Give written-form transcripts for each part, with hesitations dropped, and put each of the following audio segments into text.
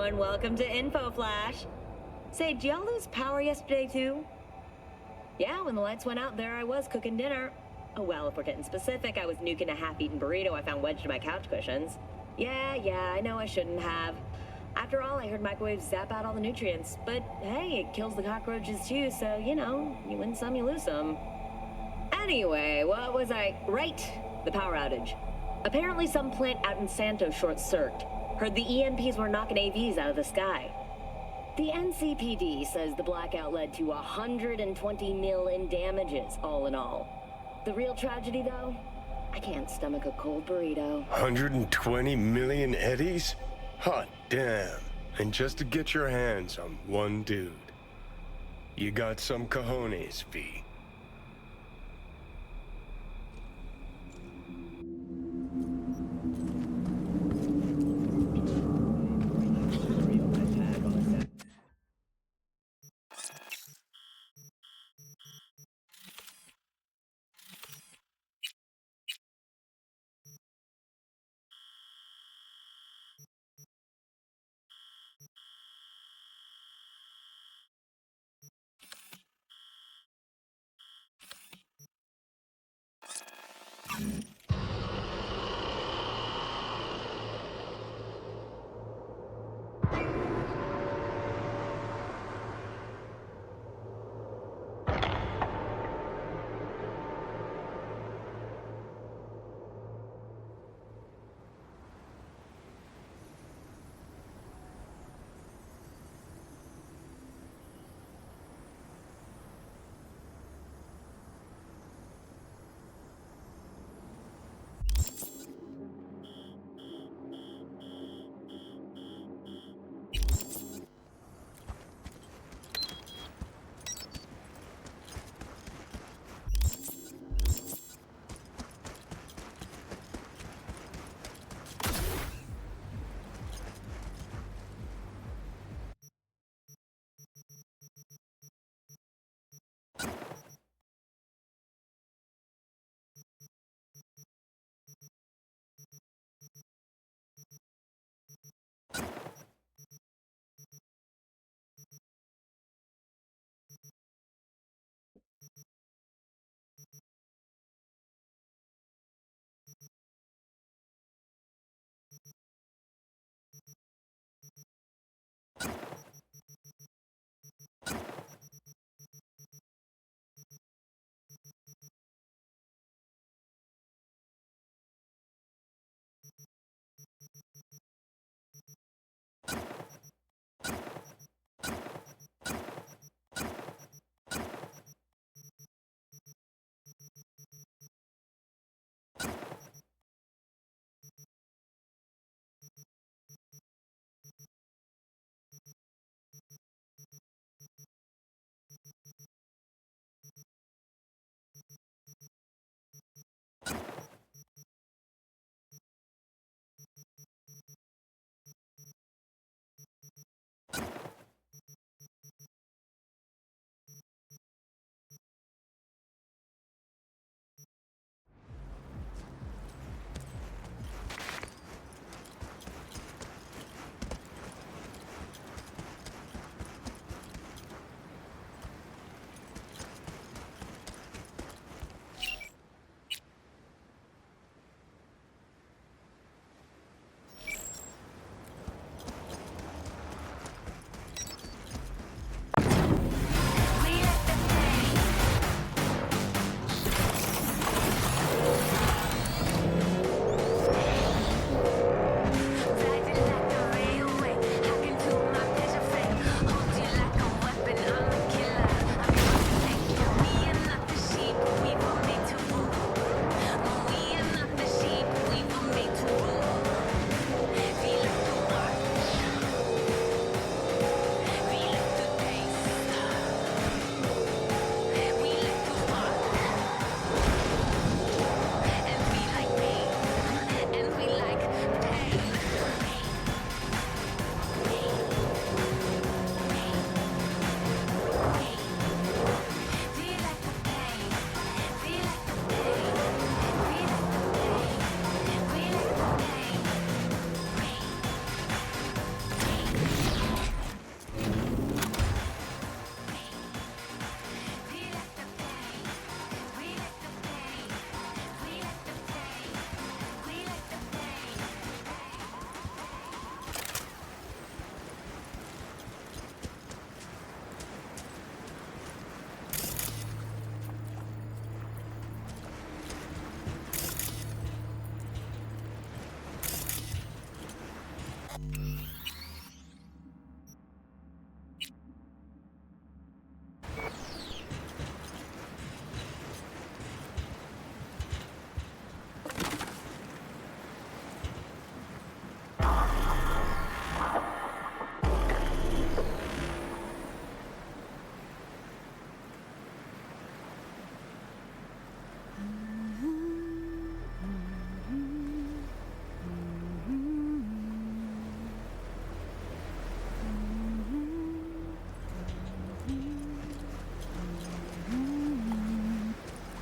everyone, welcome to Info Flash. Say, did y'all lose power yesterday too? Yeah, when the lights went out, there I was cooking dinner. Oh well, if we're getting specific, I was nuking a half-eaten burrito I found wedged in my couch cushions. Yeah, I know I shouldn't have. After all, I heard microwaves zap out all the nutrients. But hey, it kills the cockroaches too, so, you know, you win some, you lose some. Anyway, what was I... Right, the power outage. Apparently some plant out in Santos short-circuited. Heard the EMPs were knocking AVs out of the sky. The NCPD says the blackout led to 120 mil in damages, all in all. The real tragedy, though? I can't stomach a cold burrito. 120 million eddies? Hot damn. And just to get your hands on one dude. You got some cojones, V.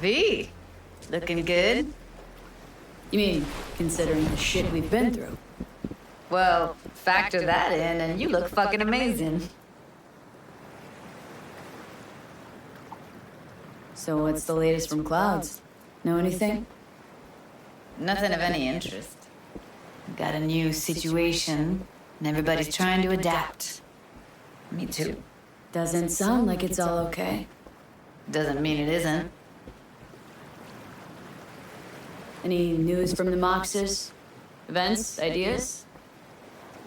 V, looking good? You mean, considering the shit we've been through? Well, factor that in and you look fucking amazing. So what's the latest from Clouds? Know anything? Nothing of any interest. Got a new situation, and everybody's trying to adapt. Me too. Doesn't sound like it's all okay. Doesn't mean it isn't. Any news from the Moxes? Events? Ideas?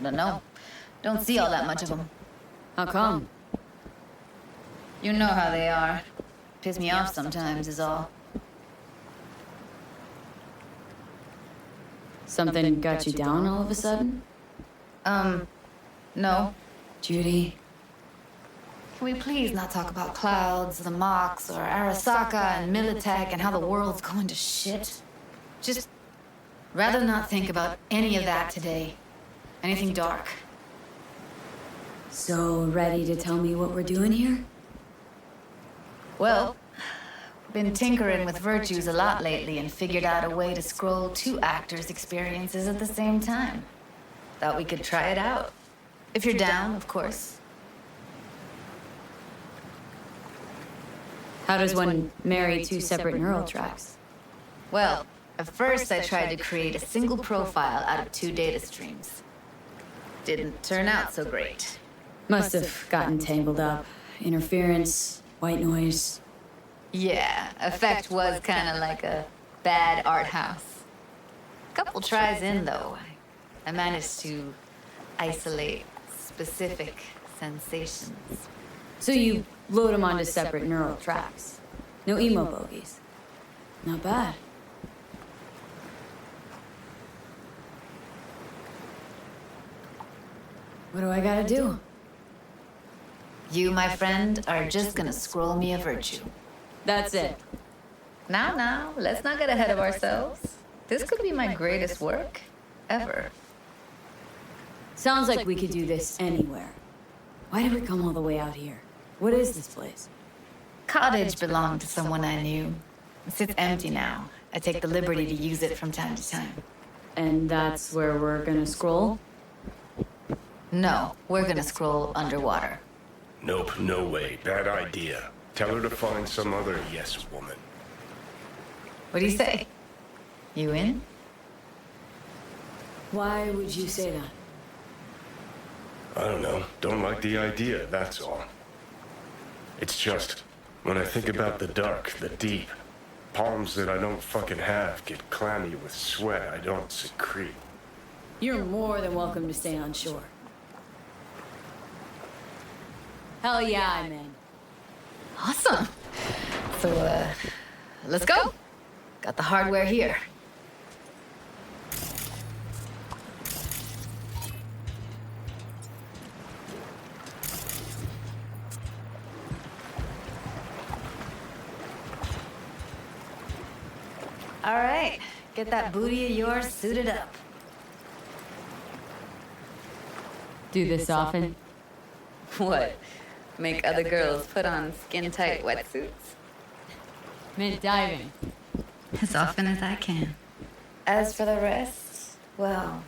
Don't know. Don't see all that much of them. How come? You know how they are. Piss me off sometimes is all. Something got you down all of a sudden? No. Judy? Can we please not talk about Clouds, the Mox, or Arasaka and Militech and how the world's going to shit? Just rather not think about any of that today. Anything dark. So ready to tell me what we're doing here? Well, been tinkering with virtues a lot lately and figured out a way to scroll two actors' experiences at the same time. Thought we could try it out. If you're down, of course. How does one marry two separate neural tracks? Well, at first I tried to create a single profile out of two data streams. Didn't turn out so great. Must have gotten tangled up. Interference, white noise. Yeah, effect was kind of like a bad art house. Couple tries in, though, I managed to isolate specific sensations. So you load them onto separate neural tracks. No emo bogies. Not bad. What do I gotta do? You, my friend, are just gonna scroll me a virtue. That's it. Now, let's not get ahead of ourselves. This could be my greatest work ever. Sounds like we could do this anywhere. Why did we come all the way out here? What is this place? Cottage belonged to someone I knew. It sits empty now. I take the liberty to use it from time to time. And that's where we're gonna scroll? No, we're gonna scroll underwater. Nope, no way. Bad idea. Tell her to find some other yes woman. What do you say? You in? Why would you say that? I don't know. Don't like the idea, that's all. It's just, when I think about the dark, the deep, palms that I don't fucking have get clammy with sweat I don't secrete. You're more than welcome to stay on shore. Hell yeah, I'm in. Awesome. So, let's go. Got the hardware here. All right, get that booty of yours suited up. Do this often? What? Make other girls put on skin-tight wetsuits? Meant diving. As often as I can. As for the rest, well,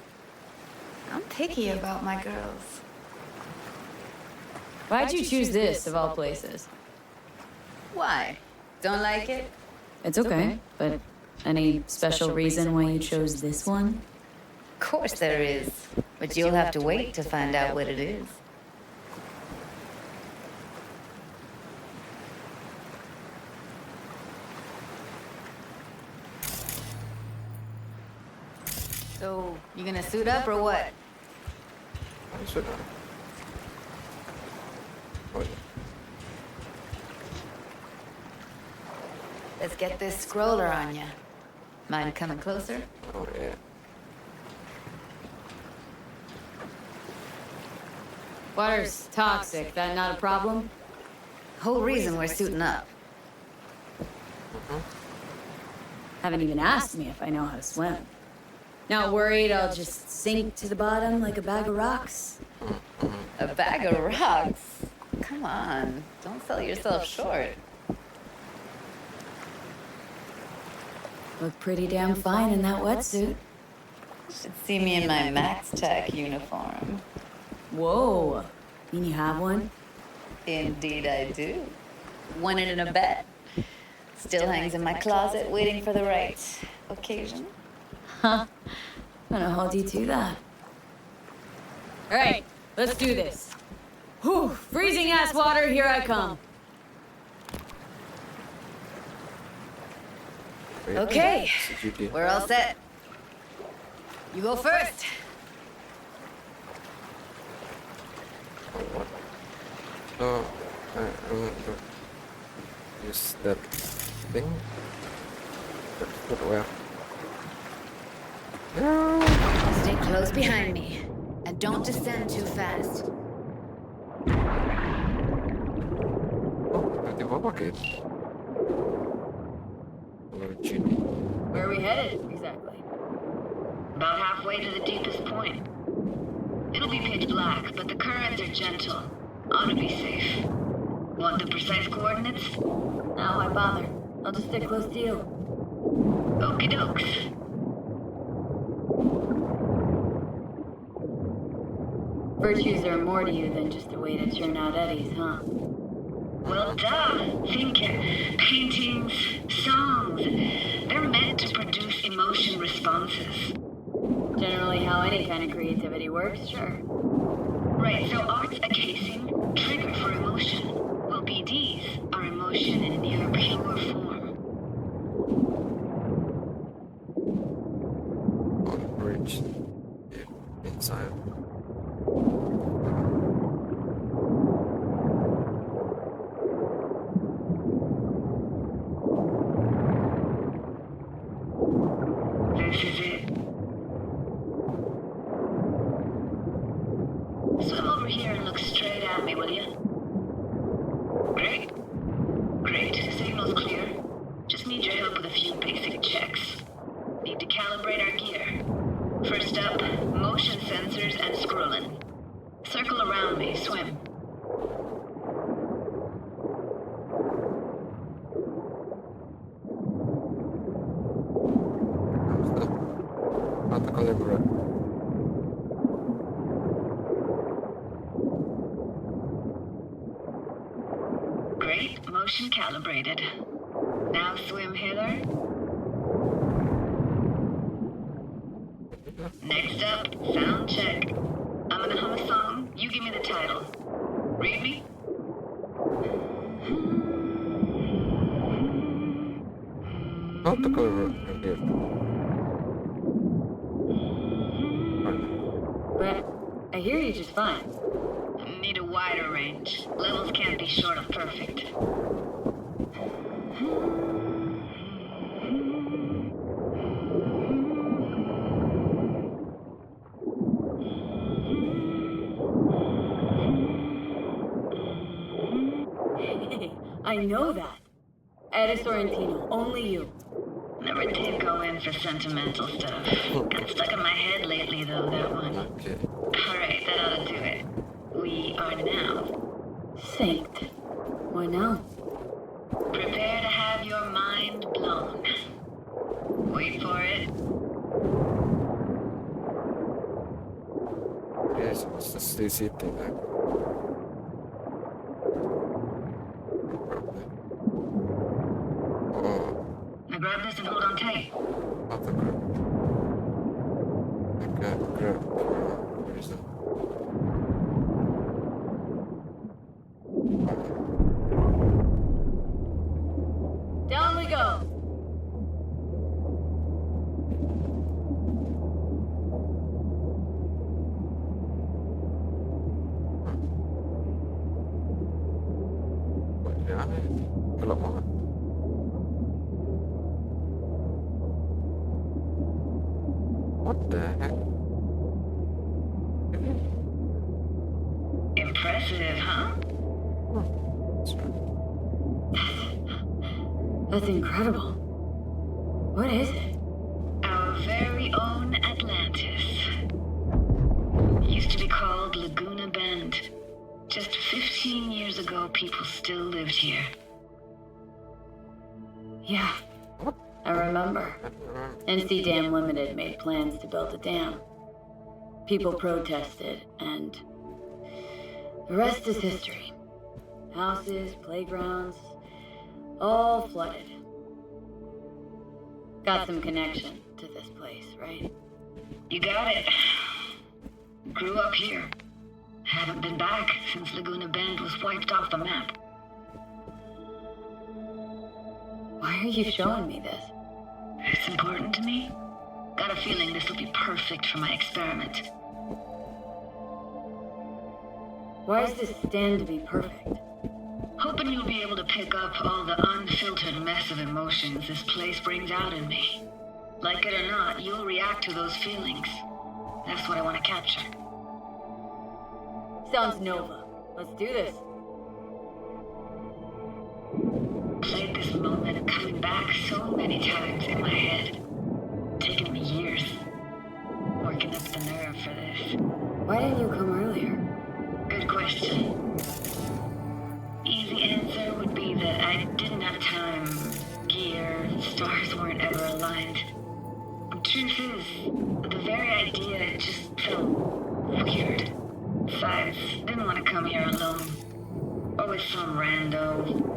I'm picky about my girls. Why'd you choose this, of all places? Why? Don't like it? It's okay, but any special reason why you chose this one? Of course there is, but you'll have to wait to find out what it is. So, you gonna suit up or what? Let's get this scroller on ya. Mind coming closer? Oh, yeah. Water's toxic, that not a problem? Whole reason we're suiting up. Haven't even asked me if I know how to swim. Not worried I'll just sink to the bottom like a bag of rocks? A bag of rocks? Come on, don't sell yourself short. Look pretty damn fine in that wetsuit. Should see me in my Max Tech uniform. Whoa. Mean you have one? Indeed I do. Won it in a bet. Still hangs in my closet waiting for the right occasion. Huh. Gonna hold you to that. Alright, let's do this. Whew, freezing ass water, here I come. Okay, we're all set. You go first. Oh, I want to use that thing. That footwear. No! Stay close behind me, and don't descend too fast. Oh, di bawah pakai. Gienlee. Where are we headed, exactly? About halfway to the deepest point. It'll be pitch black, but the currents are gentle. Ought to be safe. Want the precise coordinates? No, why bother? I'll just stick close to you. Okie dokes. Virtues are more to you than just a way to churn out eddies, huh? Well, duh. Think paintings, songs. They're meant to produce emotion responses. Generally how any kind of creativity works, sure. Right, so art's a casing, trigger for emotion. Well, BDs are emotion in near pure form. On the bridge. Yeah, inside. This is it. Swim over here and look straight at me, will you? Great. Great. Signal's clear. Just need your help with a few basic checks. Need to calibrate our gear. First up, motion sensors and scrolling. Circle around me, swim. How to collaborate. Great. Motion calibrated. Now swim hither. Next up, sound check. I'm gonna hum a song. You give me the title. Read me? How to collaborate here. But I hear you just fine. Need a wider range. Levels can't be short of perfect. I know that. Ed Sorrentino, only you. Never did go in for sentimental stuff. Got stuck in my head lately, though, that one. Okay. Alright, that ought to do it. We are now. Saint. Why now? Prepare to have your mind blown. Wait for it. Yes, what's the stay sitting there? Oh, Now grab this and hold on tight. how to grab. Okay, grab. Where is that? Down we go. What, yeah, gelap banget. What the heck? Impressive, huh? That's right. That's incredible. What is it? Our very own Atlantis. Used to be called Laguna Bend. Just 15 years ago, people still lived here. Yeah. I remember. NC Dam Limited made plans to build a dam. People protested, and the rest is history. Houses, playgrounds, all flooded. Got some connection to this place, right? You got it. Grew up here. Haven't been back since Laguna Bend was wiped off the map. Why are you showing me this? It's important to me. Got a feeling this will be perfect for my experiment. Why does this stand to be perfect? Hoping you'll be able to pick up all the unfiltered mess of emotions this place brings out in me. Like it or not, you'll react to those feelings. That's what I want to capture. Sounds Nova. Let's do this. Played this moment coming back so many times in my head. Taken me years. Working up the nerve for this. Why didn't you come earlier? Good question. Easy answer would be that I didn't have time. Gear, stars weren't ever aligned. The truth is, the very idea just felt weird. Besides, didn't want to come here alone. Or with some rando.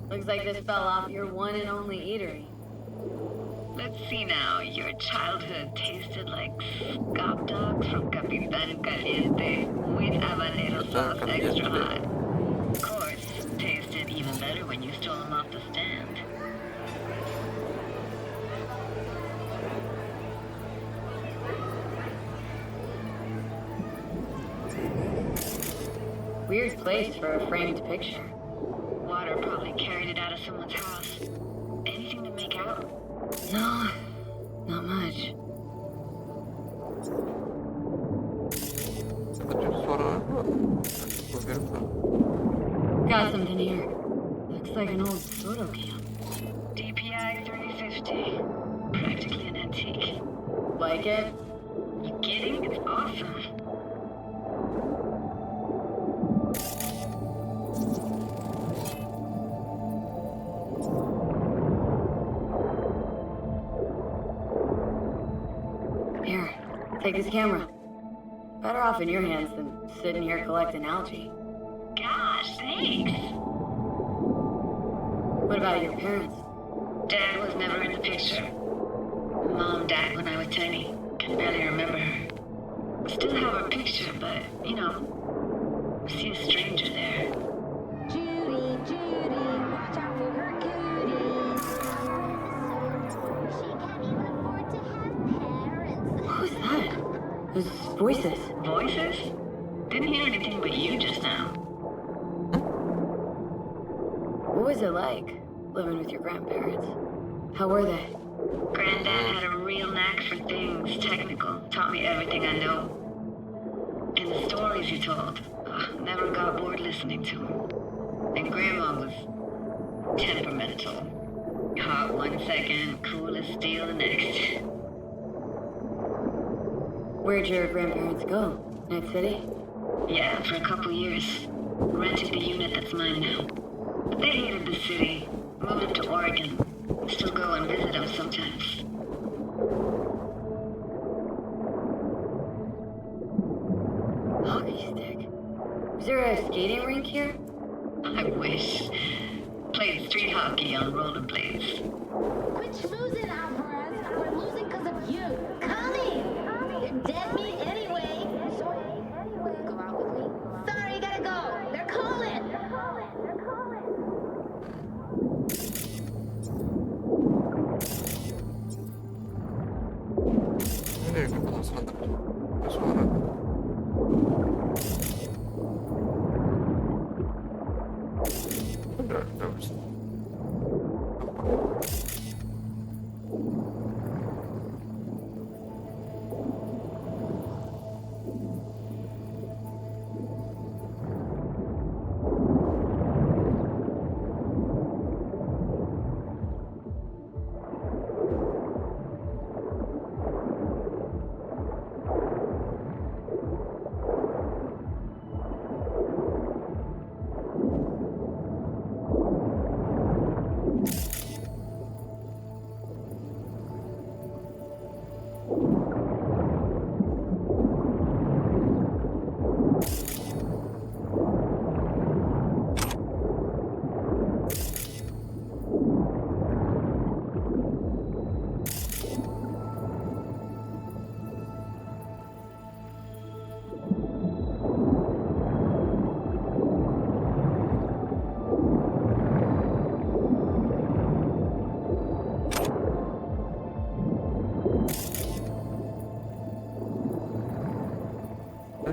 Looks like this fell off your one and only eatery. Let's see now. Your childhood tasted like scop dogs from Capitan Caliente with habanero sauce extra hot. Of course, tasted even better when you stole them off the stand. Weird place for a framed picture. Water probably carried it out of someone's house. Anything to make out? No, not much. Got something here. Looks like an old photo cam. DPI 350. Practically an antique. Like it? You kidding? It's awesome. Here, take this camera. Better off in your hands than sitting here collecting algae. Gosh, thanks. What about your parents? Dad was never in the picture. Mom died when I was tiny. Can barely remember her. Still have her picture, but, you know, see a stranger there. Judy, watch out for her cooties. She can't even afford to have parents. Who's that? Those voices. Voices? Didn't hear anything but you just now. What was it like, living with your grandparents? How were they? Granddad had a real knack for things technical. Taught me everything I know. And the stories he told, never got bored listening to him. And Grandma was temperamental. Hot one second, cool as steel the next. Where'd your grandparents go? Night City? Yeah, for a couple years. Rented the unit that's mine now. But they hated the city. Moved up to Oregon. Still go and visit them sometimes. Hockey stick? Is there a skating rink here? I wish. Played street hockey on rollerblades. Quit schmoozing, Alvarez. We're losing because of you. Connie! You're dead meat anyway. Go out with me? Sorry, gotta go. They're calling. Ini kita santai. Suara. Udah bisa.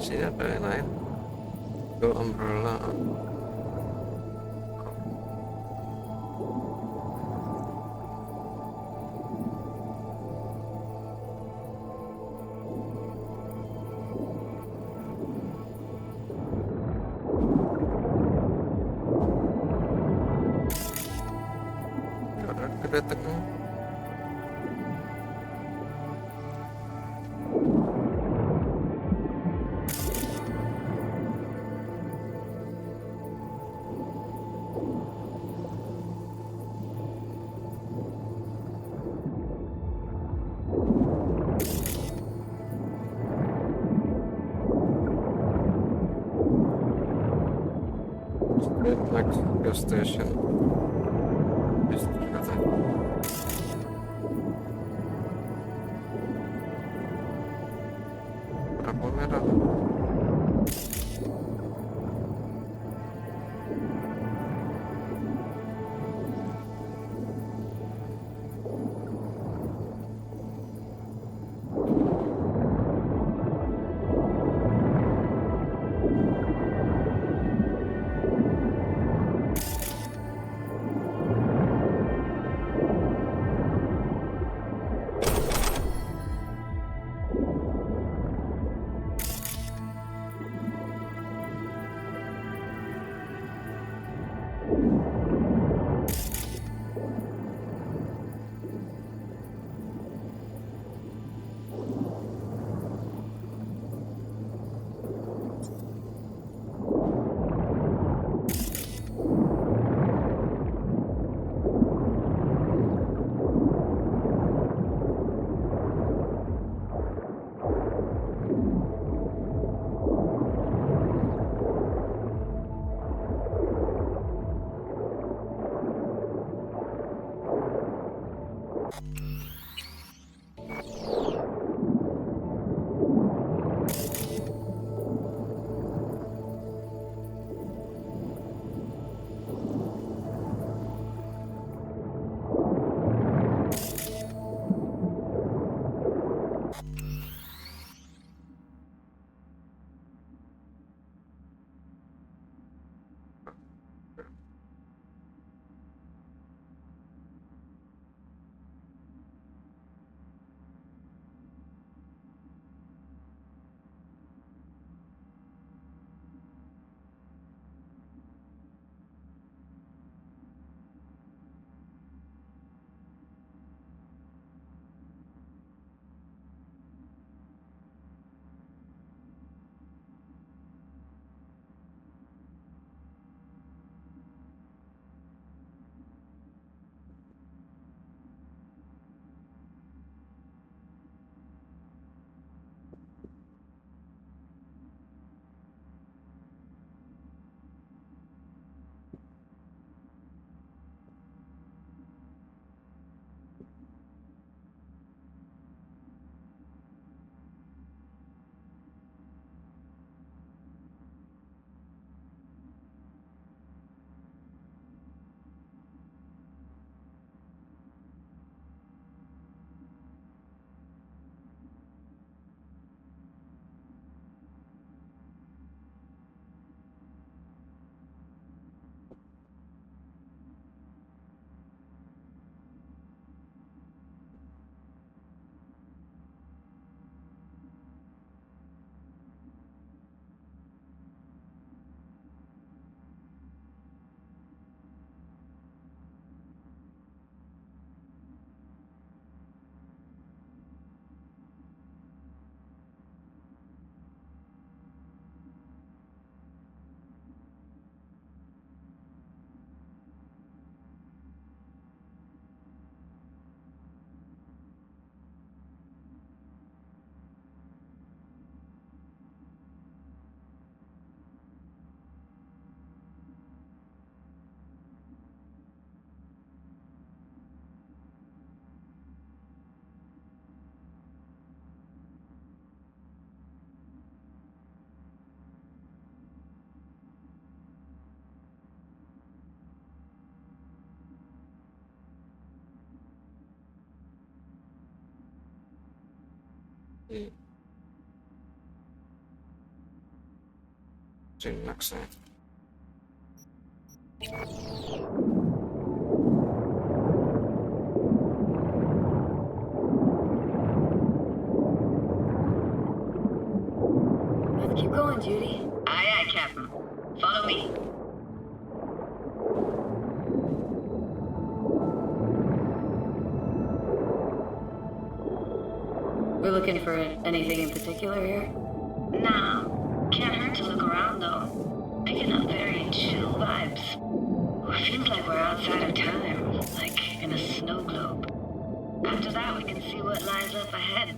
Sini apa yang lain? Go umbrella. Ada kedatangan. Next gas station. Bisa ternyata. Berapa merah? Synnakseen. Let's keep going, Judy. Aye, aye, Captain. Follow me. We're looking for anything in particular here? Nah, can't hurt to look around though. Picking up very chill vibes. Feels like we're outside of time, like in a snow globe. After that, we can see what lies up ahead.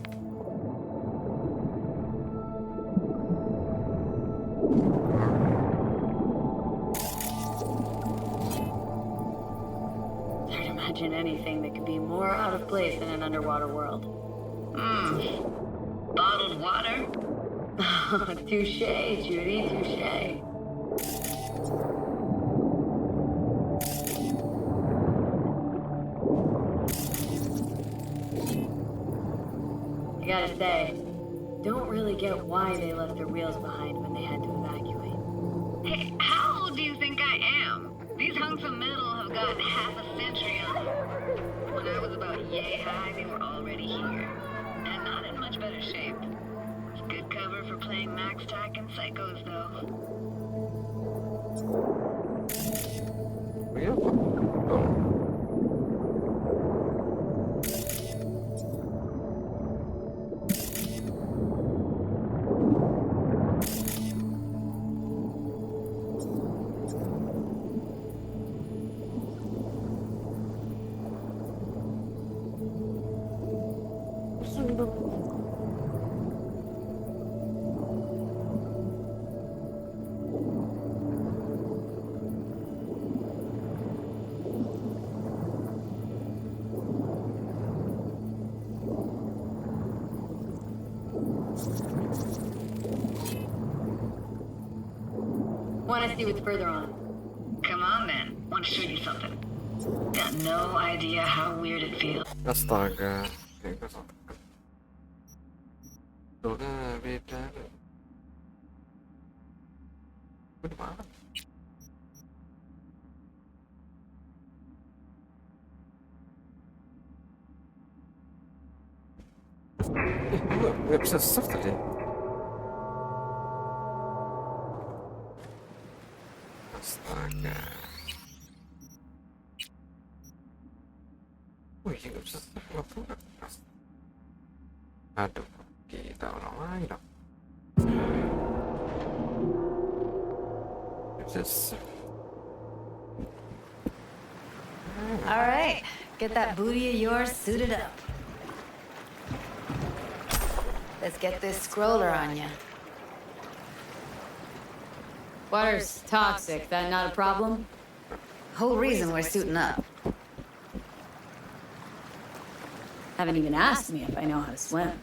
Hard to imagine anything that could be more out of place in an underwater world. Bottled water? Touche, Judy, touche. I gotta say, don't really get why they left their wheels behind when they had to evacuate. Hey, how old do you think I am? These hunks of metal have got half a century on them. When I was about yay high, they were already here. And not in much better shape. It's good cover for playing Max Tack and Psychos, though. Ja. Oh. Want to see what's further on? Come on, then. Want to show you something. Got no idea how weird it feels. Astaga. Tuh kan beda. Udah mana? Nggak bisa save tadi. Astaga. Wih, nggak bisa save apa? Aduh, kita ulang lagi dong. Just. All right, get that booty of yours suited up. Let's get this scroller on ya. Water's toxic. That not a problem? Whole reason we're suiting up. Haven't even asked me if I know how to swim.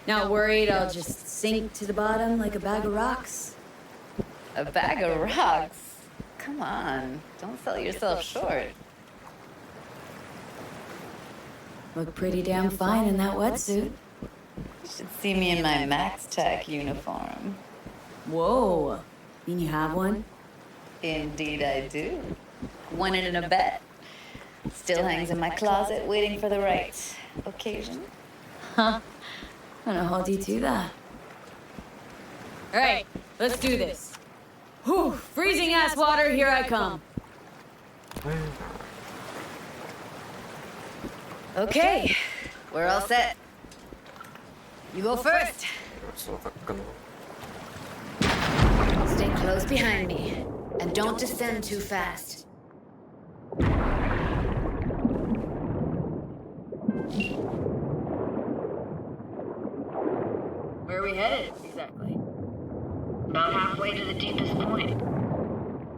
Not worried I'll just sink to the bottom like a bag of rocks? A bag of rocks? Come on, don't sell yourself short. Look pretty damn fine in that wetsuit. You should see me in my Max Tech uniform. Whoa. Mean you have one? Indeed I do. Won it in a bet. Still hangs in my closet waiting for the right occasion. Huh. I'm gonna hold you to that. Alright, let's do this. Whew, freezing ass water, here I come. Okay, we're all set. You go first. Stay close behind me, and don't descend too fast. Where are we headed, exactly? About halfway to the deepest point.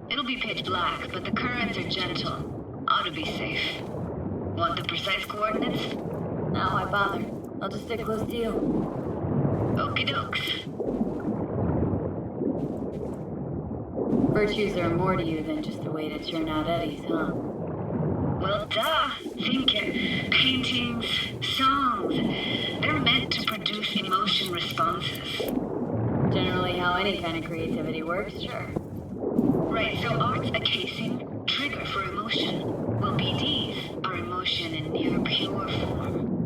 It'll be pitch black, but the currents are gentle. Ought to be safe. Want the precise coordinates? No, why bother? I'll just stick close to you. Okie dokes. Virtues are more to you than just a way to churn out eddies, huh? Well, duh. Think paintings, songs. They're meant to produce emotion. any kind of creativity works, sure. Right, so art's a casing, trigger for emotion. Well, PDs are emotion in near pure form.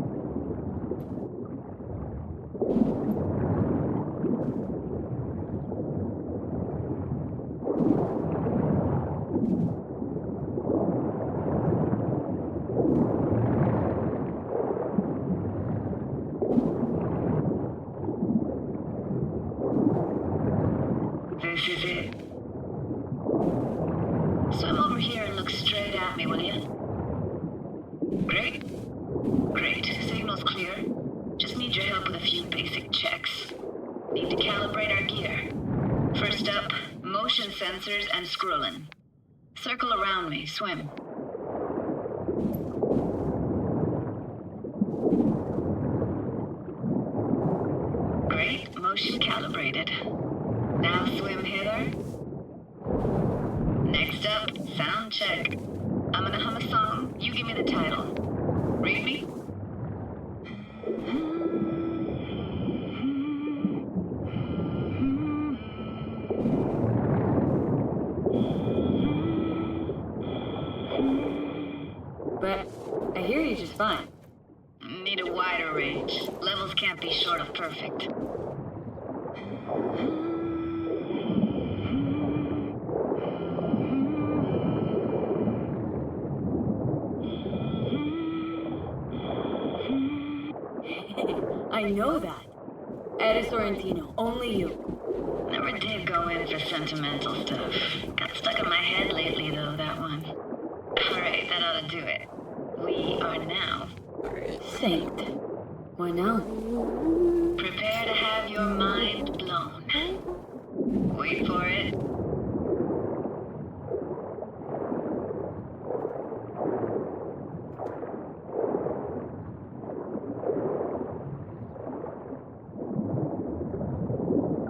This is it. Swim over here and look straight at me, will you? Great. Great. Signal's clear. Just need your help with a few basic checks. Need to calibrate our gear. First up, motion sensors and scrolling. Circle around me. Swim. Great. Motion calibrated. Now swim hither. Next up, sound check. I'm gonna hum a song. You give me the title. Read me? But I hear you just fine. Need a wider range. Levels can't be short of perfect. I know that. Ed Sorrentino, only you. Never did go in for sentimental stuff. Got stuck in my head lately, though, that one. Alright, that ought to do it. We are now Synced. Why now? prepare to have your mind blown. Wait for it.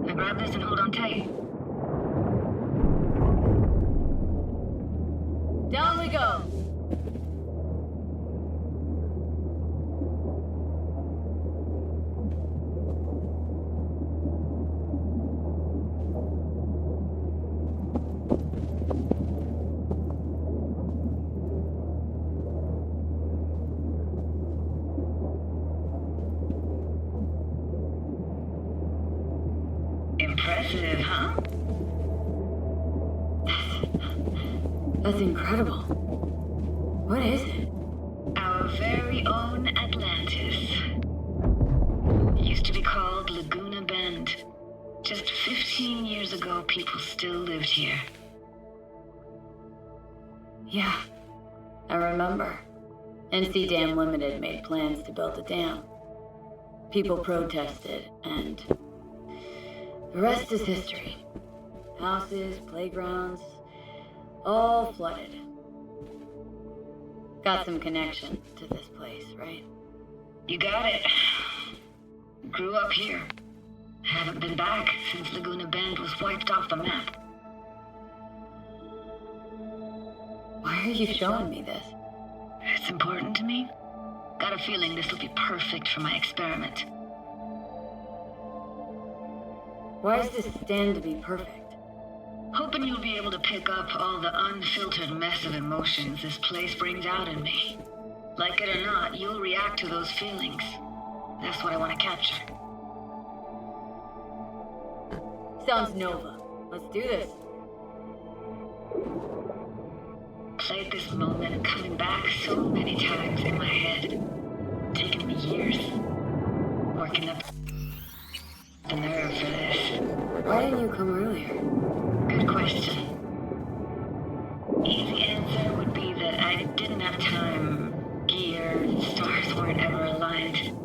Now grab this and hold on tight. Down we go. Impressive, huh? That's incredible. What is it? Our very own Atlantis. Used to be called Laguna Bend. Just 15 years ago, people still lived here. Yeah, I remember. NC Dam Limited made plans to build a dam. People protested, and the rest is history. Houses, playgrounds, all flooded. Got some connection to this place, right? You got it. Grew up here. Haven't been back since Laguna Bend was wiped off the map. Why are you showing me this? It's important to me. Got a feeling this will be perfect for my experiment. Why does this stand to be perfect? Hoping you'll be able to pick up all the unfiltered mess of emotions this place brings out in me. Like it or not, you'll react to those feelings. That's what I want to capture. Sounds Nova. Let's do this. Played this moment coming back so many times in my head. Taking me years. Working up the nerve for this. Why didn't you come earlier? Good question. Easy answer would be that I didn't have time. Gear, stars weren't ever aligned.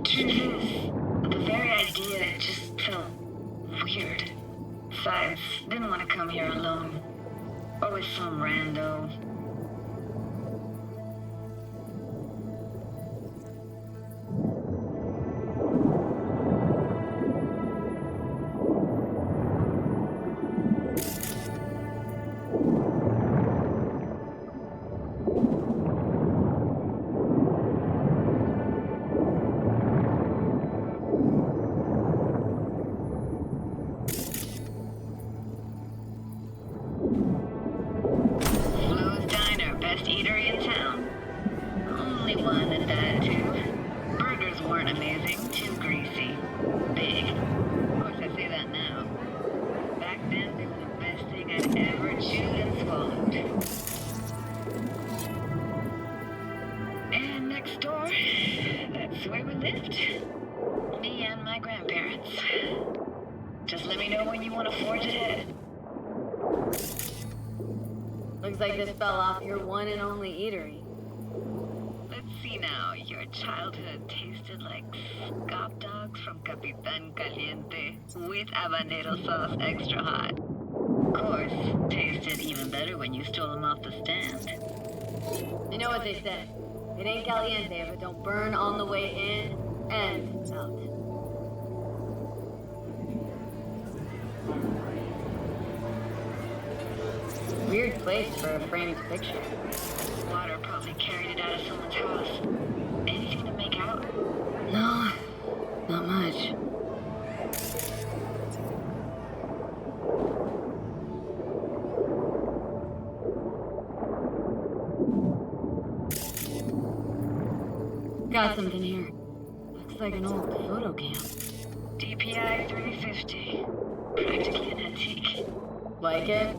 Truth is, the very idea just felt weird. Besides, didn't want to come here alone. Or with some rando. grandparents. Just let me know when you want to forge ahead. Looks like this fell off your one and only eatery. Let's see now. Your childhood tasted like scop dogs from Capitan Caliente with habanero sauce extra hot. Of course, tasted even better when you stole them off the stand. You know what they say. It ain't caliente if it don't burn on the way in and out. Weird place for a framed picture. Water probably carried it out of someone's house. Anything to make out? No, not much. Got something here. Looks like an old photo cam. DPI 350. Practically an antique. Like it?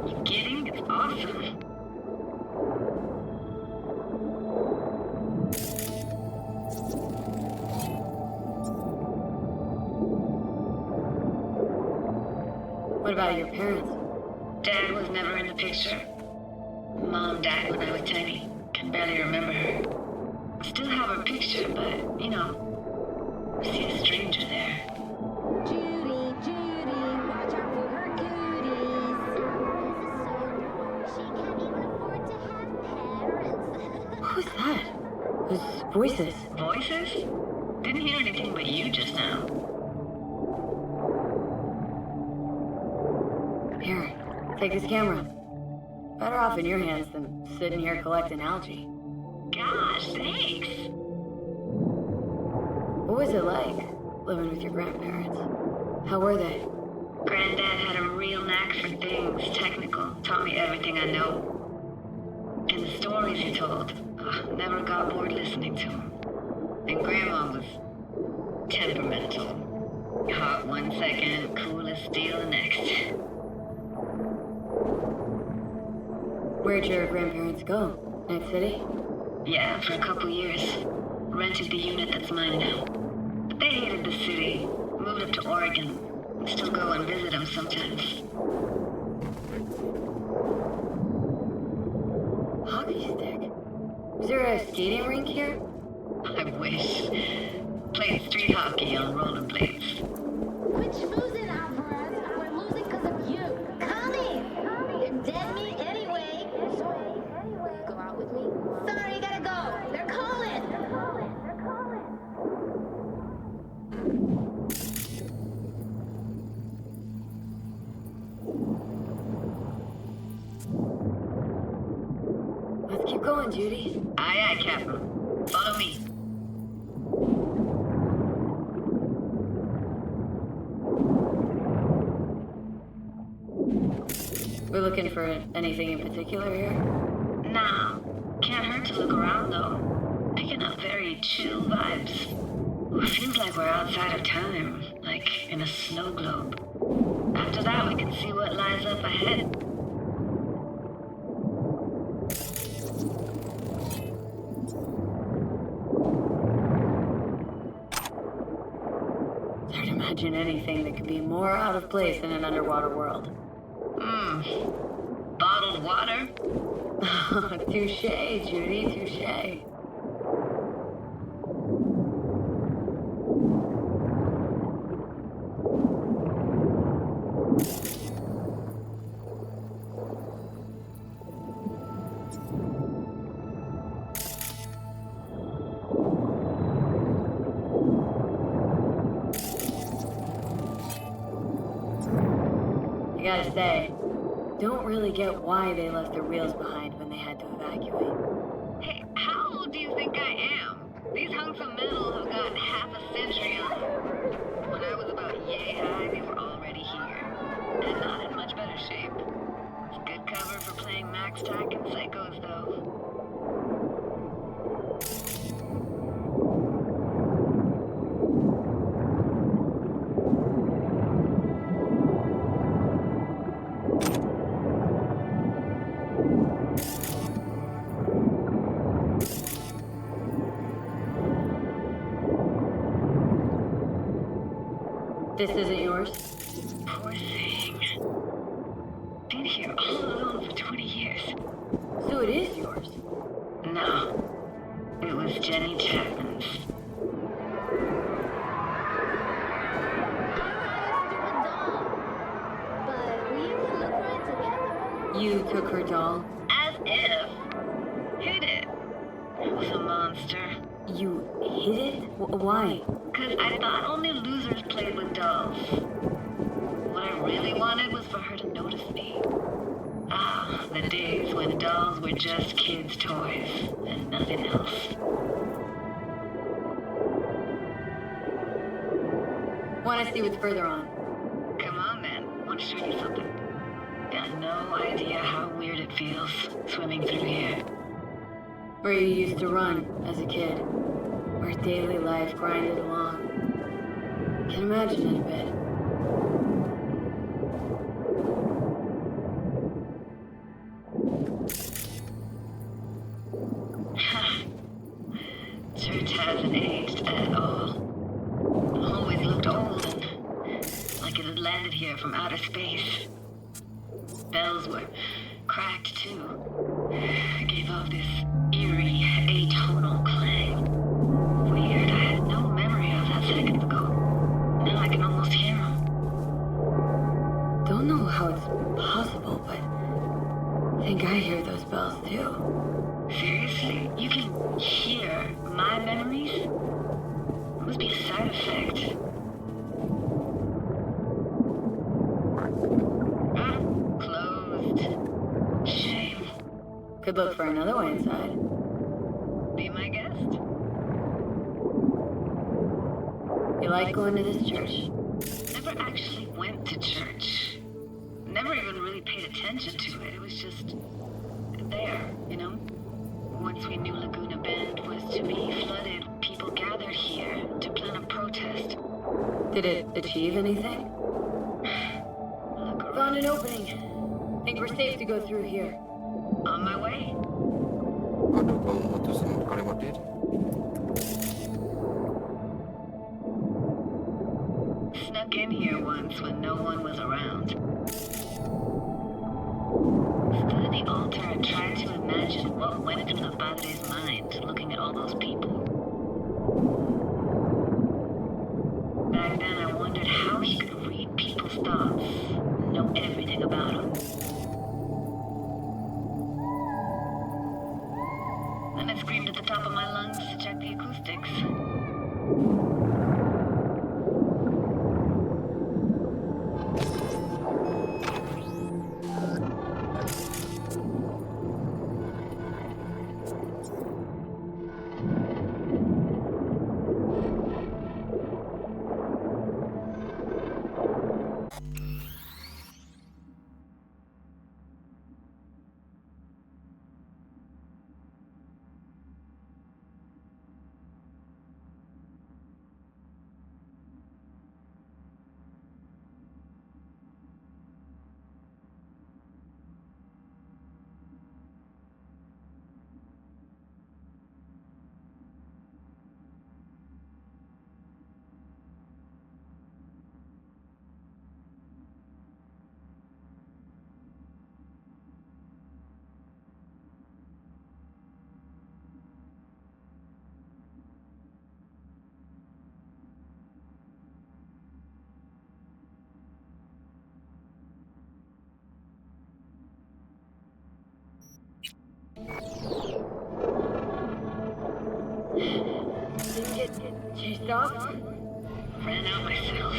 You kidding? It's awesome. What about your parents? Dad was never in the picture. Mom died when I was tiny. Can barely remember her. Still have her picture, but, you know, see a stranger there. Judy, watch out for her cooties. She can't even afford to have parents. Who's that? Those voices. Voices? Didn't hear anything but you just now. Here, take this camera. Better off in your hands than sitting here collecting algae. Gosh, thanks. What was it like, living with your grandparents? How were they? Granddad had a real knack for things technical. Taught me everything I know. And the stories he told, never got bored listening to them. And Grandma was temperamental. Hot one second, cool as steel the next. Where'd your grandparents go? Night City? Yeah, for a couple years. Rented the unit that's mine now. But they hated the city. Moved up to Oregon. Still go and visit them sometimes. Hockey stick? Is there a skating rink here? I wish. Played street hockey on rollerblades. Quit schmoozing, Alvarez. We're losing because of you. Connie! You're dead meat anyway. So, go out with me? Sorry, gotta go. They're calling. Let's keep going, Judy. Aye, aye, Captain. Follow me. We're looking for anything in particular here? Nah, can't hurt to look around though. Picking up very chill vibes. Feels like we're outside of time, like in a snow globe. After that, we can see what lies up ahead. It's hard to imagine anything that could be more out of place in an underwater world. Bottled water? Touche, Judy, touche. I gotta say, don't really get why they left their wheels behind when they had to evacuate. Hey, how old do you think I am? These hunks of metal have got half a century on them. When I was about yay high, they were already here. And not in much better shape. It's good cover for playing Max Tack and Psychos, though. This isn't yours? Poor thing. Been here all alone for 20 years. So it is yours. No. It was Jenny Chapman's. You took her doll? As if. Hid it. It was a monster. You hid it? Why? Because I thought only losers played with dolls. What I really wanted was for her to notice me. Ah, the days when dolls were just kids' toys and nothing else. Want to see what's further on? Come on, then. I want to show you something. Got no idea how weird it feels swimming through here. Where you used to run as a kid. Where daily life grinded along. Can imagine it a bit. Church hasn't aged at all. Always looked old and like it had landed here from outer space. Bells were cracked too. It gave off this eerie, atonal clang. Weird, I had no memory of that seconds ago. Now I can almost hear them. Don't know how it's possible, but I think I hear those bells too. Seriously? You can hear my memories? It must be a side effect. Closed. Shame. Could look for another way inside. Be my guest. You like going to this church? Never actually went to church. Never even really paid attention to it. It was just there, you know? Once we knew Laguna Bend was to be flooded, people gathered here to plan a protest. Did it achieve anything? Look around. Found an opening. Think we're safe to go through here. On my way. Har du gått mot tusen kalimatid? Snuck in here once when no one was around. Stood at the altar and tried to imagine what went through the padre's mind looking at all those people. Back then I wondered how he could read people's thoughts, know everything about them. Then I screamed at the top of my lungs to check the acoustics. Didn't get chased off? Ran out myself.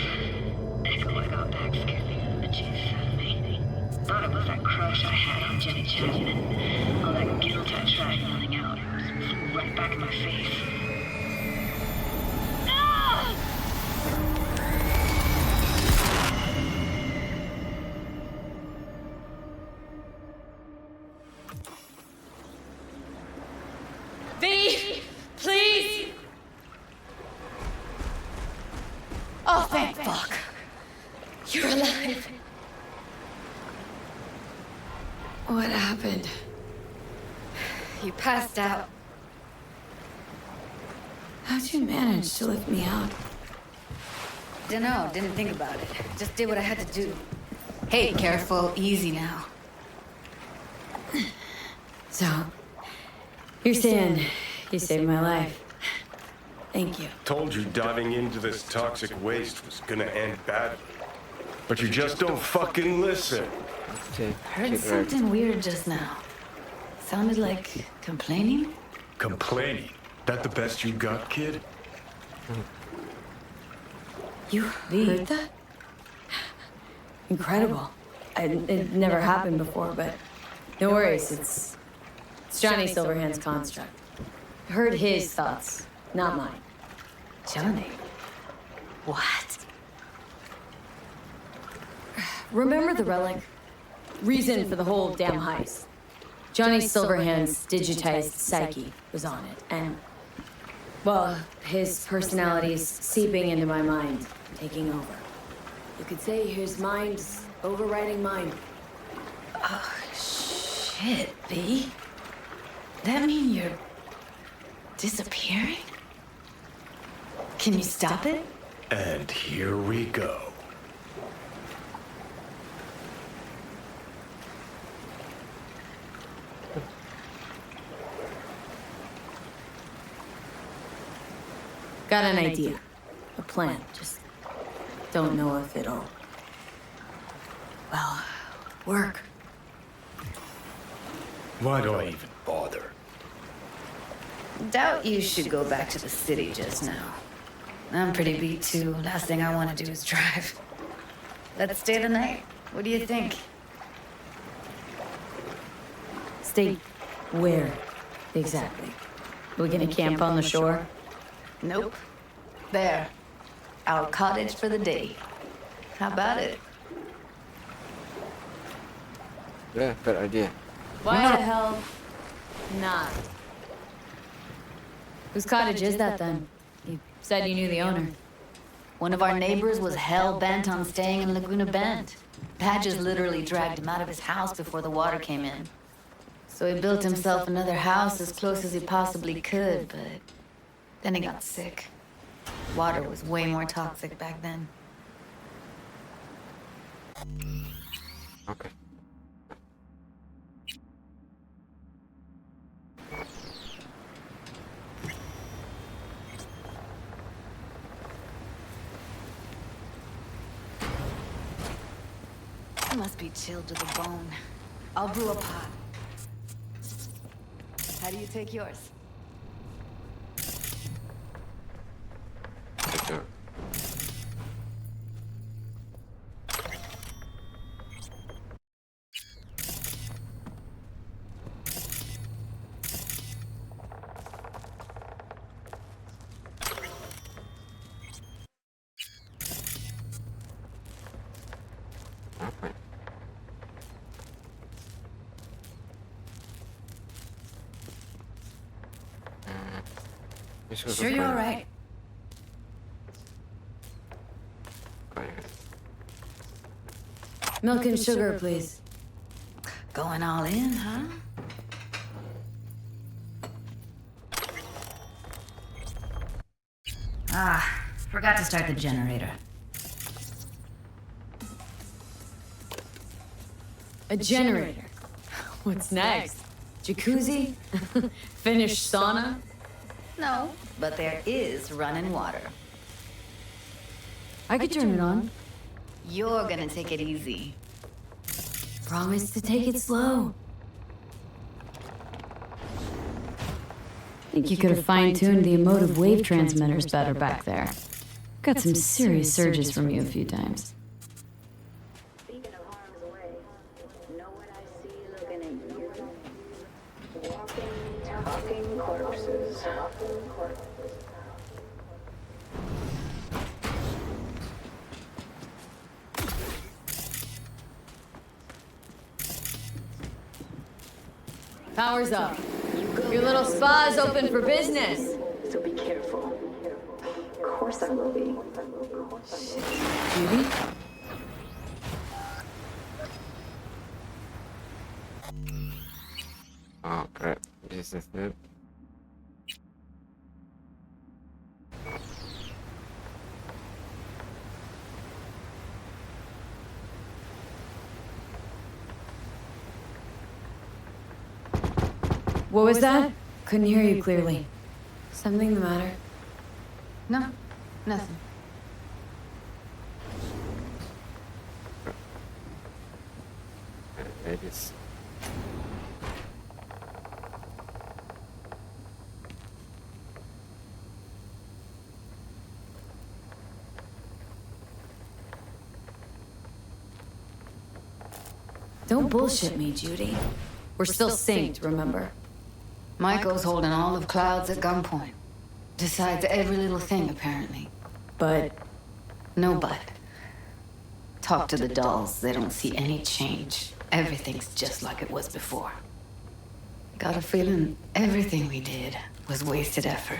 Echo I got back scared me the bejesus out of me. Thought it was that crush I had on Jenny Chapman. All that guilt I tried yelling out. Just flew right back in my face. Please! Oh, thank fuck. You're alive. What happened? You passed out. How'd you manage to lift me out? Dunno, didn't think about it. Just did what I had to do. Hey, careful, easy now. So, you're saying you saved my life. Thank you. Told you diving into this toxic waste was gonna end badly. But you just don't fucking listen. Okay. Heard something weird just now. Sounded like complaining? Complaining? That the best you got, kid? You heard that? Incredible. It never happened before, but no worries. It's Johnny Silverhand's construct. I heard his thoughts, not mine. Johnny? What? Remember the relic? Reason for the whole damn heist. Johnny Silverhand's digitized psyche was on it, and, well, his personality's seeping into my mind, taking over. You could say his mind's overriding mine. Oh, shit, B. That mean you're disappearing? Can you stop it? And here we go. Got an idea. A plan. Just don't know if it'll, well, work. Why do I even bother? Doubt you should go back to the city just now. I'm pretty beat too. Last thing I want to do is drive. Let's stay the night. What do you think? Stay where, exactly? We gonna camp on the shore? Nope. There. Our cottage for the day. How about it? Yeah, good idea. Why the hell not? Whose cottage is that then? You said you knew the owner. One of our neighbors was hell-bent on staying in Laguna Bend. Badges literally dragged him out of his house before the water came in. So he built himself another house as close as he possibly could, but then he got sick. Water was way more toxic back then. Okay. He must be chilled to the bone. I'll brew a pot. How do you take yours? Good job. Okay. Sure you're all right. Milk and sugar, please. Going all in, huh? Ah, forgot to start the generator. A generator. What's next? Jacuzzi? Finnish sauna? No, but there is running water. I could turn it on. You're gonna take it easy. Promise to take it slow. Think you could have fine-tuned the emotive wave transmitters better back there. Got some serious surges from you a few times. Speaking of harm's way, know what I see looking at you? Walking, talking corpses. Power's up. Your little spa's open for business. So be careful. Of course I will be. Judy? Oh crap, this is it. What was that? Couldn't hear you clearly. Something the matter? No, nothing. It is. Don't bullshit me, Judy. We're still synced, remember? Michael's holding all of Clouds at gunpoint. Decides every little thing, apparently. But No but. Talk to the dolls, they don't see any change. Everything's just like it was before. Got a feeling everything we did was wasted effort.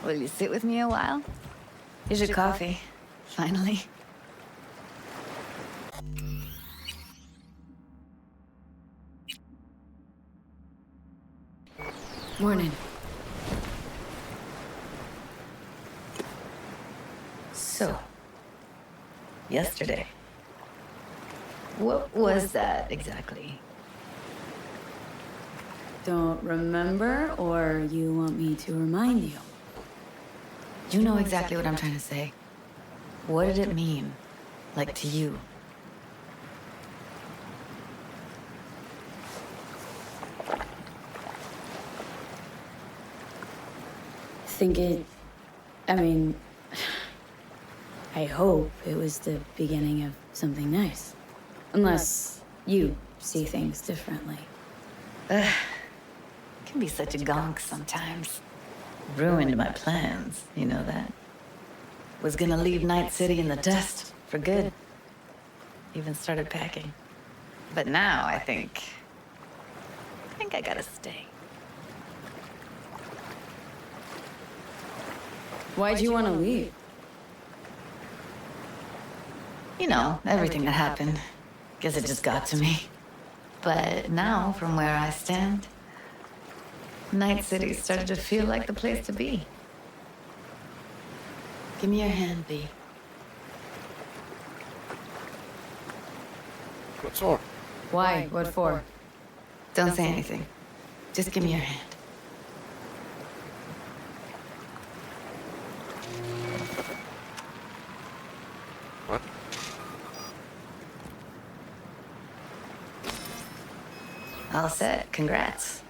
Will you sit with me a while? Here's your coffee. Finally. morning. So, yesterday. What was that exactly? Don't remember, or you want me to remind you? You know exactly what I'm trying to say. What did it mean? Like to you? I hope it was the beginning of something nice. Unless you see things differently. Can be such a gonk sometimes. Ruined my plans, you know that? Was gonna leave Night City in the dust for good. Even started packing. But now I think I gotta stay. Why'd you want to leave? You know, everything that happened. Guess it just got to me. But now, from where I stand, Night City started to feel like the place to be. Give me your hand, B. What's for? Why? What for? Don't say anything. Just give me your hand. What? All set. Congrats.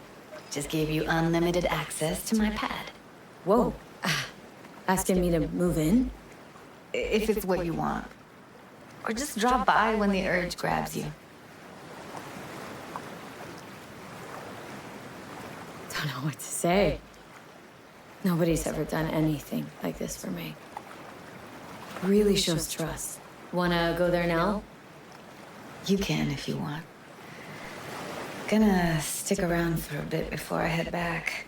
Just gave you unlimited access to my pad. Whoa. Asking me to move in? If it's what you want. Or just drop by when the urge grabs you. Don't know what to say. Nobody's ever done anything like this for me. Really shows trust. Wanna go there now? You can if you want. Gonna stick around for a bit before I head back.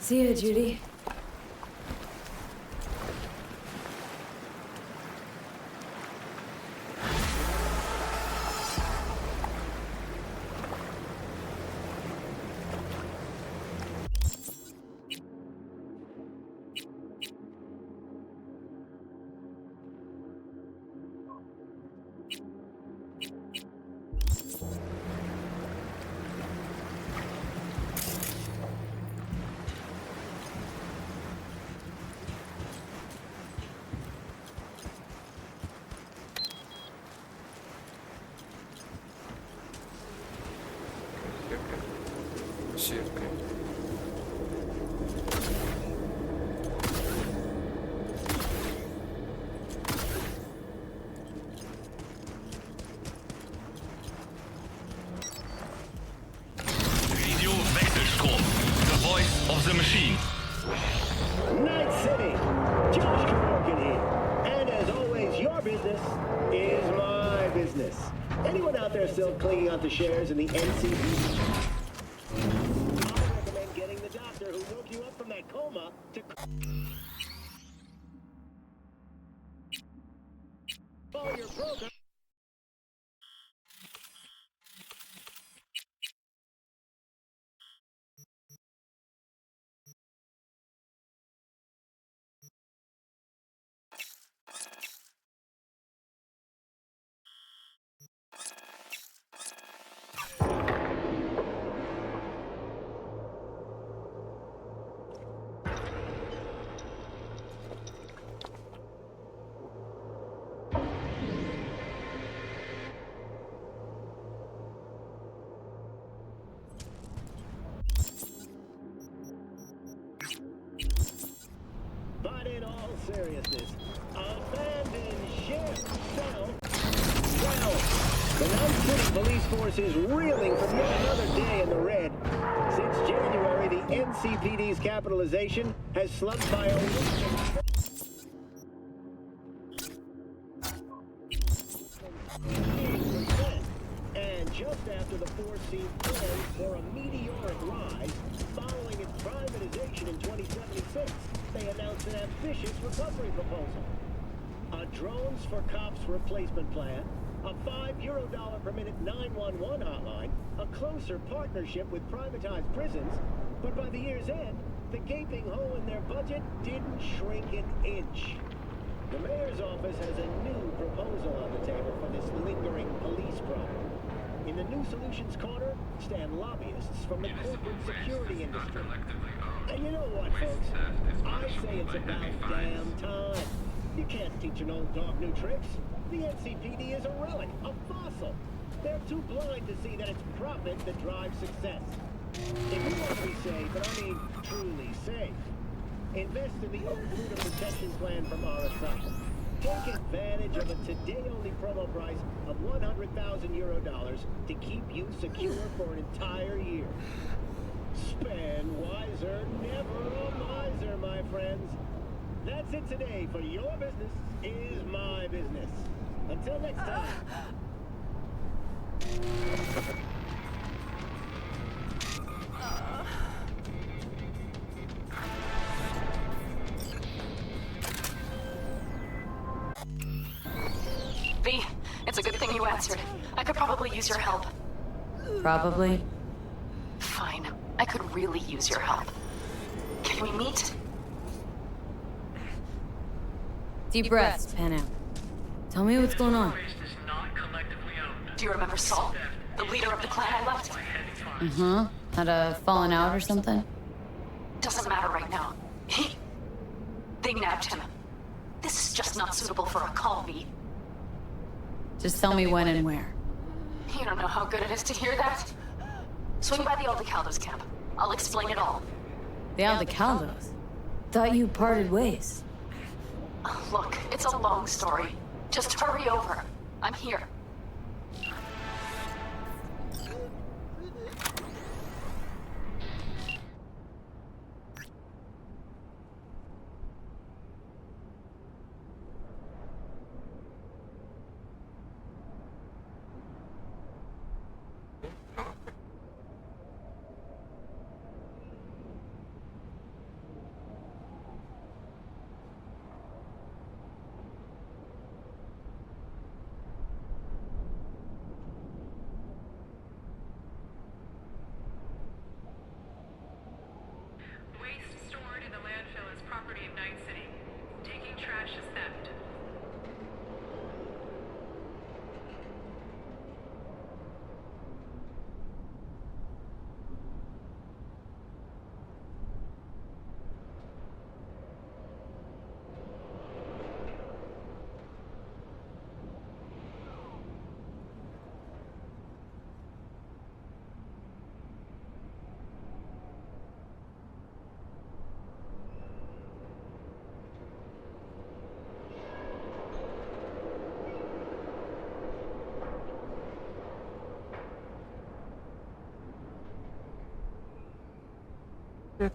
See ya, Judy. Shit, okay. Radio Wechselstrom, the voice of the machine. Night City, Josh Corkin here. And as always, your business is my business. Anyone out there still clinging onto shares in the NCP? I recommend getting the doctor who woke you up from that coma to call your broker. But in all seriousness, abandon ship. Well, the Night City police force is reeling from yet another day in the red. Since January, the NCPD's capitalization has slumped by over 50%. And just after the force seemed poised for a meteoric rise, following its privatization in 2076, they announced an ambitious recovery proposal. A drones for cops replacement plan, a $5 per minute 911 hotline, a closer partnership with privatized prisons, but by the year's end, the gaping hole in their budget didn't shrink an inch. The mayor's office has a new proposal on the table for this lingering police problem. In the New Solutions Corner stand lobbyists from the corporate security industry. And you know what, folks? I say it's about damn time. You can't teach an old dog new tricks. The NCPD is a relic, a fossil. They're too blind to see that it's profit that drives success. If you want to be safe, and I mean truly safe, invest in the Open Freedom Protection Plan from Arasaka. Take advantage of a today-only promo price of €100,000 to keep you secure for an entire year. Spend wiser, never a miser, my friends. That's it today for Your Business is My Business. Until next time. V, it's a good thing you answered. I could probably use your help. Probably. Fine. I could really use your help. Can we meet? Deep breaths, Pan Am. Tell me what's going on. Do you remember Saul? The leader of the clan I left? Uh-huh. Had a falling out or something? Doesn't matter right now. They nabbed him. This is just not suitable for a call, V. Just tell me when and where. You don't know how good it is to hear that. Swing by the Aldecaldos camp. I'll explain it all. The Aldecaldos? Thought you parted ways. Look, it's a long story. Just hurry over. I'm here. Landfill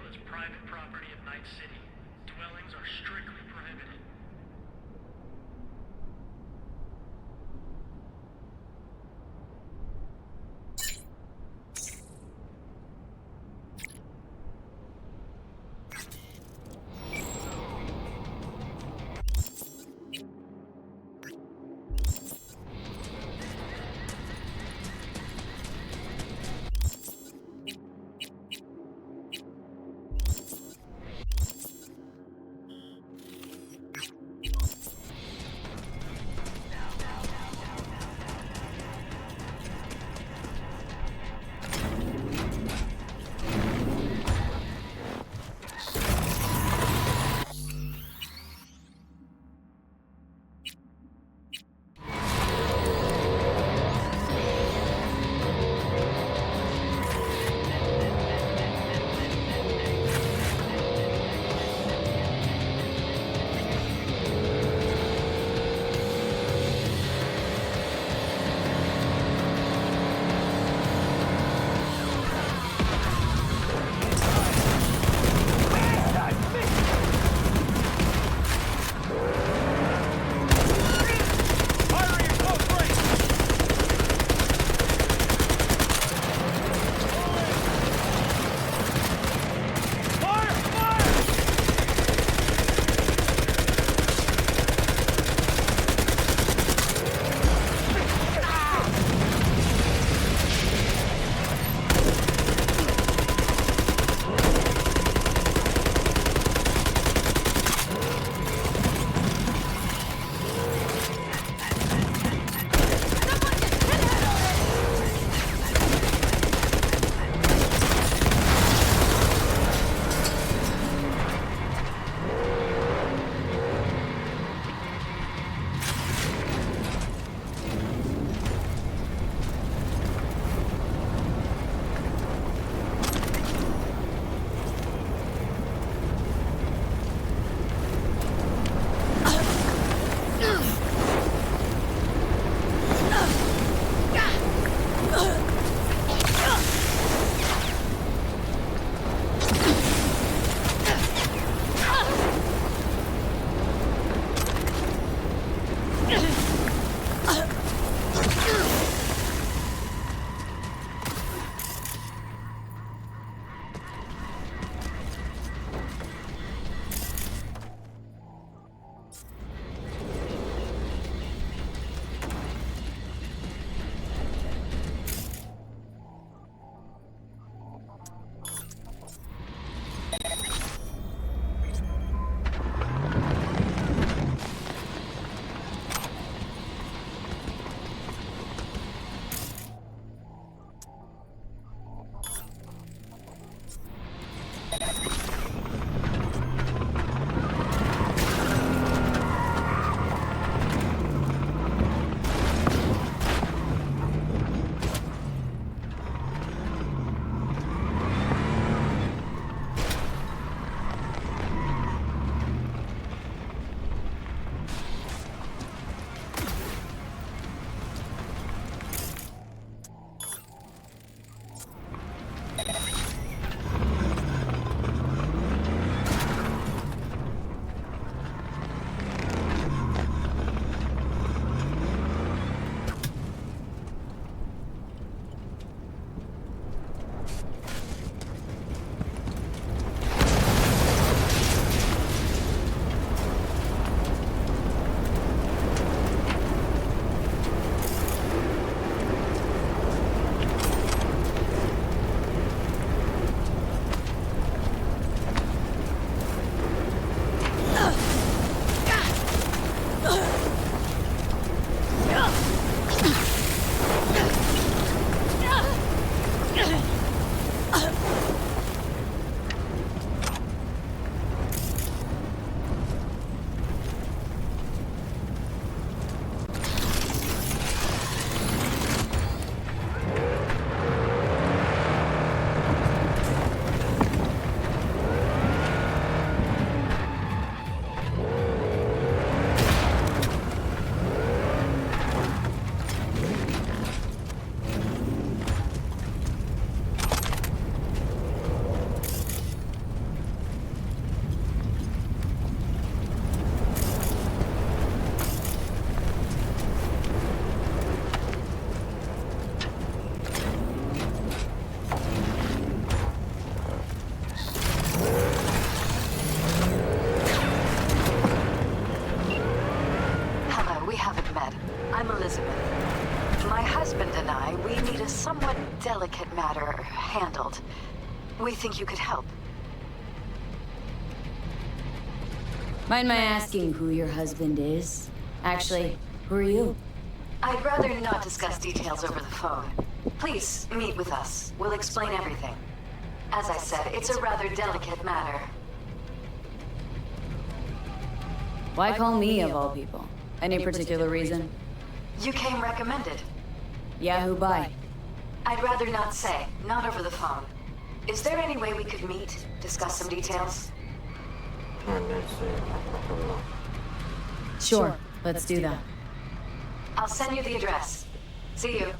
is private property of Night City. Dwellings are strictly prohibited. met. I'm Elizabeth. My husband and I, we need a somewhat delicate matter handled. We think you could help. Mind my asking who your husband is? Actually, who are you? I'd rather not discuss details over the phone. Please, meet with us. We'll explain everything. As I said, it's a rather delicate matter. Why call me, of all people? Any particular reason? You came recommended. Yeah, who by? I'd rather not say. Not over the phone. Is there any way we could meet? Discuss some details? Sure, let's do that. I'll send you the address. See you.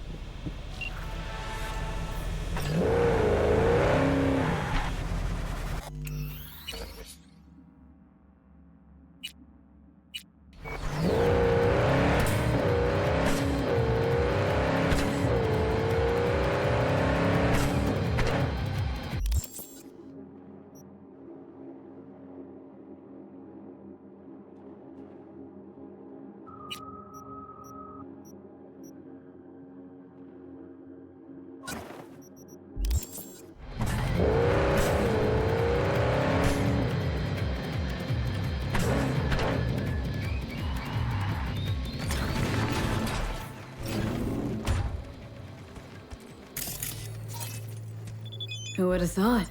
Who would have thought?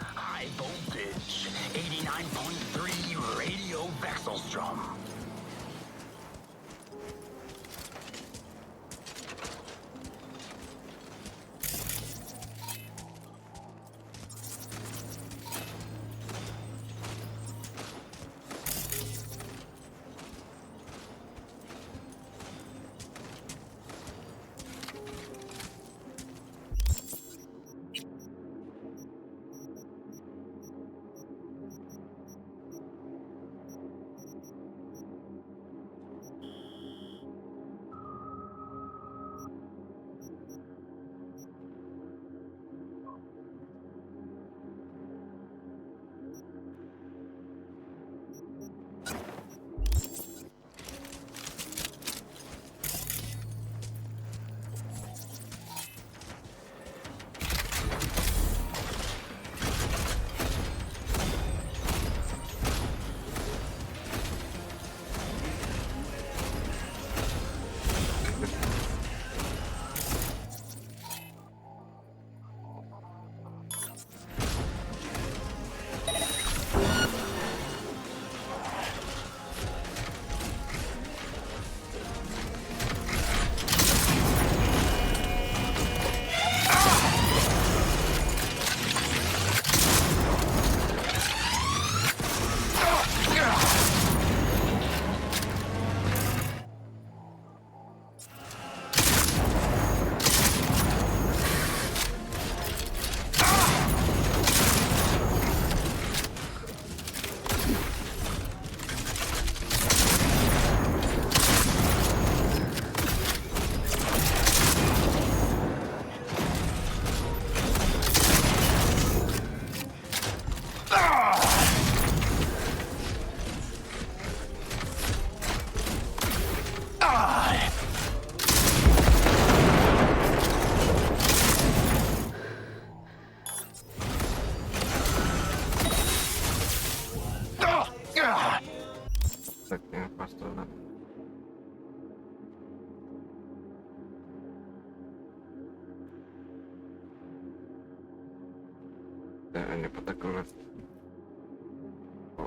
High voltage, 89.3 radio Wechselstrom. Ini petakan. Oh,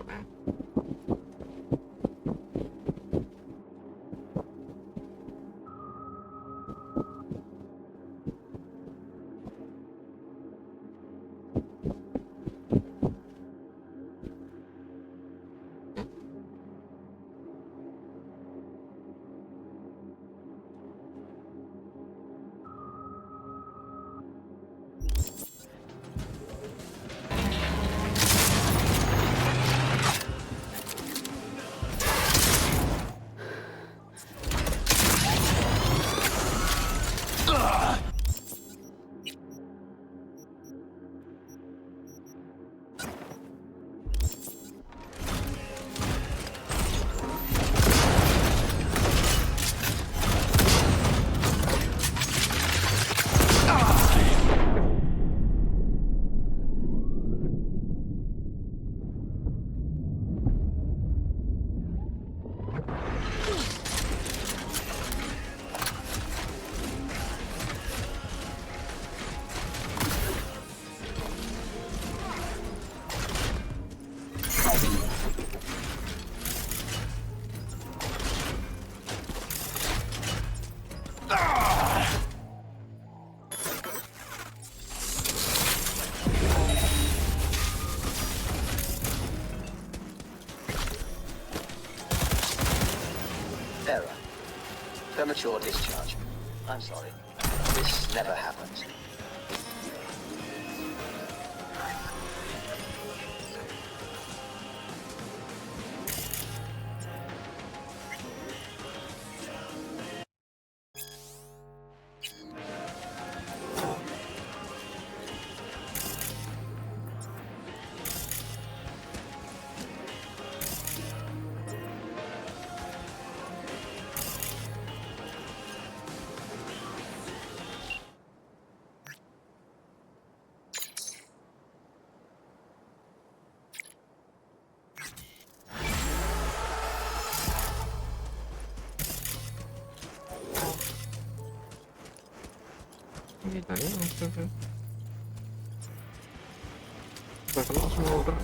Error. Premature discharge. I'm sorry. This never happens. Ini tadi maksudnya. Udah kenal semua udah.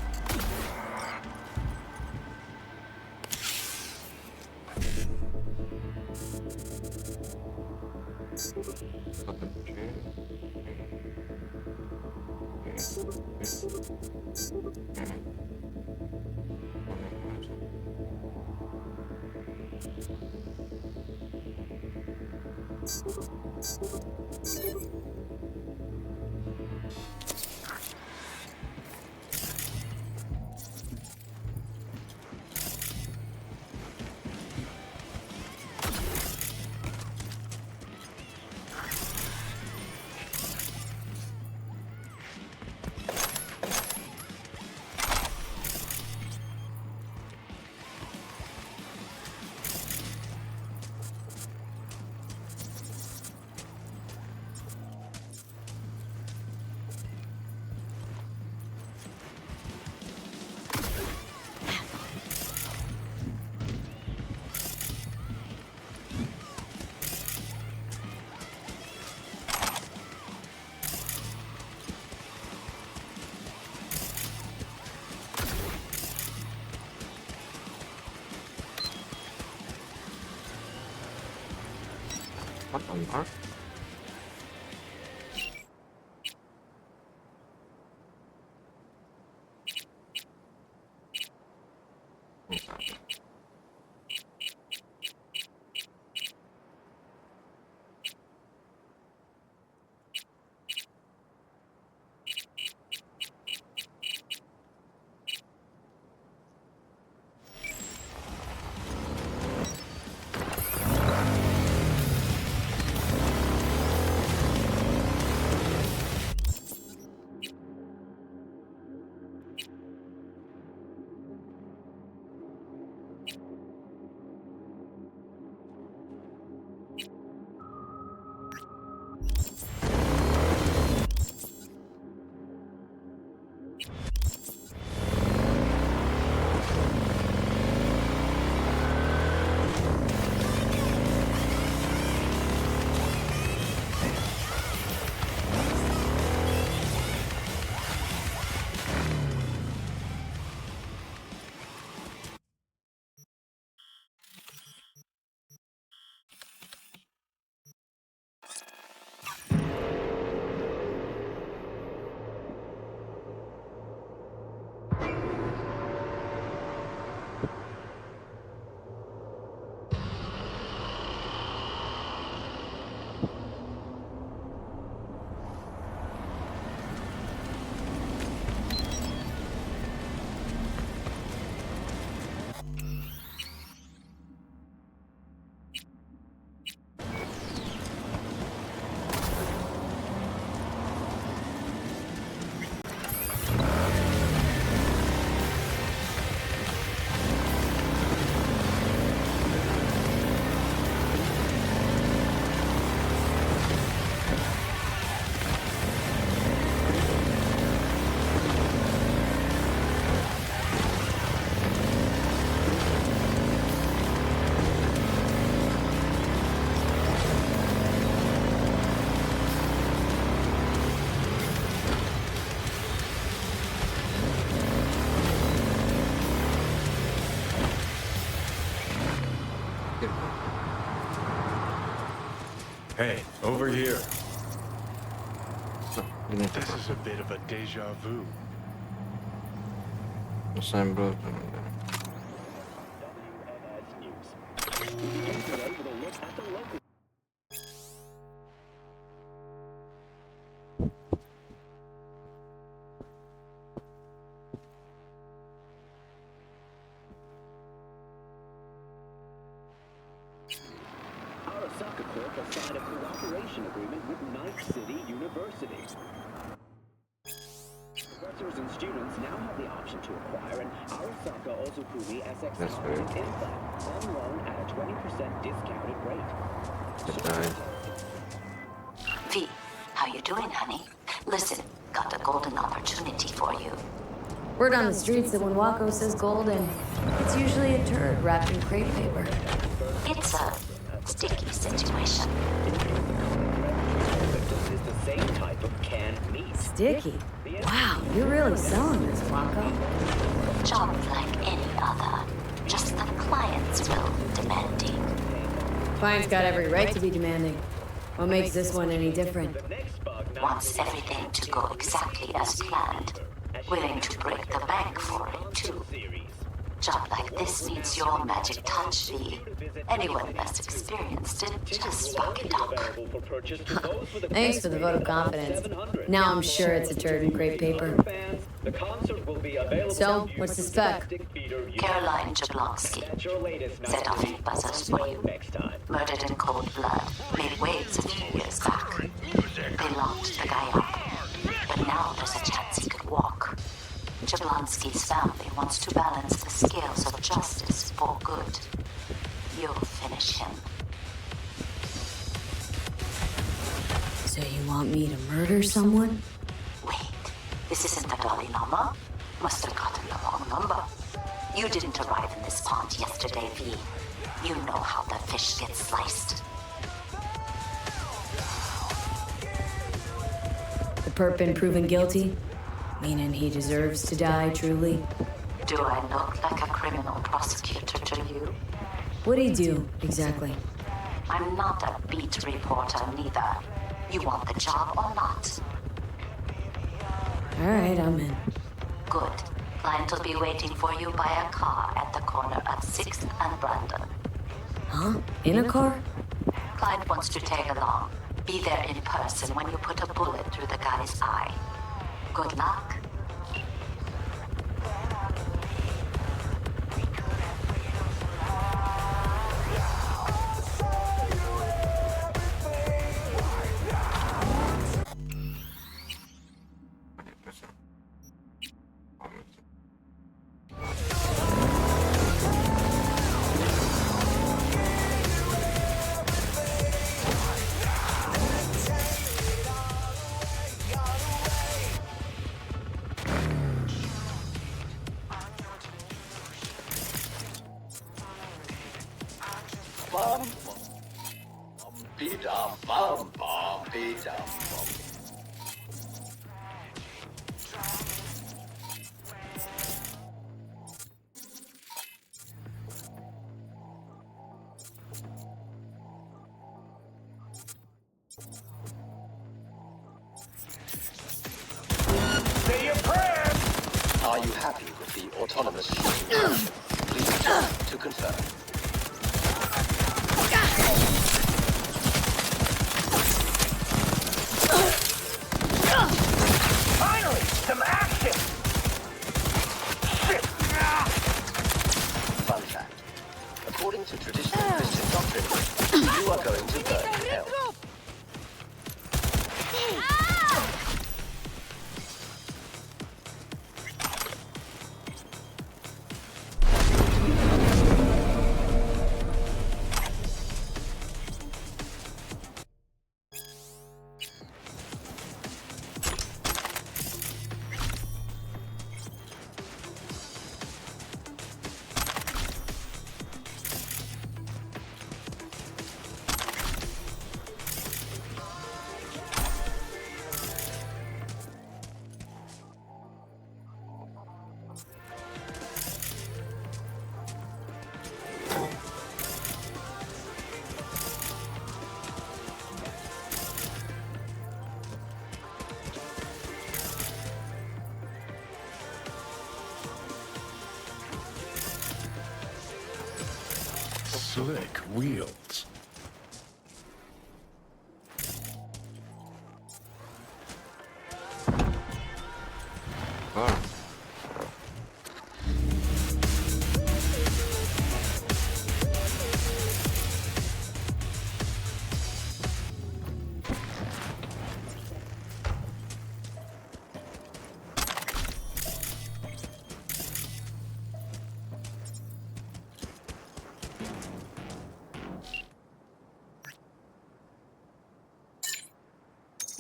What on earth? Hey, over here. Ini This is a bit of a deja vu. pesan bro. Arasaka Corp has signed a cooperation agreement with Night City University. Professors and students now have the option to acquire an Arasaka Ozukumi SX competent implant on loan at a 20% discounted rate. V, how you doing, honey? Listen, got a golden opportunity for you. Word on the streets that when Wako says golden, it's usually a turd wrapped in crepe paper. It's a sticky situation. Is the same type of canned meat. Sticky? Wow, you're really selling this, Wako. Job like any other. Just the clients will demanding. Client's got every right to be demanding. What makes this one any different? Wants everything to go exactly as planned. Willing to break the bank for it, too. Job like this needs your magic touch, V. Anyone less experienced it, just fuck it up. Thanks for the vote of confidence. Now I'm sure it's a turd in crepe paper. So, what's the spec? Caroline Jablonski. Set off any buzzers for you. Murdered in cold blood. Made waves a few years back. They locked the guy up. But now there's a chance he could walk. Jablonski's family wants to balance the scales of justice for good. You'll finish him. So you want me to murder someone? Wait, this isn't the Dalai Lama? Must have gotten the wrong number. You didn't arrive in this pond yesterday, V. You know how the fish gets sliced. The perp been proven guilty? Meaning he deserves to die, truly? Do I look like a criminal prosecutor to you? What'd he do, exactly? I'm not a beat reporter, neither. You want the job or not? All right, I'm in. Good. Client will be waiting for you by a car at the corner of 6th and Brandon. Huh? In a car? Client wants to tag along. Be there in person when you put a bullet through the guy's eye. Good luck. Say your prayers! Are you happy with the autonomous shooting? Please check to confirm. Finally, some action! Shit! Fun fact. According to traditional Christian doctrine, you are going to burn in hell. slick wheels. Oh.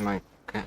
My God.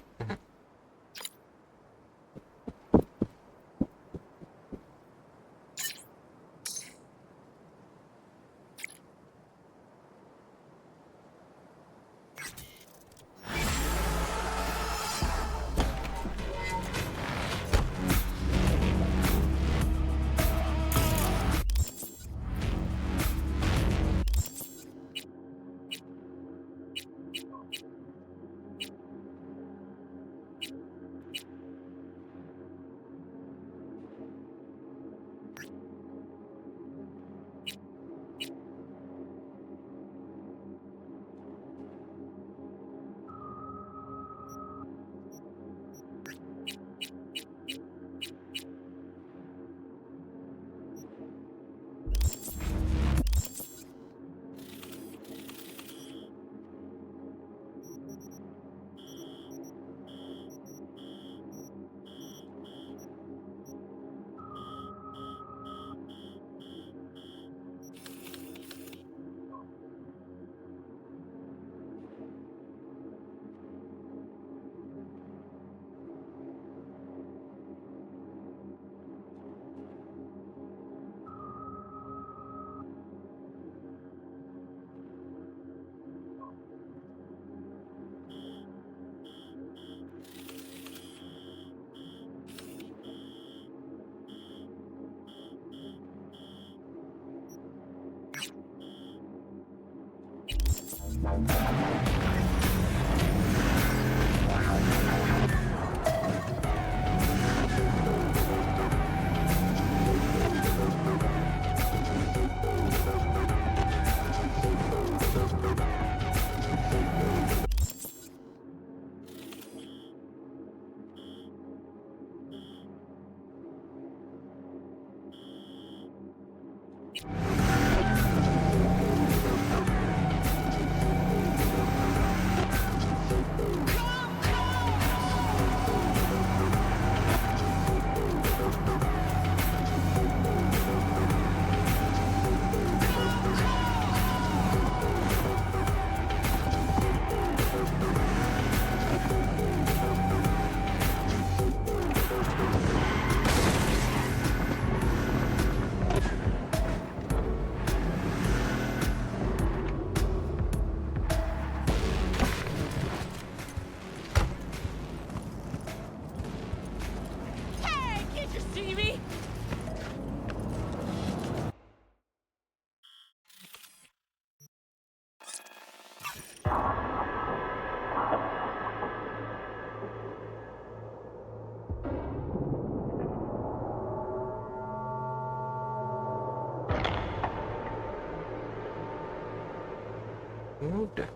Udah.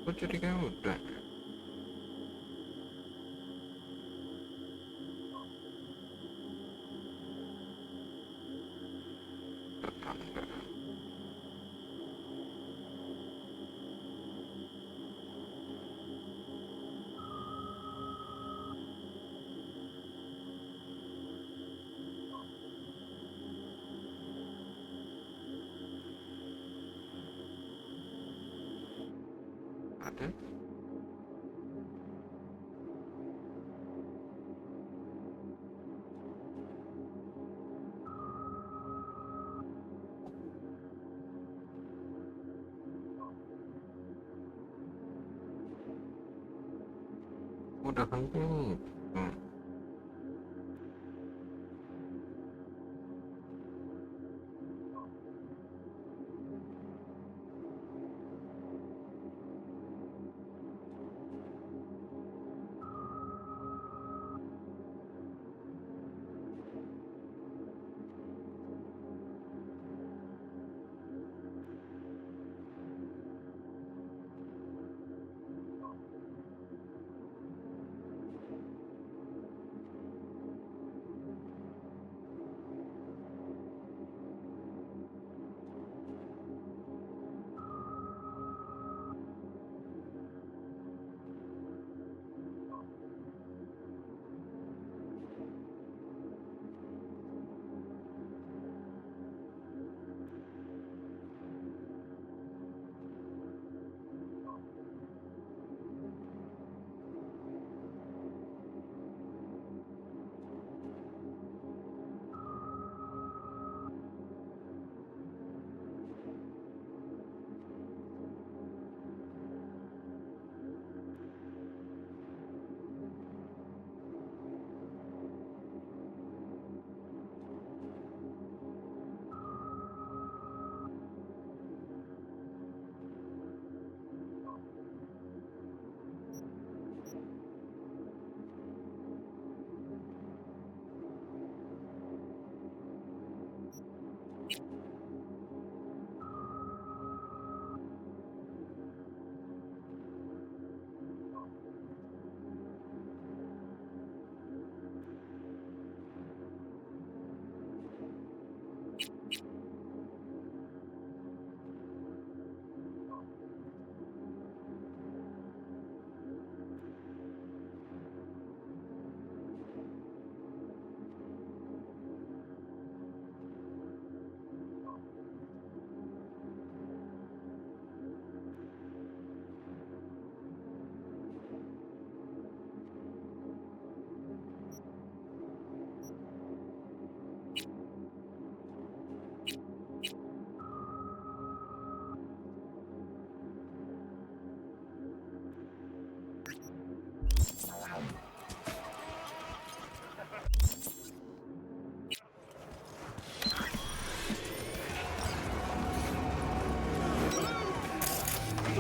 Kok jadi kayak udah? Ada? Udah kan ini.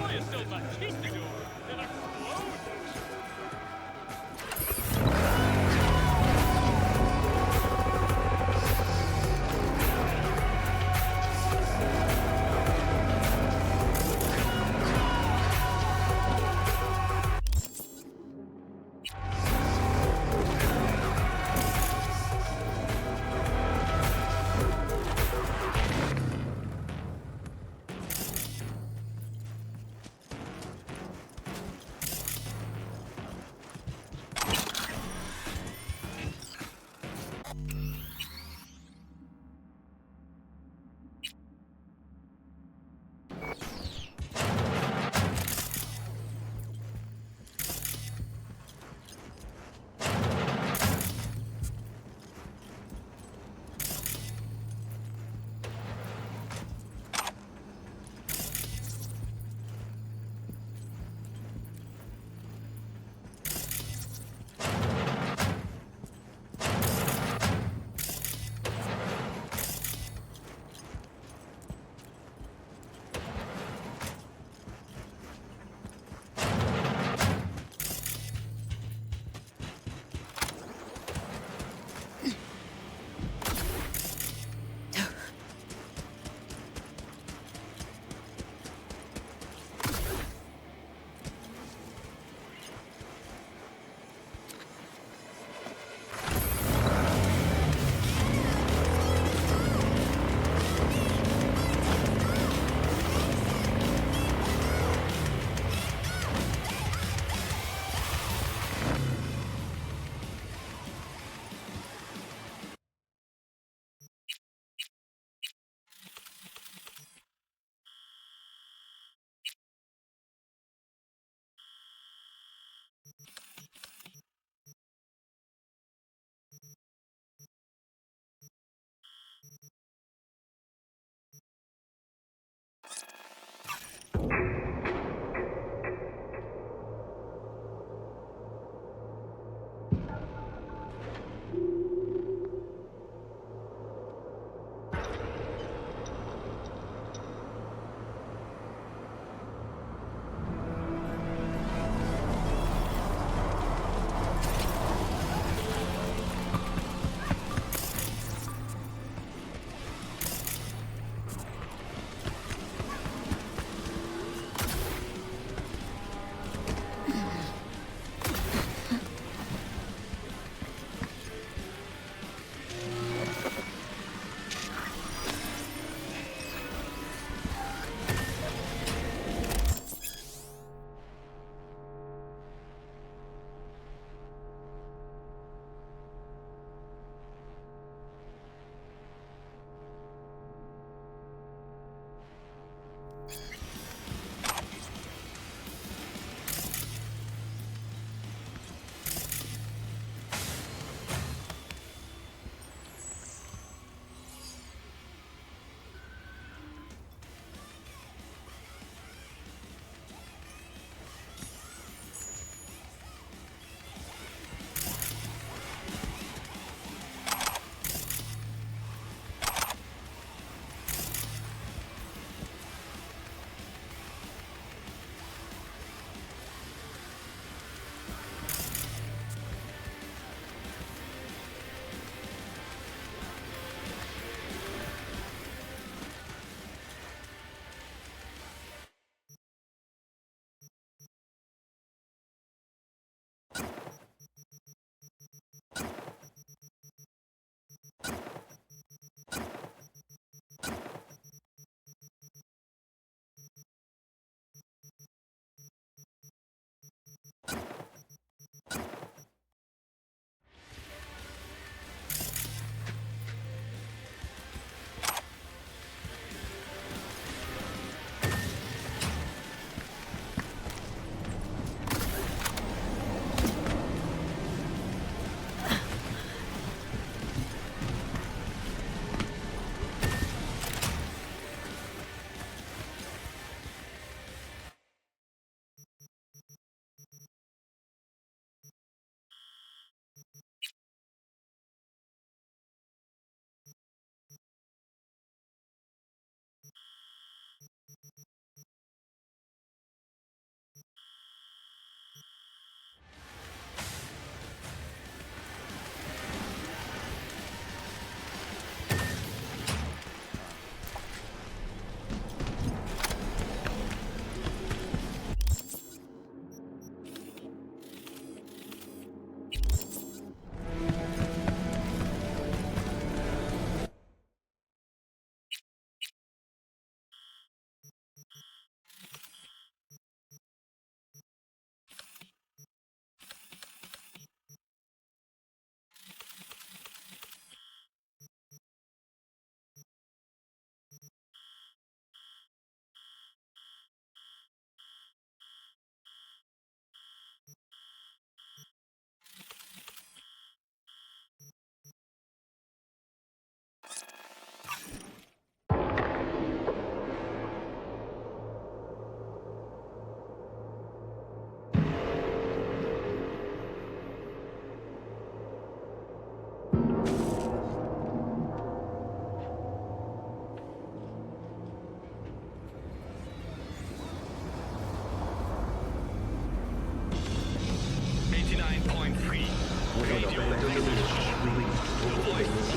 Why is so machistic? An explosion?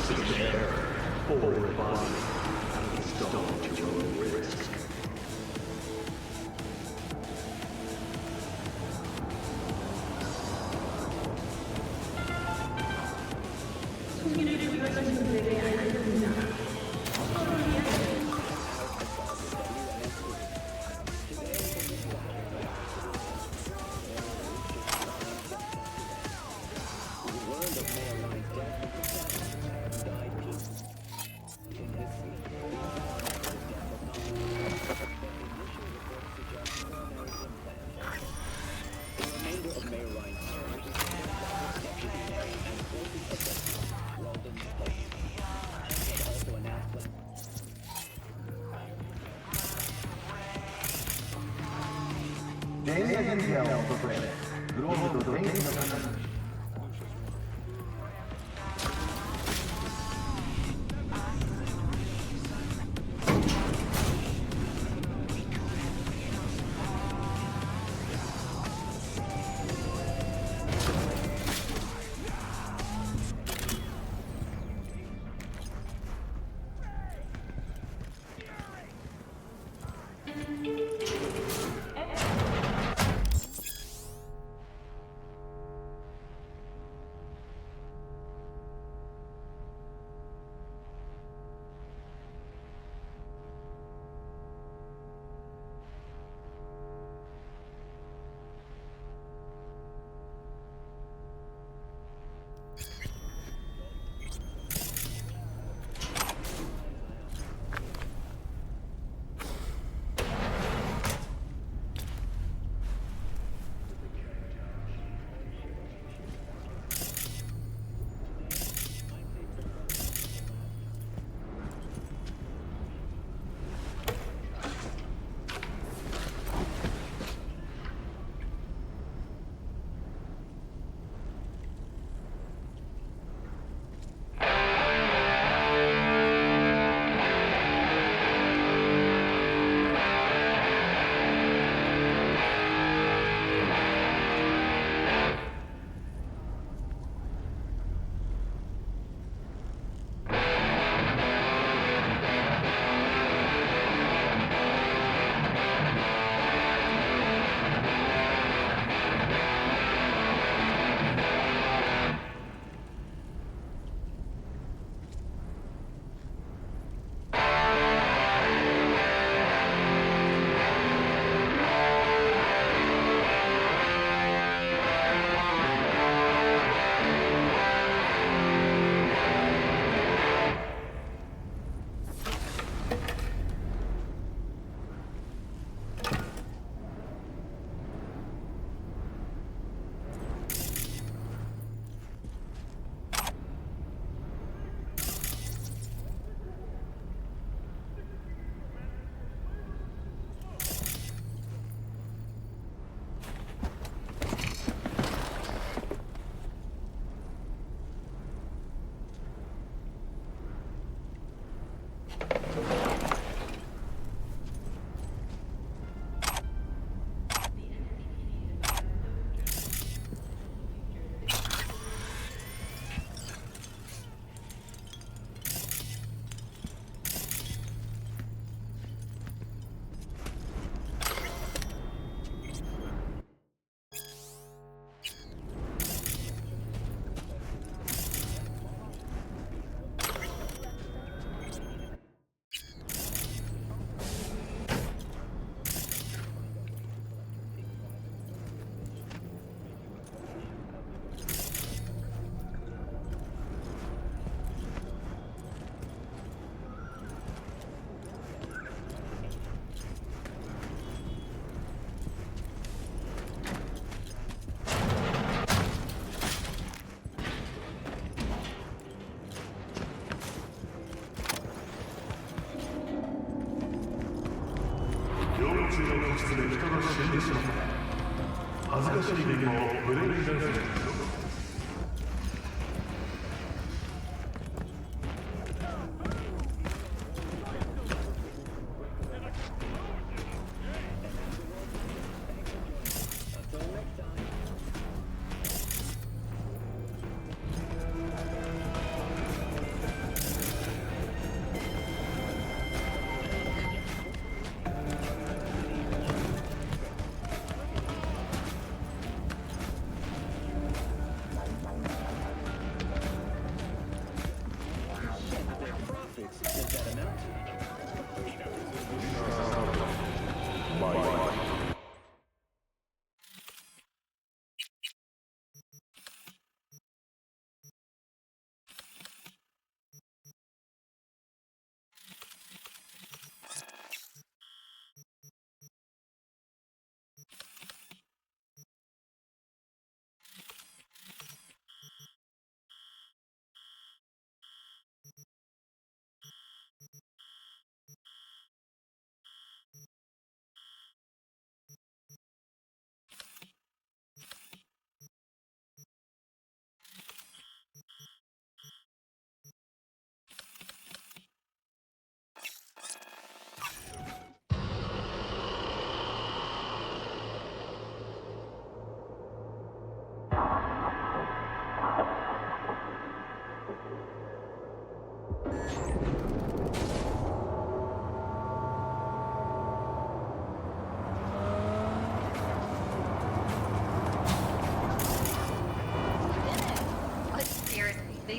Some error. Forward body. Installed at your own risk.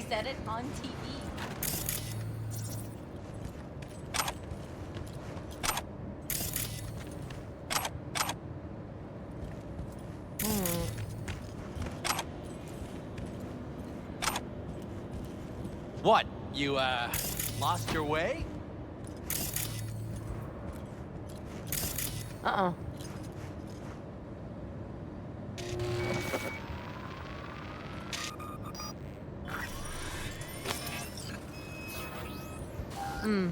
said it on TV. What? You, lost your way? Uh-oh. Hmm.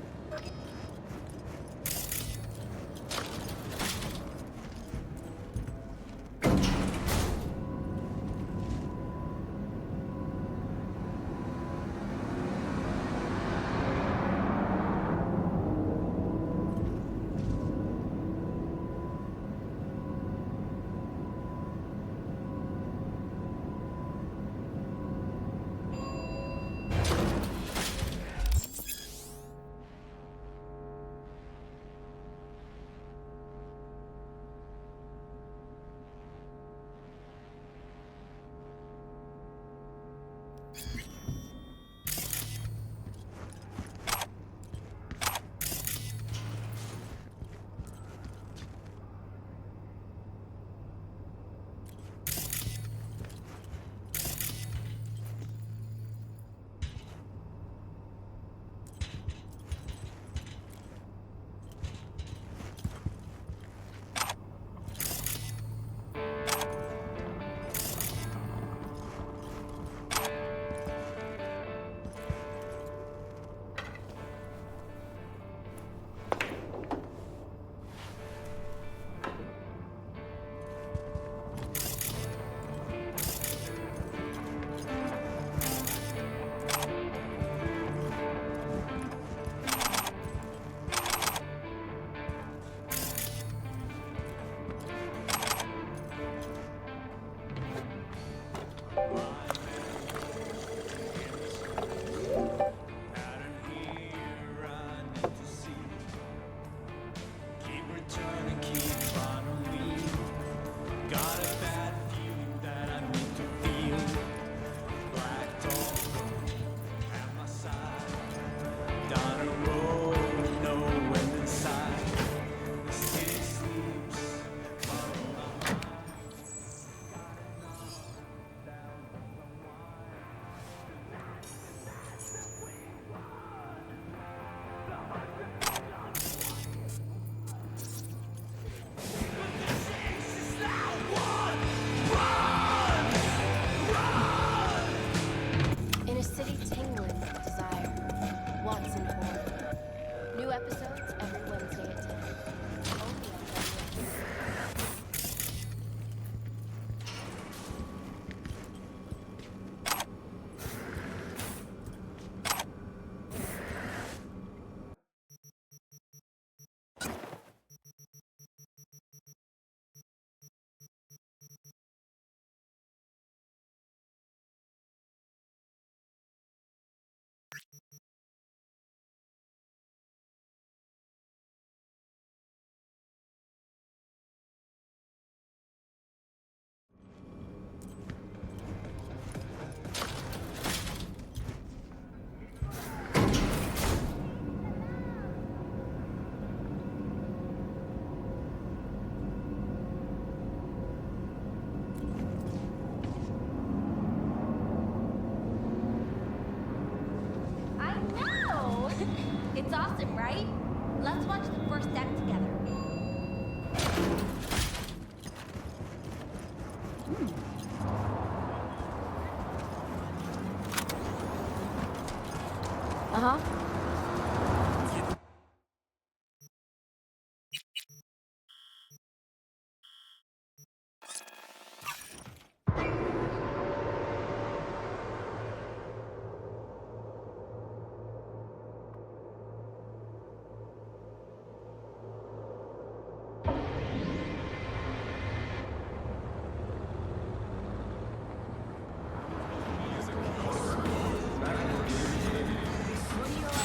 In a city tingling with desire, Watson Horror. New episodes every Wednesday at 10. Only on WS. It's awesome, right? Let's watch the first act together. Uh-huh. What do you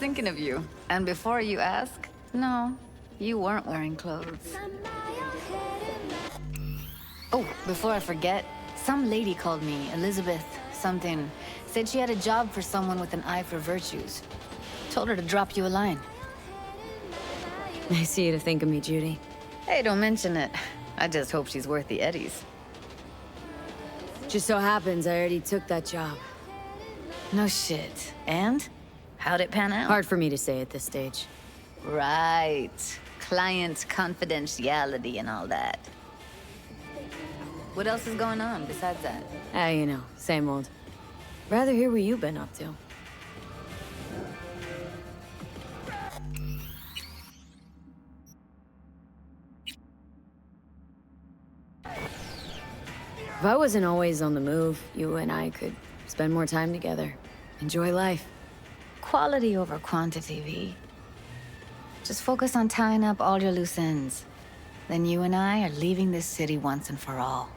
thinking of you. And before you ask, no, you weren't wearing clothes. Oh, before I forget, some lady called me, Elizabeth something. Said she had a job for someone with an eye for virtues. Told her to drop you a line. Nice of you to think of me, Judy. Hey, don't mention it. I just hope she's worth the eddies. Just so happens I already took that job. No shit. And? How'd it pan out? Hard for me to say at this stage. Right. Client confidentiality and all that. What else is going on besides that? Ah, you know, same old. Rather hear what you've been up to. If I wasn't always on the move, you and I could spend more time together. Enjoy life. Quality over quantity, V. Just focus on tying up all your loose ends. Then you and I are leaving this city once and for all.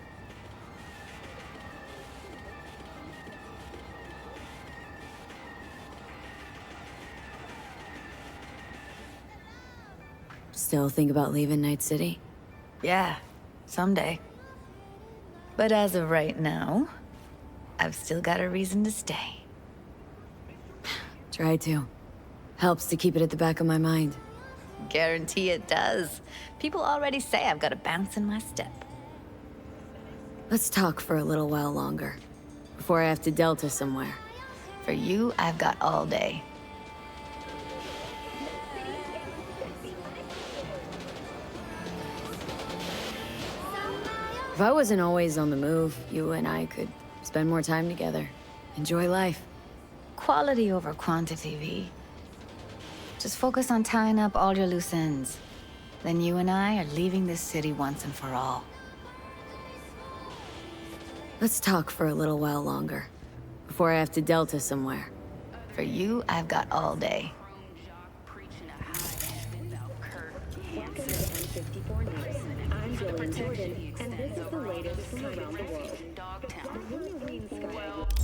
Still think about leaving Night City? Yeah, someday. But as of right now, I've still got a reason to stay. Try to. Helps to keep it at the back of my mind. Guarantee it does. People already say I've got a bounce in my step. Let's talk for a little while longer, before I have to Delta somewhere. For you, I've got all day. If I wasn't always on the move, you and I could spend more time together. Enjoy life. Quality over quantity, V. Just focus on tying up all your loose ends. Then you and I are leaving this city once and for all. Let's talk for a little while longer, before I have to Delta somewhere. For you, I've got all day. Welcome to N54 News. I'm Glen, and this is the latest from around the world.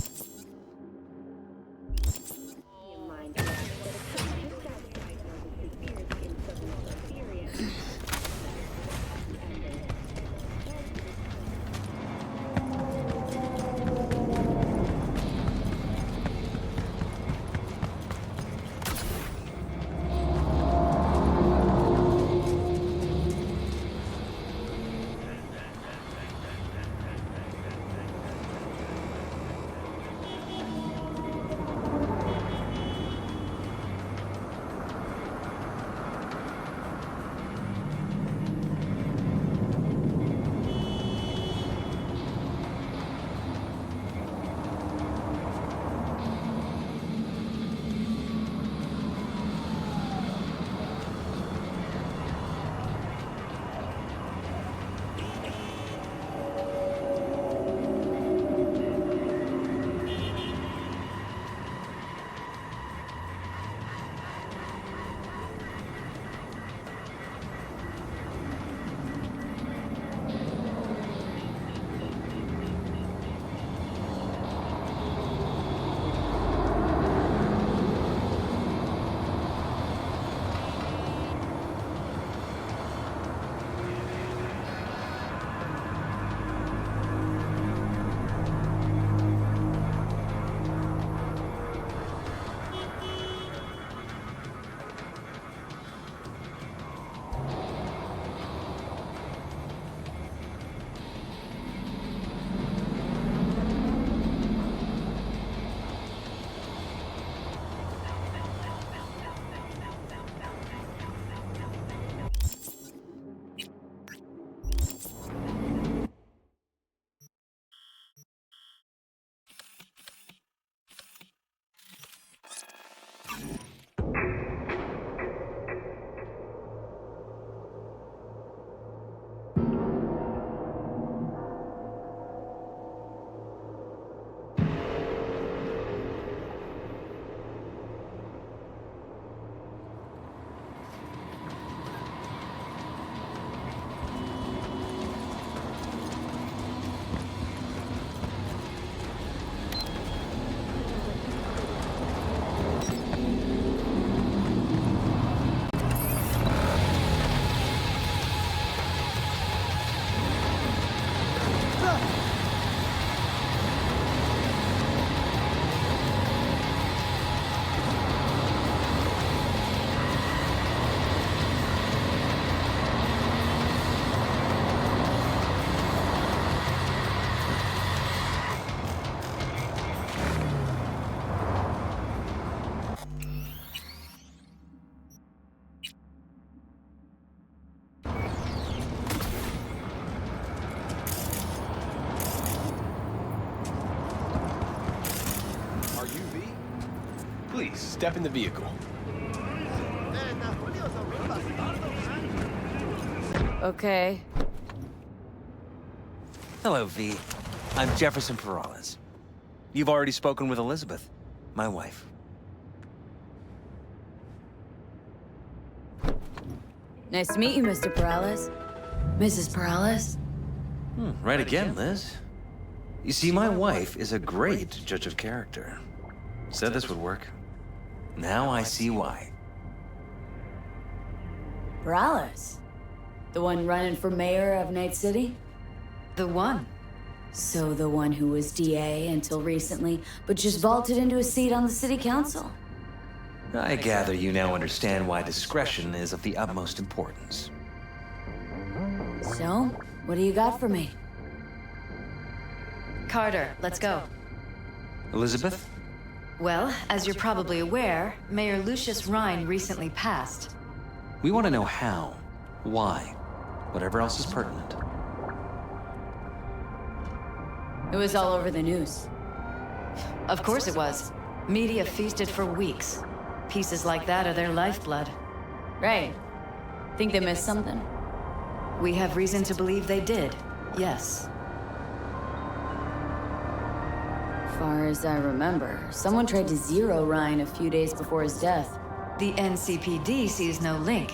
Are you V? Please, step in the vehicle. Okay. Hello, V. I'm Jefferson Perales. You've already spoken with Elizabeth, my wife. Nice to meet you, Mr. Perales. Mrs. Perales? Right again, Liz. You see, my wife is a great judge of character. Said this would work. Now I see why. Perales? The one running for mayor of Night City? The one. So the one who was DA until recently, but just vaulted into a seat on the city council. I gather you now understand why discretion is of the utmost importance. So, what do you got for me? Carter, let's go. Elizabeth? Well, as you're probably aware, Mayor Lucius Rhine recently passed. We want to know how, why, whatever else is pertinent. It was all over the news. Of course it was. Media feasted for weeks. Pieces like that are their lifeblood. Right. Think they missed something? We have reason to believe they did, yes. Far as I remember, someone tried to zero Ryan a few days before his death. The NCPD sees no link.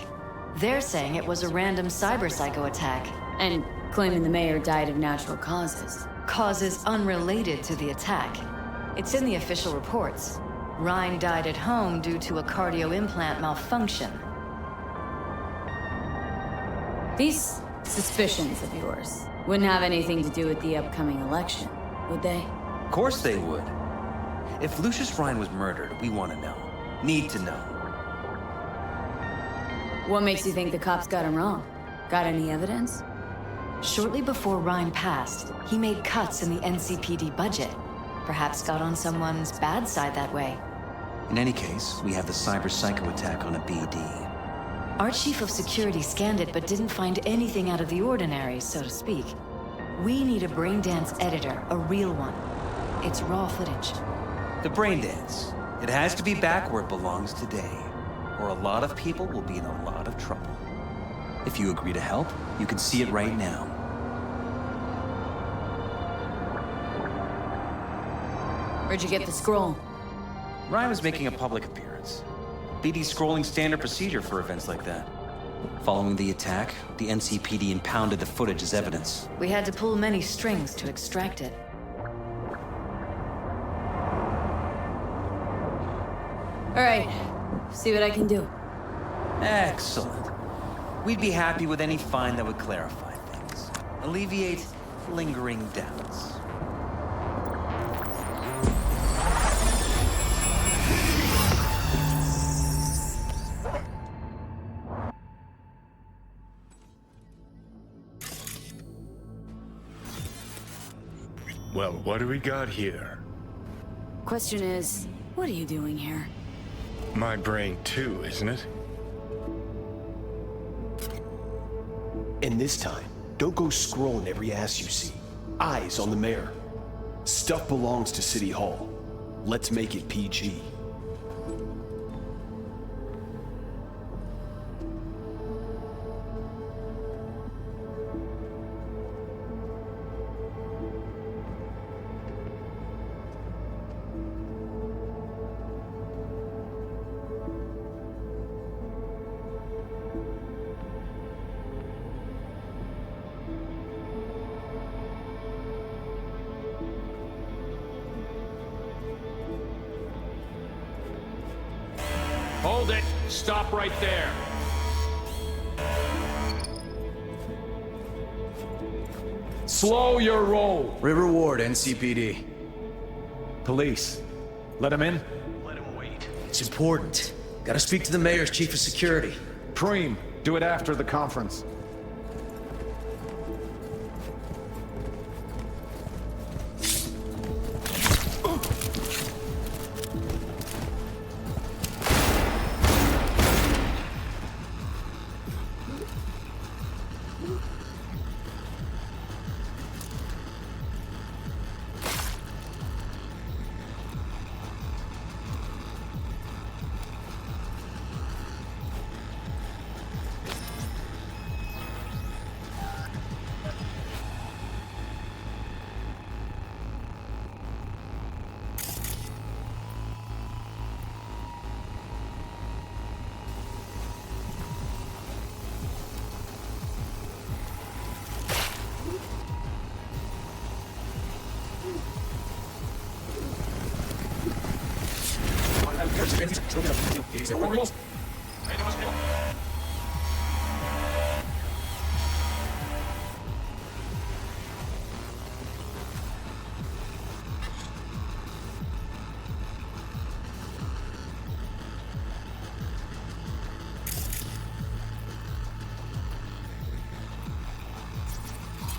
They're saying it was a random cyberpsycho attack. And claiming the mayor died of natural causes. Causes unrelated to the attack. It's in the official reports. Ryan died at home due to a cardio implant malfunction. These suspicions of yours wouldn't have anything to do with the upcoming election, would they? Of course they would. If Lucius Rhine was murdered, we want to know. Need to know. What makes you think the cops got him wrong? Got any evidence? Shortly before Rhine passed, he made cuts in the NCPD budget. Perhaps got on someone's bad side that way. In any case, we have the Cyberpsycho attack on a BD. Our chief of security scanned it but didn't find anything out of the ordinary, so to speak. We need a braindance editor, a real one. It's raw footage. The braindance. It has to be back where it belongs today, or a lot of people will be in a lot of trouble. If you agree to help, you can see it right now. Where'd you get the scroll? Ryan was making a public appearance. BD's scrolling standard procedure for events like that. Following the attack, the NCPD impounded the footage as evidence. We had to pull many strings to extract it. All right, see what I can do. Excellent. We'd be happy with any find that would clarify things, alleviate lingering doubts. Well, what do we got here? Question is, what are you doing here? My brain too, isn't it? And this time, don't go scrolling every ass you see. Eyes on the mayor. Stuff belongs to City Hall. Let's make it PG. Hold it. Stop right there. Slow your roll. River Ward, NCPD. Police. Let him in? Let him wait. It's important. Gotta speak to the mayor's chief of security. Preem, do it after the conference.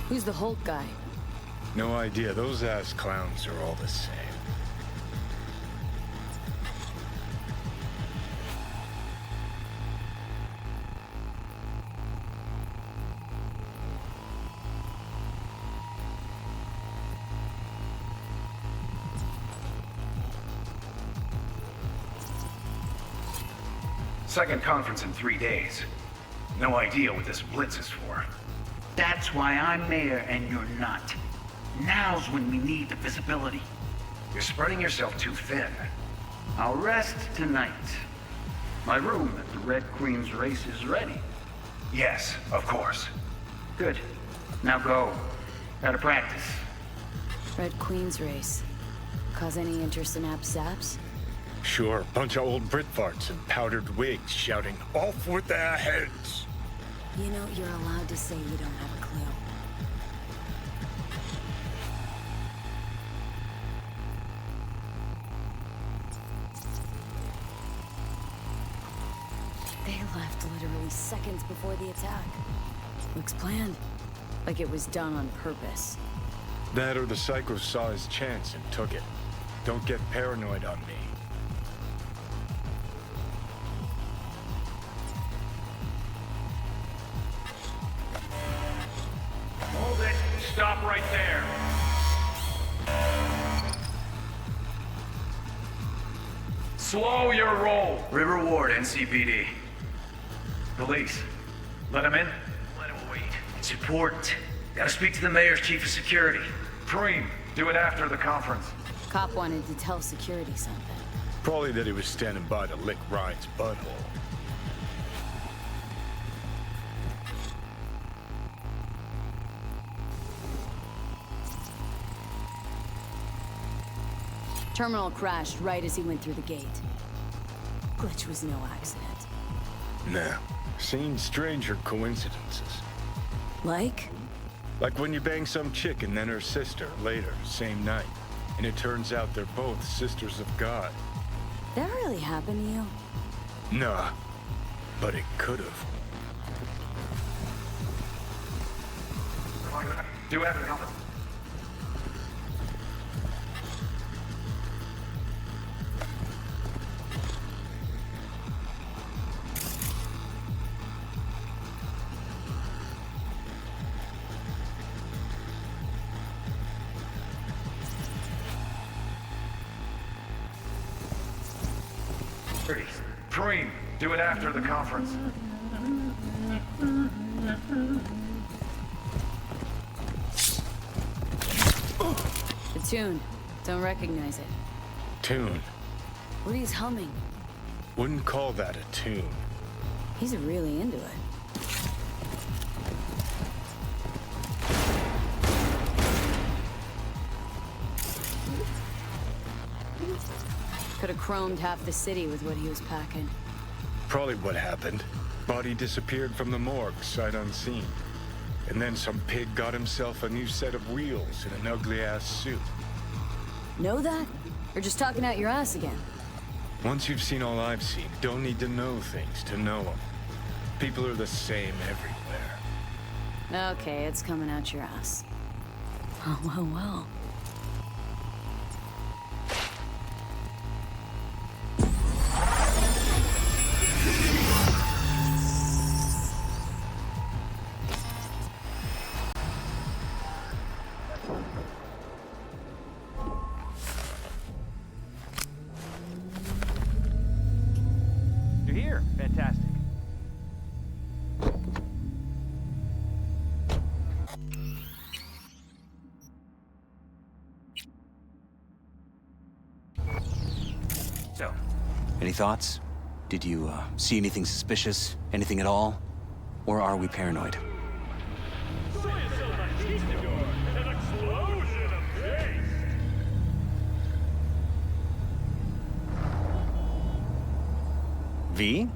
Who's the Hulk guy? No idea. Those ass clowns are all the same. Second conference in 3 days. No idea what this blitz is for. That's why I'm mayor and you're not. Now's when we need the visibility. You're spreading yourself too thin. I'll rest tonight. My room at the Red Queen's race is ready. Yes, of course. Good. Now go. Gotta practice. Red Queen's race. Cause any interest in Saps? Sure, bunch of old Brit farts in powdered wigs shouting, "Off with their heads!" You know, you're allowed to say you don't have a clue. They left literally seconds before the attack. Looks planned. Like it was done on purpose. That or the Psycho saw his chance and took it. Don't get paranoid on me. Hold it. Stop right there. Slow your roll. River Ward, NCPD. Police. Let him in? Let him wait. It's important. Gotta speak to the mayor's chief of security. Preem, do it after the conference. Cop wanted to tell security something. Probably that he was standing by to lick Ryan's butthole. Terminal crashed right as he went through the gate. Glitch was no accident. Nah. Seen stranger coincidences. Like? Like when you bang some chick and then her sister later, same night. And it turns out they're both sisters of God. That really happened to you? Nah. But it could've. Do after the conference. Preem, do it after the conference. The tune. Don't recognize it. Tune. What he's humming. Wouldn't call that a tune. He's really into it. Could have chromed half the city with what he was packing. Probably what happened. Body disappeared from the morgue, sight unseen. And then some pig got himself a new set of wheels and an ugly-ass suit. Know that? Or just talking out your ass again? Once you've seen all I've seen, don't need to know things to know them. People are the same everywhere. Okay, it's coming out your ass. Oh, well. You're here. Fantastic. So, any thoughts? Did you see anything suspicious? Anything at all? Or are we paranoid? V?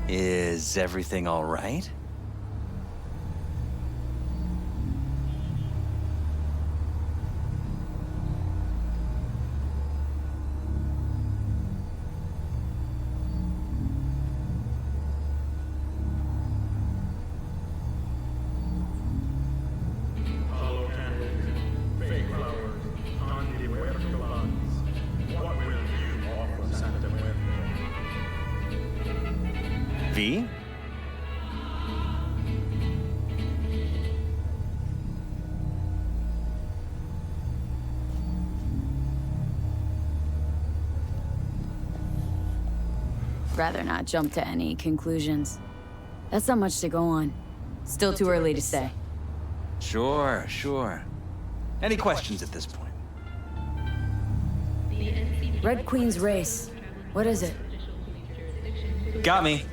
Is everything all right? V? Rather not jump to any conclusions. That's not much to go on. Still too early to say. Sure, sure. Any questions at this point? Red Queen's race. What is it? Got me.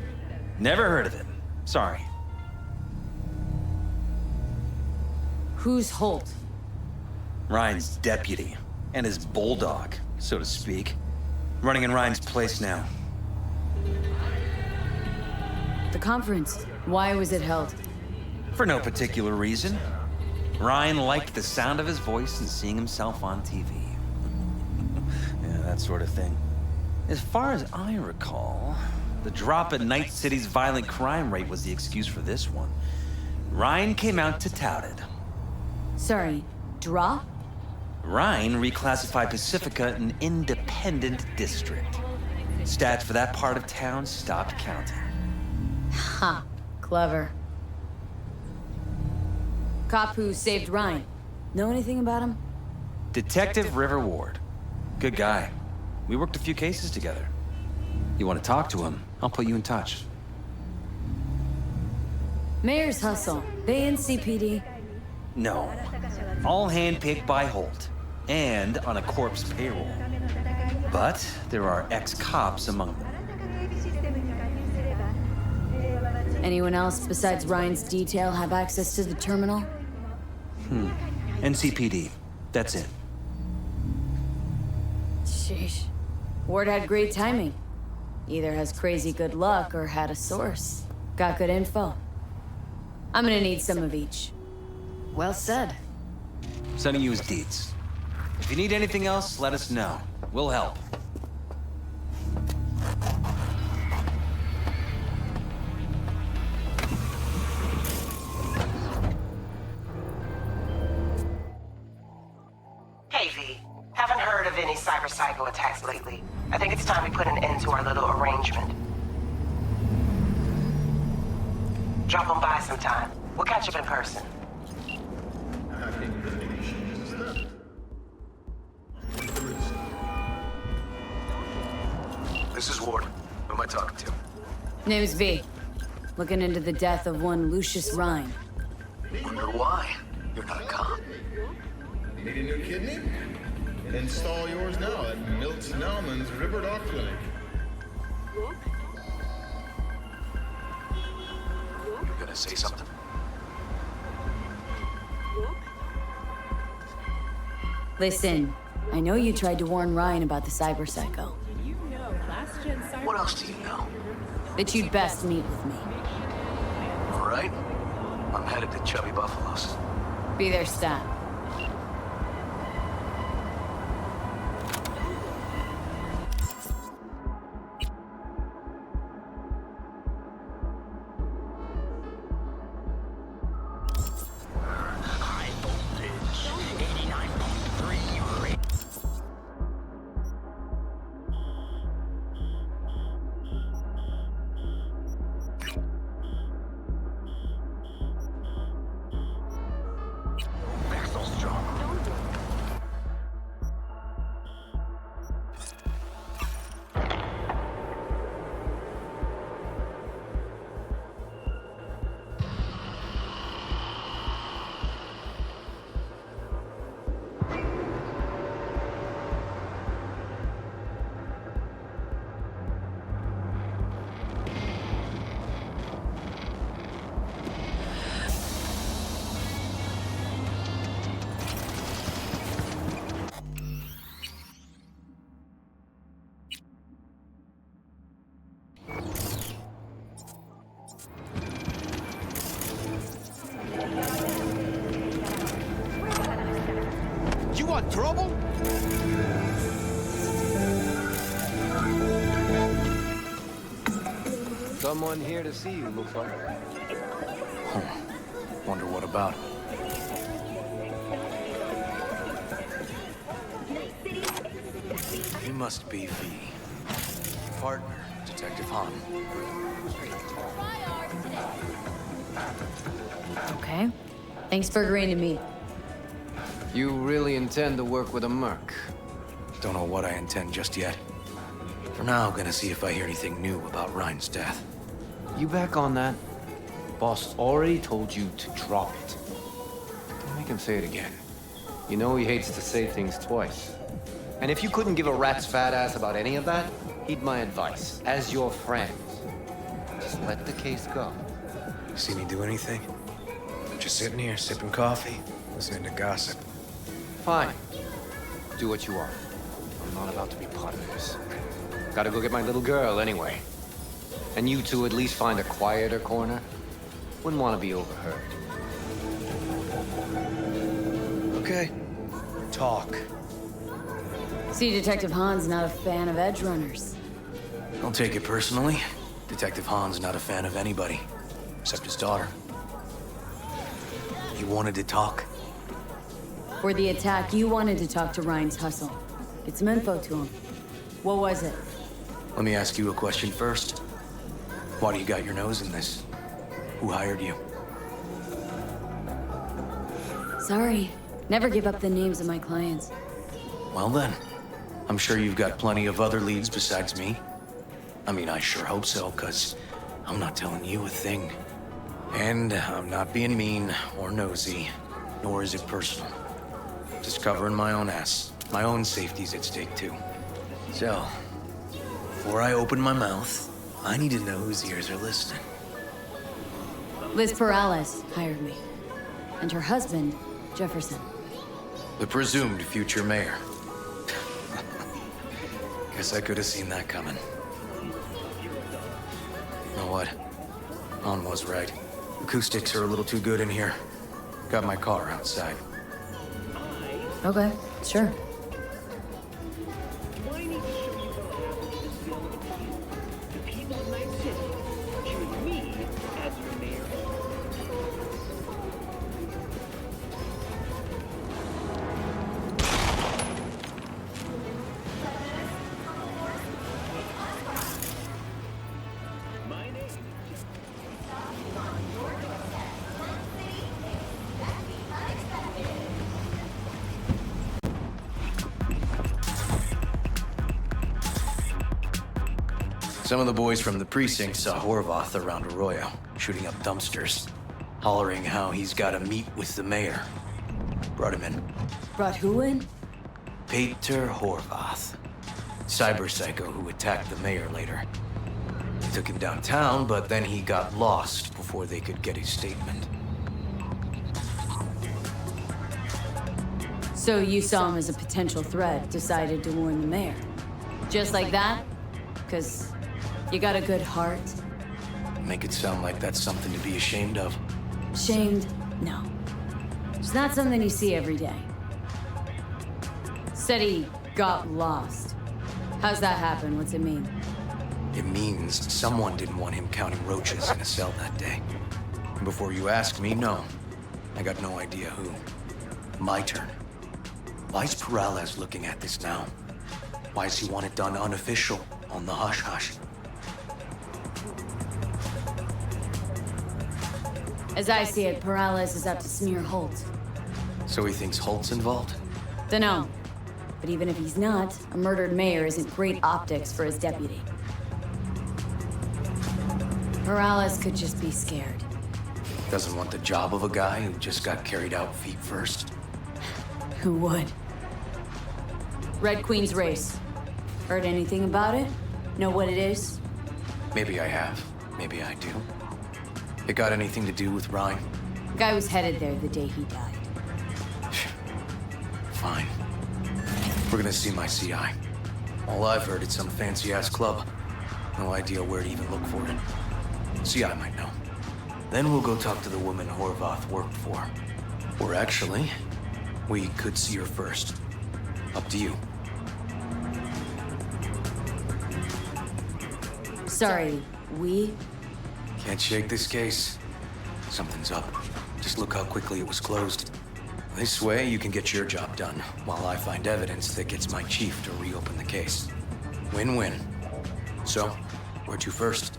Never heard of it. Sorry. Who's Holt? Ryan's deputy. And his bulldog, so to speak. Running in Ryan's place now. The conference. Why was it held? For no particular reason. Ryan liked the sound of his voice and seeing himself on TV. Yeah, that sort of thing. As far as I recall, the drop in Night City's violent crime rate was the excuse for this one. Ryan came out to tout it. Sorry, drop? Ryan reclassified Pacifica an independent district. Stats for that part of town stopped counting. Ha, clever. Cop who saved Ryan. Know anything about him? Detective River Ward. Good guy. We worked a few cases together. You want to talk to him, I'll put you in touch. Mayor's hustle. They in CPD? No. All handpicked by Holt. And on a corpse payroll. But there are ex-cops among them. Anyone else besides Ryan's detail have access to the terminal? NCPD. That's it. Sheesh. Ward had great timing. Either has crazy good luck or had a source. Got good info. I'm gonna need some of each. Well said. Sending you his deeds. If you need anything else, let us know. We'll help. Hey, V. Haven't heard of any Cyberpsycho attacks lately. I think it's time we put an end to our little arrangement. Drop on by sometime. We'll catch up in person. This is Ward. Who am I talking to? Name's V. Looking into the death of one Lucius Ryan. Wonder why? You're not a cop. Need a new kidney? Install yours now at Milt Nauman's River Dock Clinic. You're gonna say something? Listen, I know you tried to warn Ryan about the Cyberpsycho. What else do you know? That you'd best meet with me. All right. I'm headed to Chubby Buffalo's. Be there, Stat. You want trouble? Someone here to see you, looks like. Wonder what about. You must be V. Partner, Detective Han. Okay. Thanks for agreeing to meet. You really intend to work with a merc? Don't know what I intend just yet. For now, I'm gonna see if I hear anything new about Ryan's death. You back on that? Boss already told you to drop it. Don't make him say it again. You know he hates to say things twice. And if you couldn't give a rat's fat ass about any of that, heed my advice. As your friend, just let the case go. You see me do anything? Just sitting here, sipping coffee, listening to gossip. Fine. Do what you want. I'm not about to be part of this. Gotta go get my little girl anyway. And you two at least find a quieter corner. Wouldn't want to be overheard. Okay. Talk. See, Detective Han's not a fan of edge runners. Don't take it personally. Detective Han's not a fan of anybody, except his daughter. You wanted to talk? For the attack, you wanted to talk to Ryan's hustle. Get some info to him. What was it? Let me ask you a question first. Why do you got your nose in this? Who hired you? Sorry. Never give up the names of my clients. Well then, I'm sure you've got plenty of other leads besides me. I mean, I sure hope so, because I'm not telling you a thing. And I'm not being mean or nosy, nor is it personal. Just covering my own ass. My own safety's at stake, too. So, before I open my mouth, I need to know whose ears are listening. Liz Perales hired me. And her husband, Jefferson. The presumed future mayor. Guess I could have seen that coming. You know what? Han was right. Acoustics are a little too good in here. Got my car outside. Okay, sure. Some of the boys from the precinct saw Horvath around Arroyo, shooting up dumpsters, hollering how he's got to meet with the mayor. Brought him in. Brought who in? Peter Horvath, Cyberpsycho who attacked the mayor later. They took him downtown, but then he got lost before they could get his statement. So you saw him as a potential threat, decided to warn the mayor. Just like that? Because you got a good heart. Make it sound like that's something to be ashamed of. Shamed? No. It's not something you see every day. Said he got lost. How's that happen? What's it mean? It means someone didn't want him counting roaches in a cell that day. And before you ask me, no. I got no idea who. My turn. Why's Perales looking at this now? Why does he want it done unofficial, on the hush-hush? As I see it, Perales is up to smear Holt. So he thinks Holt's involved? Dunno. But even if he's not, a murdered mayor isn't great optics for his deputy. Perales could just be scared. Doesn't want the job of a guy who just got carried out feet first? Who would? Red Queen's race. Heard anything about it? Know what it is? Maybe I have. Maybe I do. It got anything to do with Ryan? Guy was headed there the day he died. Fine. We're gonna see my CI. All I've heard, it's some fancy-ass club. No idea where to even look for it. CI might know. Then we'll go talk to the woman Horvath worked for. Or actually, We could see her first. Up to you. Sorry, we? Can't shake this case. Something's up. Just look how quickly it was closed. This way, you can get your job done, while I find evidence that gets my chief to reopen the case. Win-win. So, where to first?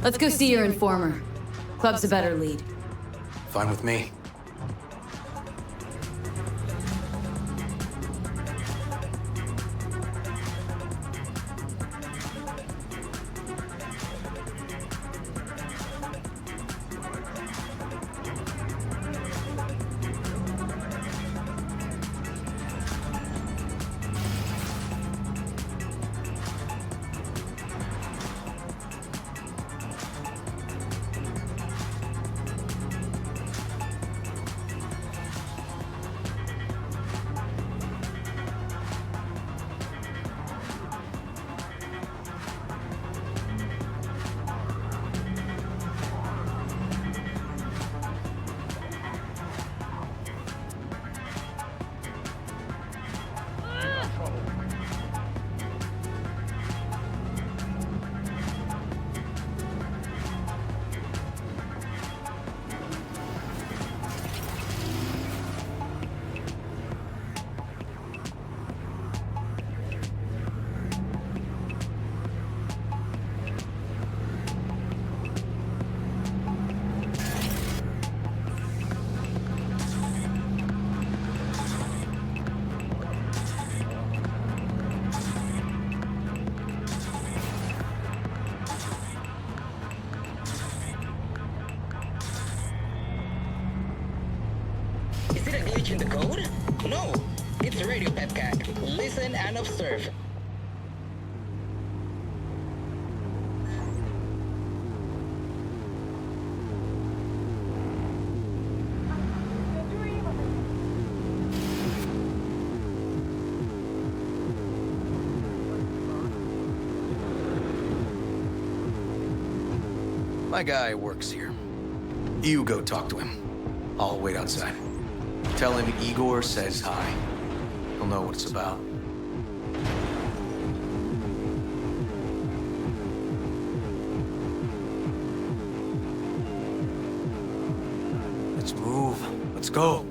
Let's go see your informer. Club's a better lead. Fine with me. Is it a glitch in the code? No, it's a radio pepcat. Listen and observe. My guy works here. You go talk to him. I'll wait outside. Tell him Igor says hi. He'll know what it's about. Let's move. Let's go.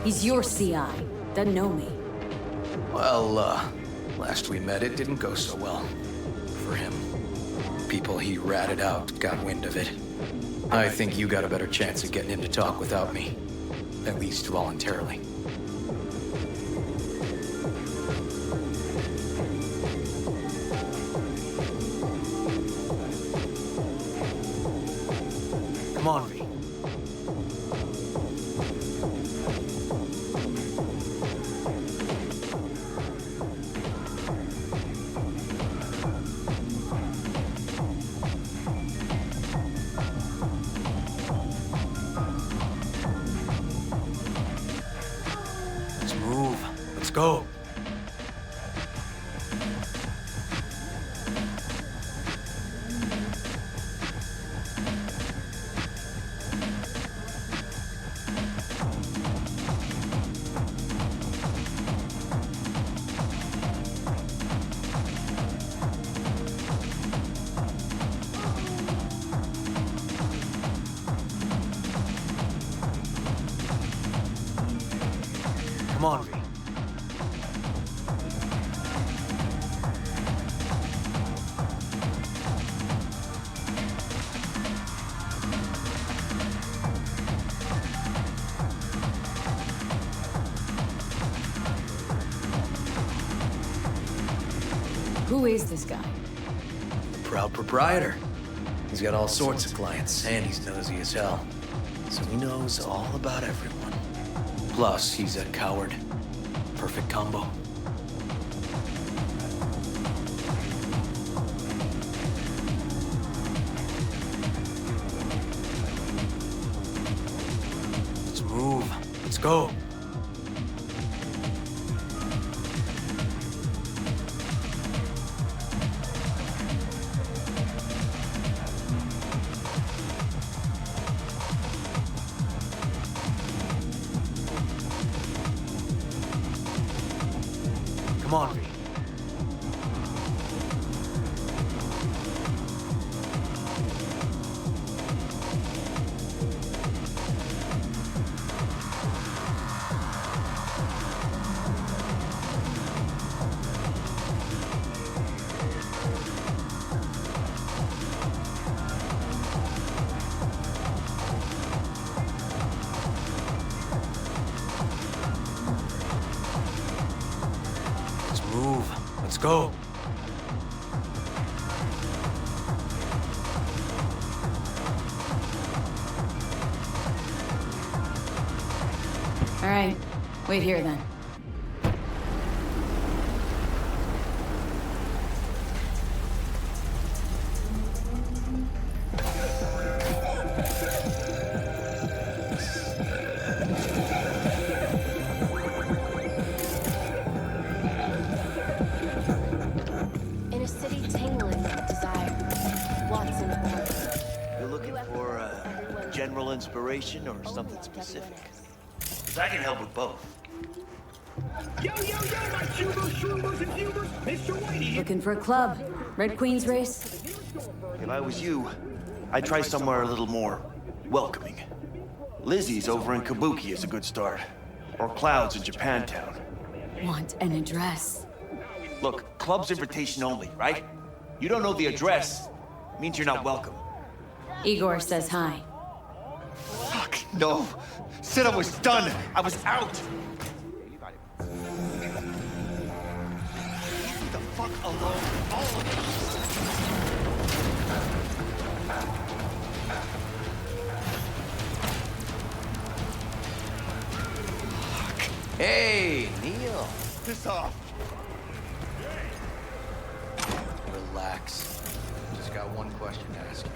He's your CI. Doesn't know me. Well, last we met, it didn't go so well. For him. People he ratted out got wind of it. I think you got a better chance of getting him to talk without me. At least voluntarily. Come on, V. Go. Come on, V. Who is this guy? The proud proprietor. He's got all sorts of clients, and he's nosy as hell. So he knows all about everyone. Plus, he's a coward. Perfect combo. Let's move. Let's go. Come on, V. Let's go. All right, wait here then. In a city tingling with desire, wants and horror. You're looking for general inspiration or something specific? 'Cause I can help with both. Yo, my shroomers and fumers, Mr. Whitey. Looking for a club? Red Queen's race? If I was you, I'd try somewhere a little more welcoming. Lizzie's over in Kabuki is a good start. Or Cloud's in Japantown. Want an address? Look, club's invitation only, right? You don't know the address, means you're not welcome. Igor says hi. Fuck, no. Said I was done. I was out. Leave the fuck alone, all of you. Hey, Neil. Piss off. Relax. Just got one question to ask you.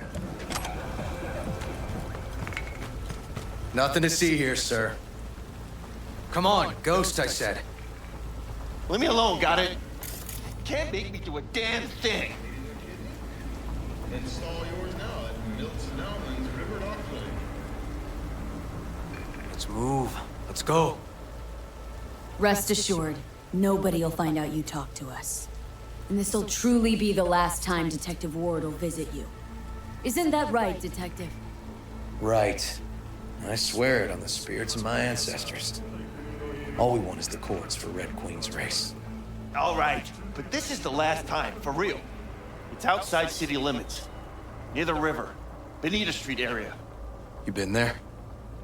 Nothing to see here, sir. Come on, ghost, I said. Leave me alone, got it? Can't make me do a damn thing. Install yours now at Milt's Nauman's River Dockland. Let's move. Let's go. Rest assured, nobody'll find out you talked to us. And this'll truly be the last time Detective Ward will visit you. Isn't that right, Detective? Right. I swear it on the spirits of my ancestors. All we want is the courts for Red Queen's race. All right, but this is the last time, for real. It's outside city limits. Near the river. Benita Street area. You been there?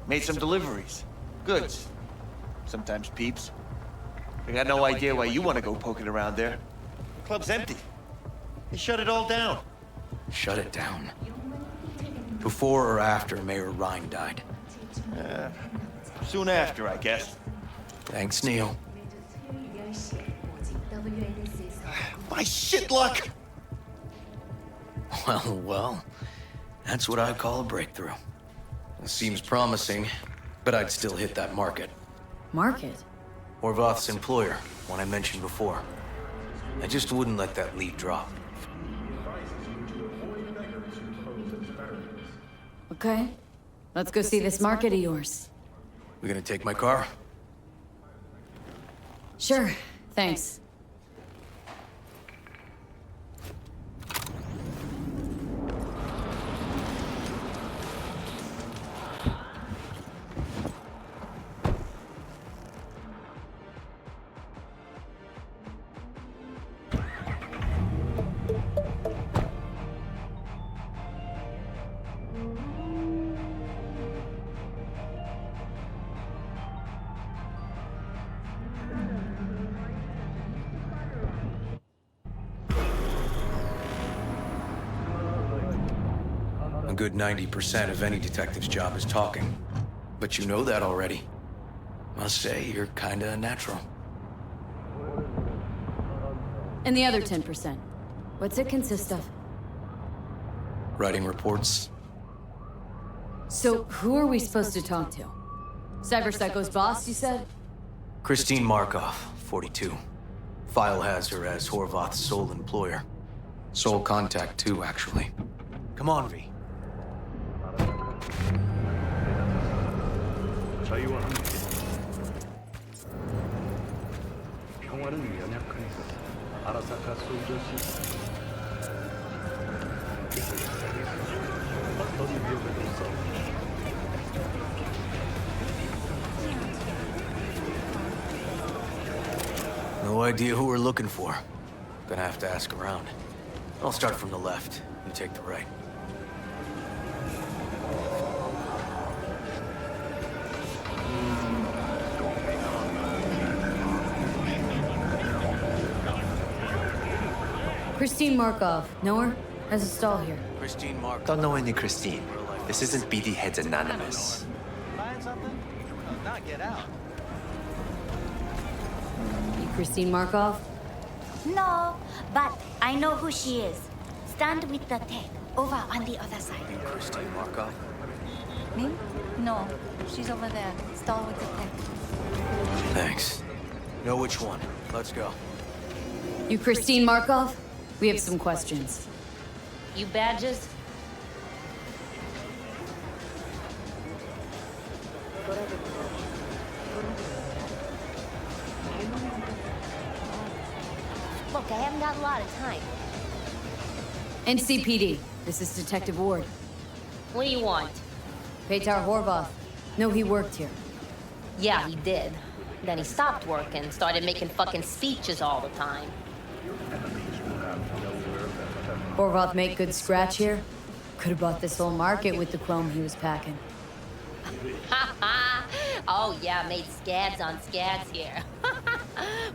Made some deliveries. Goods. Sometimes peeps. I got no idea why you want to go poking around there. The club's empty. They shut it all down. Shut it down. Before or after Mayor Rhine died? Soon after, I guess. Thanks, Neil. My shit luck! Well, that's what I call a breakthrough. It seems promising, but I'd still hit that market. Market? Horvath's employer, one I mentioned before. I just wouldn't let that lead drop. Okay, let's go see this market of yours. We gonna take my car? Sure, thanks. damn good 90% of any detective's job is talking. But you know that already. Must say, you're kinda a natural. And the other 10%? What's it consist of? Writing reports. So, who are we supposed to talk to? Cyberpsycho's boss, you said? Christine Markov, 42. File has her as Horvath's sole employer. Sole contact, too, actually. Come on, V. 자유와 함께 평화를 연약하니까 아라사카 솔저시 어떤 위협에도 싸워. No idea who we're looking for. Gonna have to ask around. I'll start from the left. You take the right. Christine Markov. Know her? Has a stall here. Christine Markov. Don't know any Christine. This isn't BD Heads Anonymous. Find something? Not get out. You Christine Markov? No, but I know who she is. Stand with the tech, over on the other side. You Christine Markov? Me? No, she's over there, stall with the tech. Thanks. Know which one. Let's go. You Christine Markov? We have some questions. You badges? Look, I haven't got a lot of time. NCPD. This is Detective Ward. What do you want? Petar Horvath. No, he worked here. Yeah, he did. Then he stopped working, started making fucking speeches all the time. Horvath make good scratch here? Could have bought this whole market with the chrome he was packing. Oh yeah, made scads on scads here.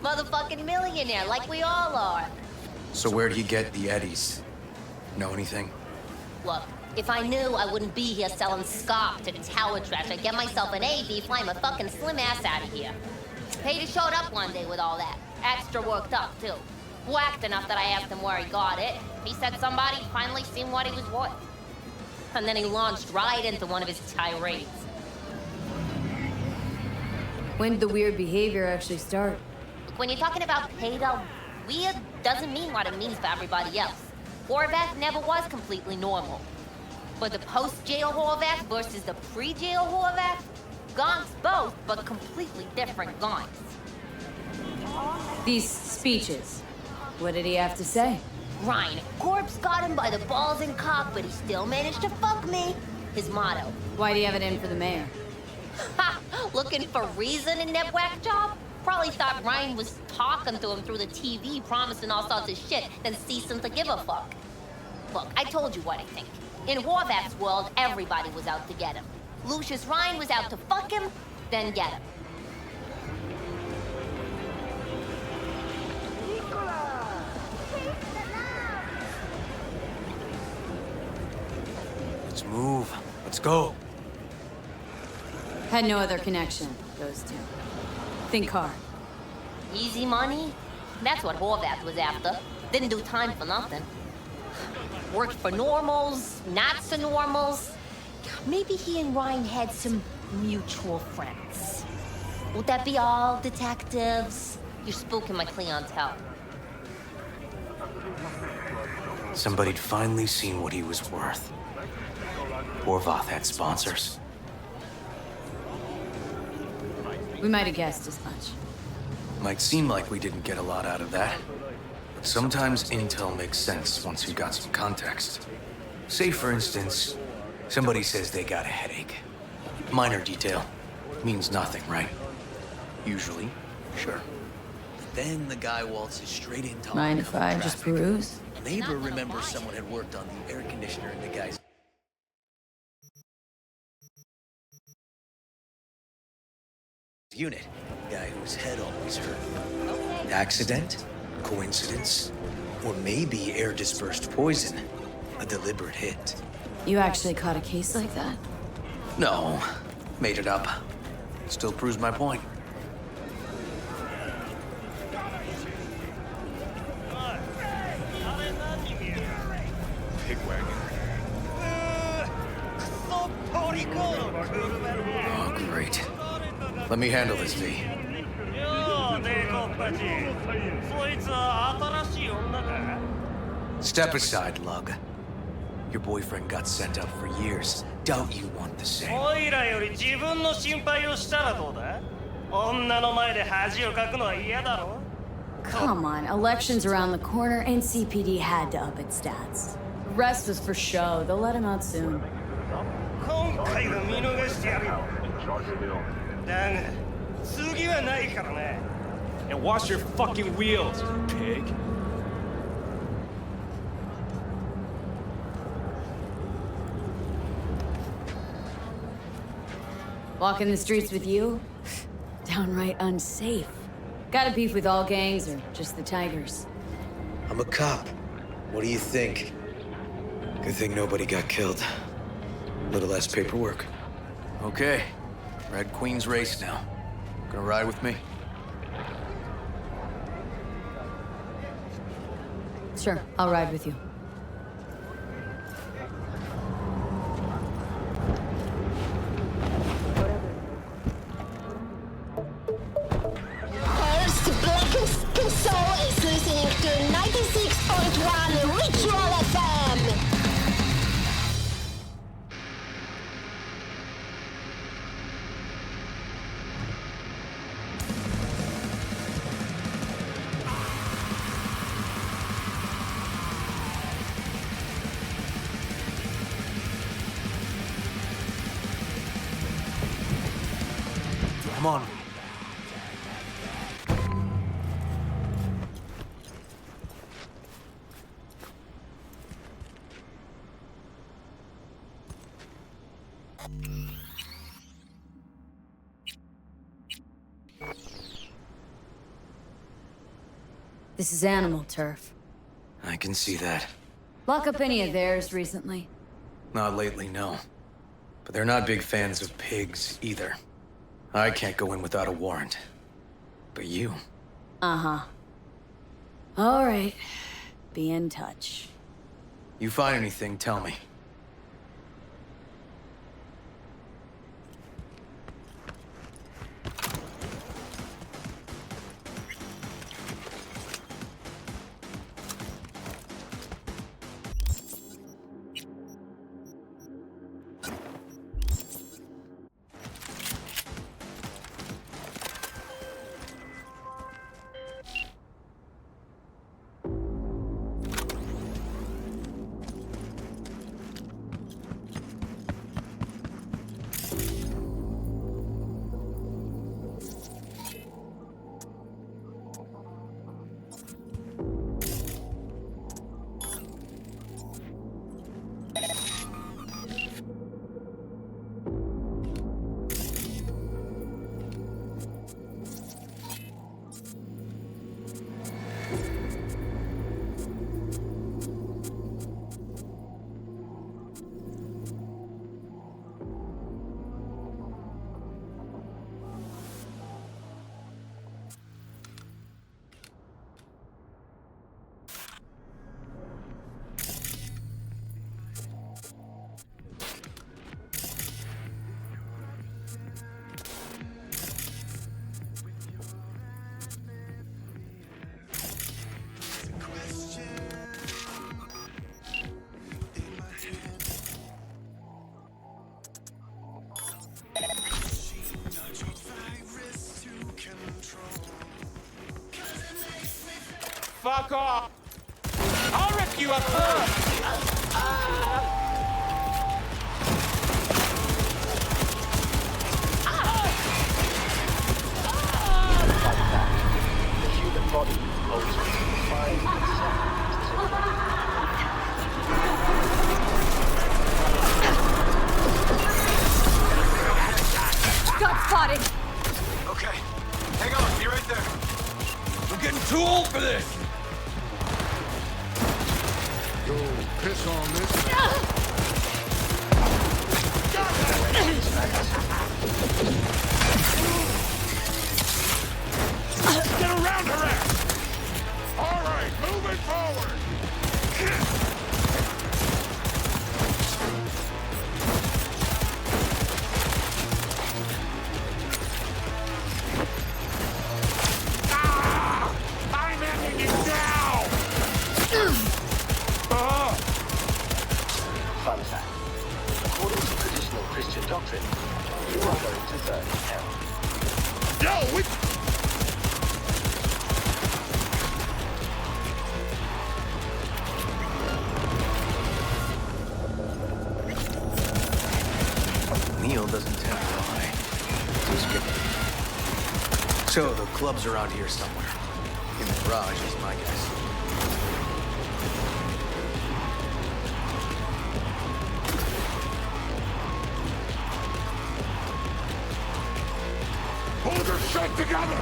Motherfucking millionaire, like we all are. So where'd he get the eddies? Know anything? Look, if I knew, I wouldn't be here selling scop to the tower trash. I'd get myself an AV, fly my fucking slim ass out of here. Peter showed up one day with all that. Extra worked up, too. Whacked enough that I asked him where he got it. He said somebody finally seen what he was worth. And then he launched right into one of his tirades. When did the weird behavior actually start? Look, when you're talking about Peter, weird doesn't mean what it means for everybody else. Horvath never was completely normal. But the post-jail Horvath versus the pre-jail Horvath, gonks both, but completely different gonks. These speeches. What did he have to say? Ryan, Corpse got him by the balls and cock, but he still managed to fuck me. His motto. Why do you have it in for the mayor? Ha! Looking for reason in that whack job? Probably thought Ryan was talking to him through the TV, promising all sorts of shit, then ceasing to give a fuck. Look, I told you what I think. In Horvath's world, everybody was out to get him. Lucius Ryan was out to fuck him, then get him. Let's move. Let's go. Had no other connection, those two. Think hard. Easy money? That's what Horvath was after. Didn't do time for nothing. Worked for normals, not so normals. Maybe he and Ryan had some mutual friends. Would that be all, detectives? You're spooking my clientele. Somebody'd finally seen what he was worth. Horvath had sponsors. We might have guessed as much. Might seem like we didn't get a lot out of that. But sometimes intel makes sense once you've got some context. Say, for instance, somebody says they got a headache. Minor detail. Means nothing, right? Usually, sure. But then the guy waltzes straight into Mind if I just peruse? A neighbor remembers someone had worked on the air conditioner in the guy's unit. Guy whose head always hurt. Accident? Coincidence? Or maybe air-dispersed poison? A deliberate hit? You actually caught a case like that? No, made it up. Still proves my point. Pig wagon. Oh, great. Let me handle this, V. Step aside, Lug. Your boyfriend got sent up for years. Doubt you want the same. Come on, elections around the corner and CPD had to up its stats. The rest was for show. They'll let him out soon. And wash your fucking wheels, pig. Walking the streets with you? Downright unsafe. Got a beef with all gangs or just the Tigers? I'm a cop. What do you think? Good thing nobody got killed. Little less paperwork. Okay. Red Queen's race now. Gonna ride with me? Sure, I'll ride with you. First, Black Soul is listening to 96.1 Ritual FM. Come on. This is animal turf. I can see that. Lock up any of theirs recently? Not lately, no. But they're not big fans of pigs either. I can't go in without a warrant. But you? Uh-huh. All right. Be in touch. You find anything, tell me. Fuck off! I'll rip you up first! The human body holds 5 Got spotted! Okay, hang on, be right there. I'm getting too old for this! Yo, piss on this. Get around her ass! All right, moving forward! Ah! I'm ending you now! Fun fact. According to traditional Christian doctrine, you are going to burn in hell. Yo, we... Neil doesn't tend to lie. He's good. So the club's around here somewhere. In the garage is my guess. Hold your shit together!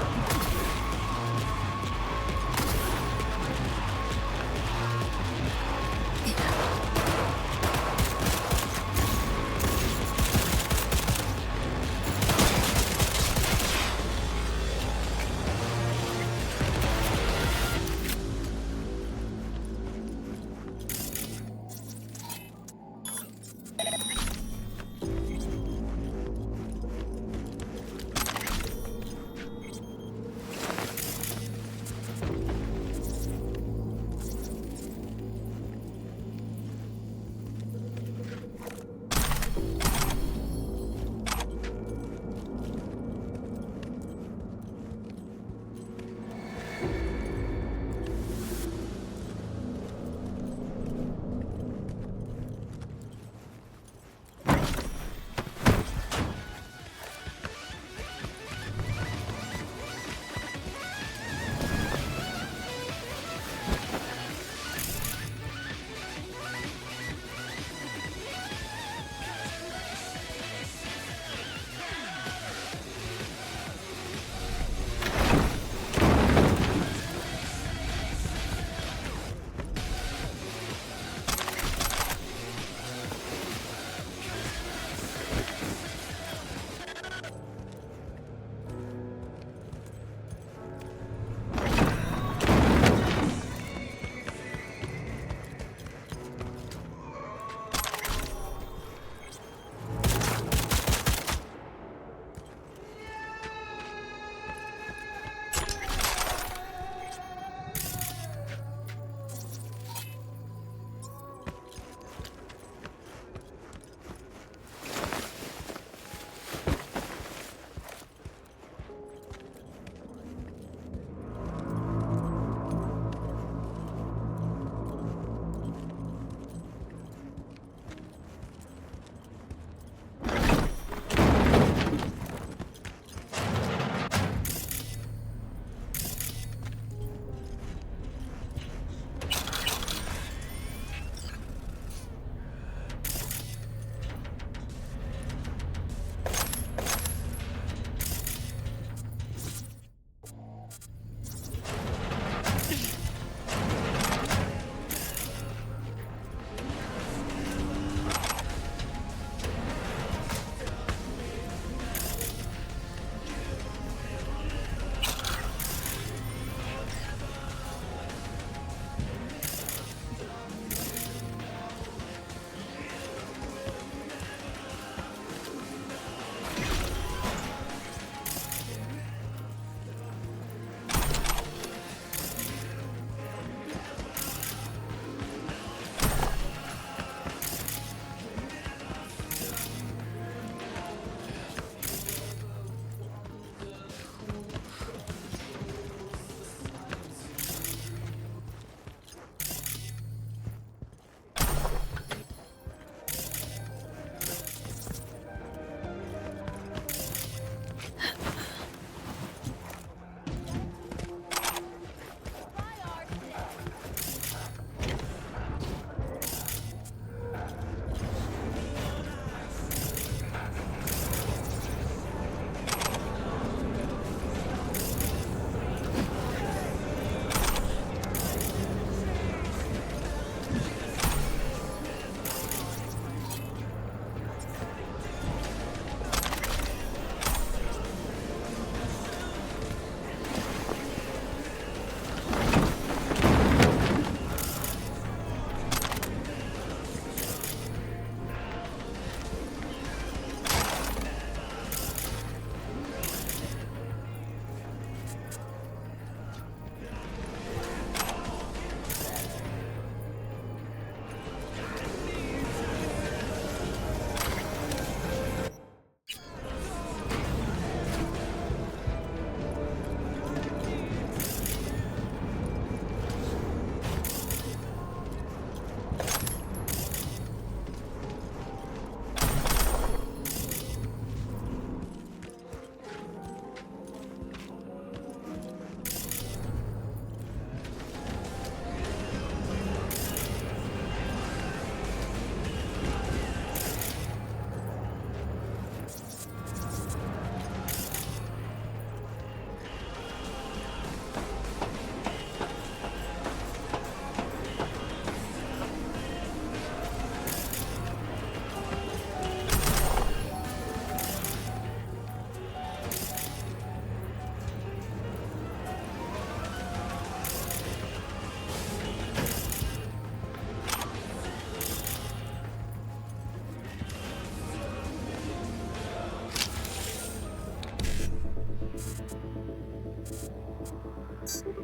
Hey,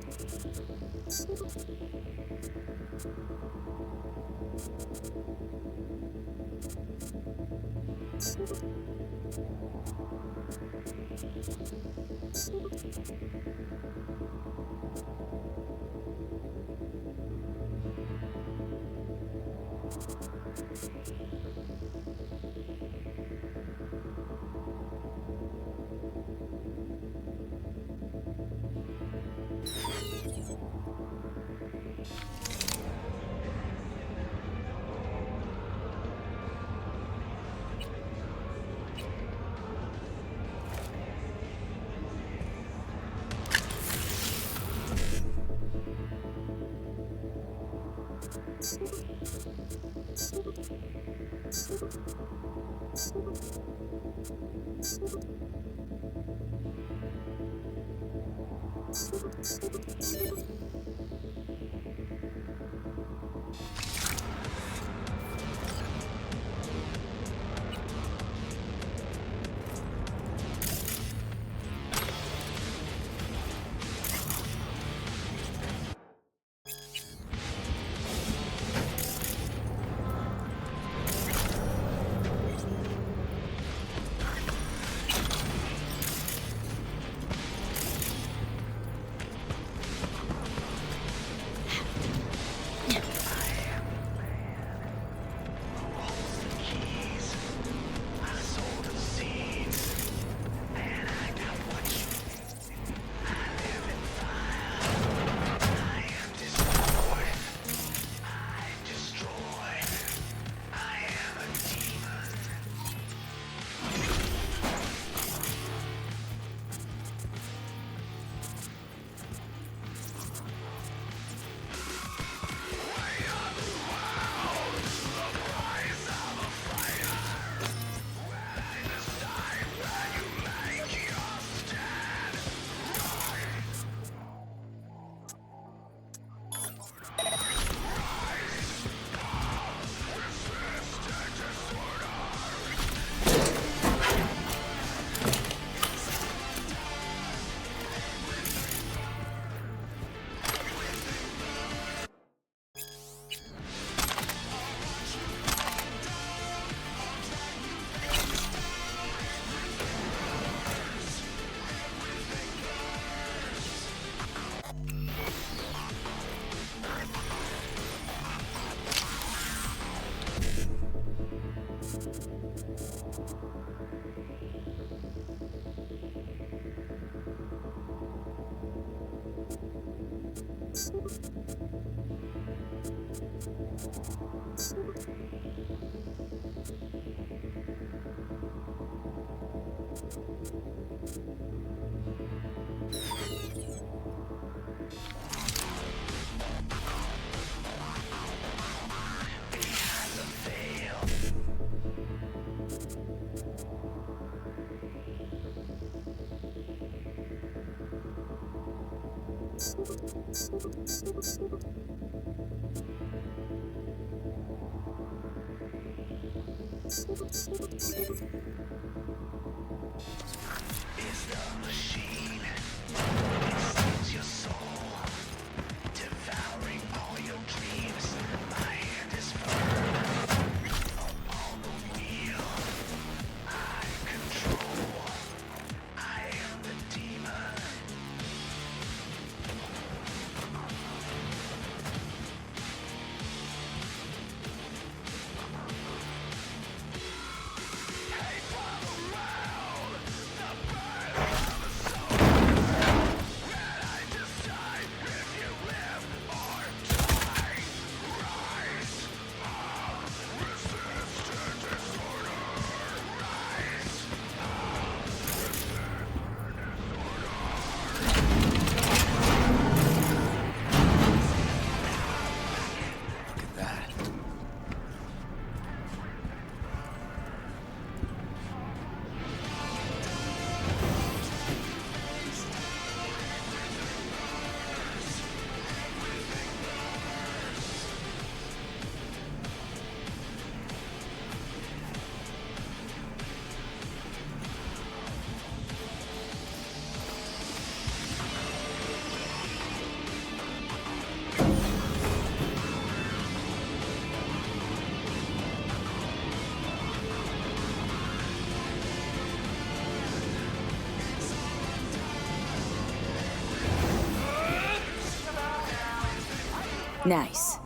Nice.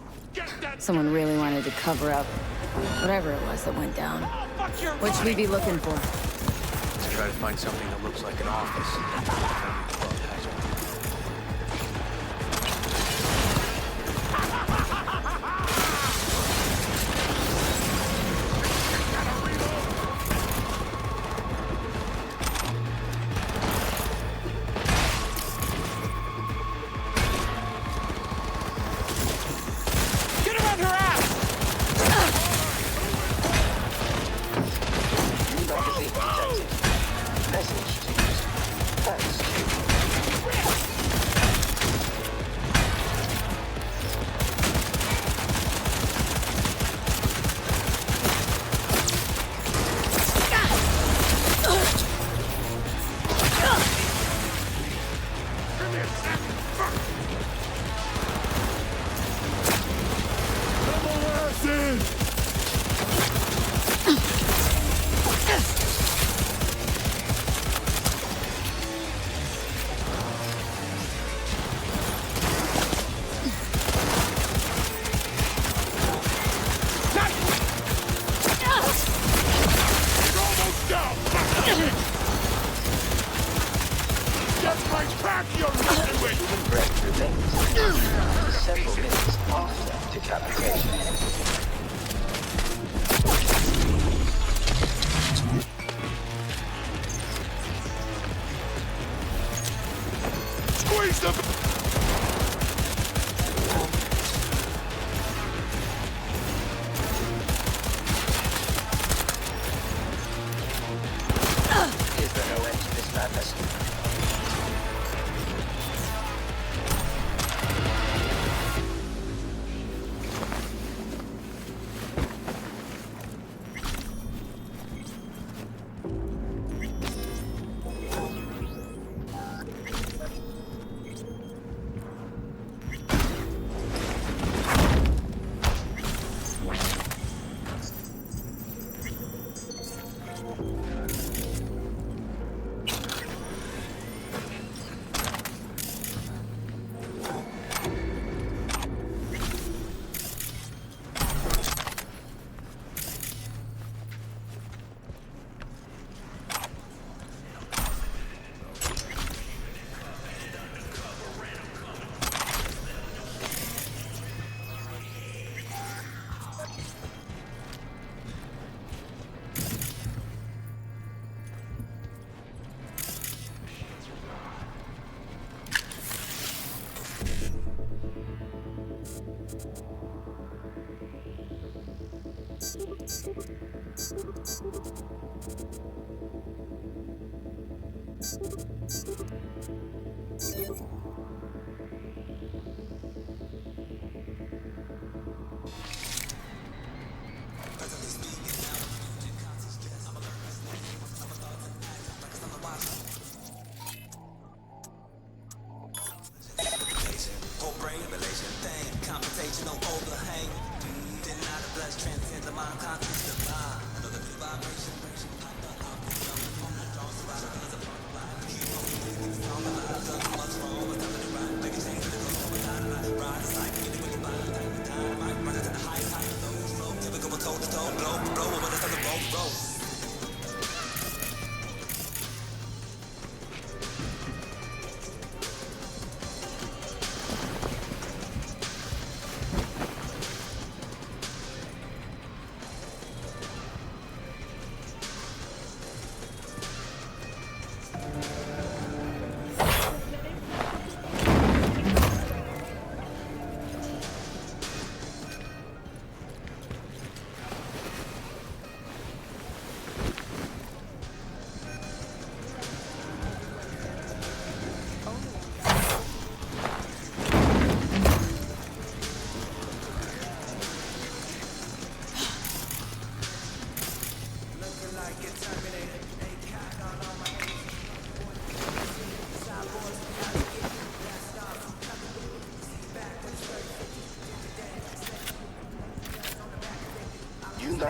Someone really wanted to cover up whatever it was that went down. What should we be looking for? Let's try to find something that looks like an office.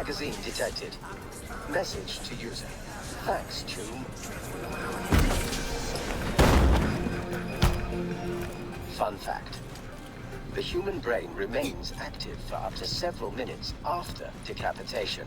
Magazine detected. Message to user. Thanks, Tomb. Fun fact. The human brain remains active for up to several minutes after decapitation.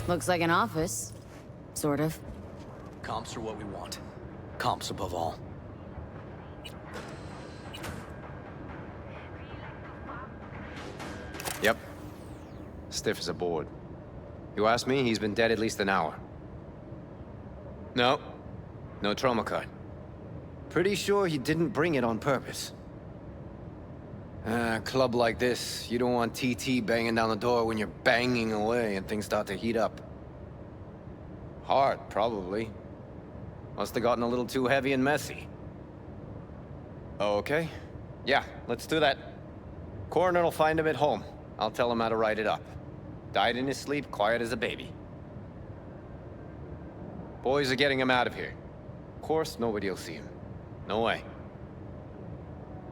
Looks like an office. Sort of. Comps are what we want. Comps above all. Yep. Stiff as a board. You ask me, he's been dead at least an hour. No. No trauma card. Pretty sure he didn't bring it on purpose. A club like this, you don't want TT banging down the door when you're banging away and things start to heat up. Hard, probably. Must have gotten a little too heavy and messy. Okay. Yeah, let's do that. Coroner will find him at home. I'll tell him how to write it up. Died in his sleep, quiet as a baby. Boys are getting him out of here. Of course, nobody will see him. No way.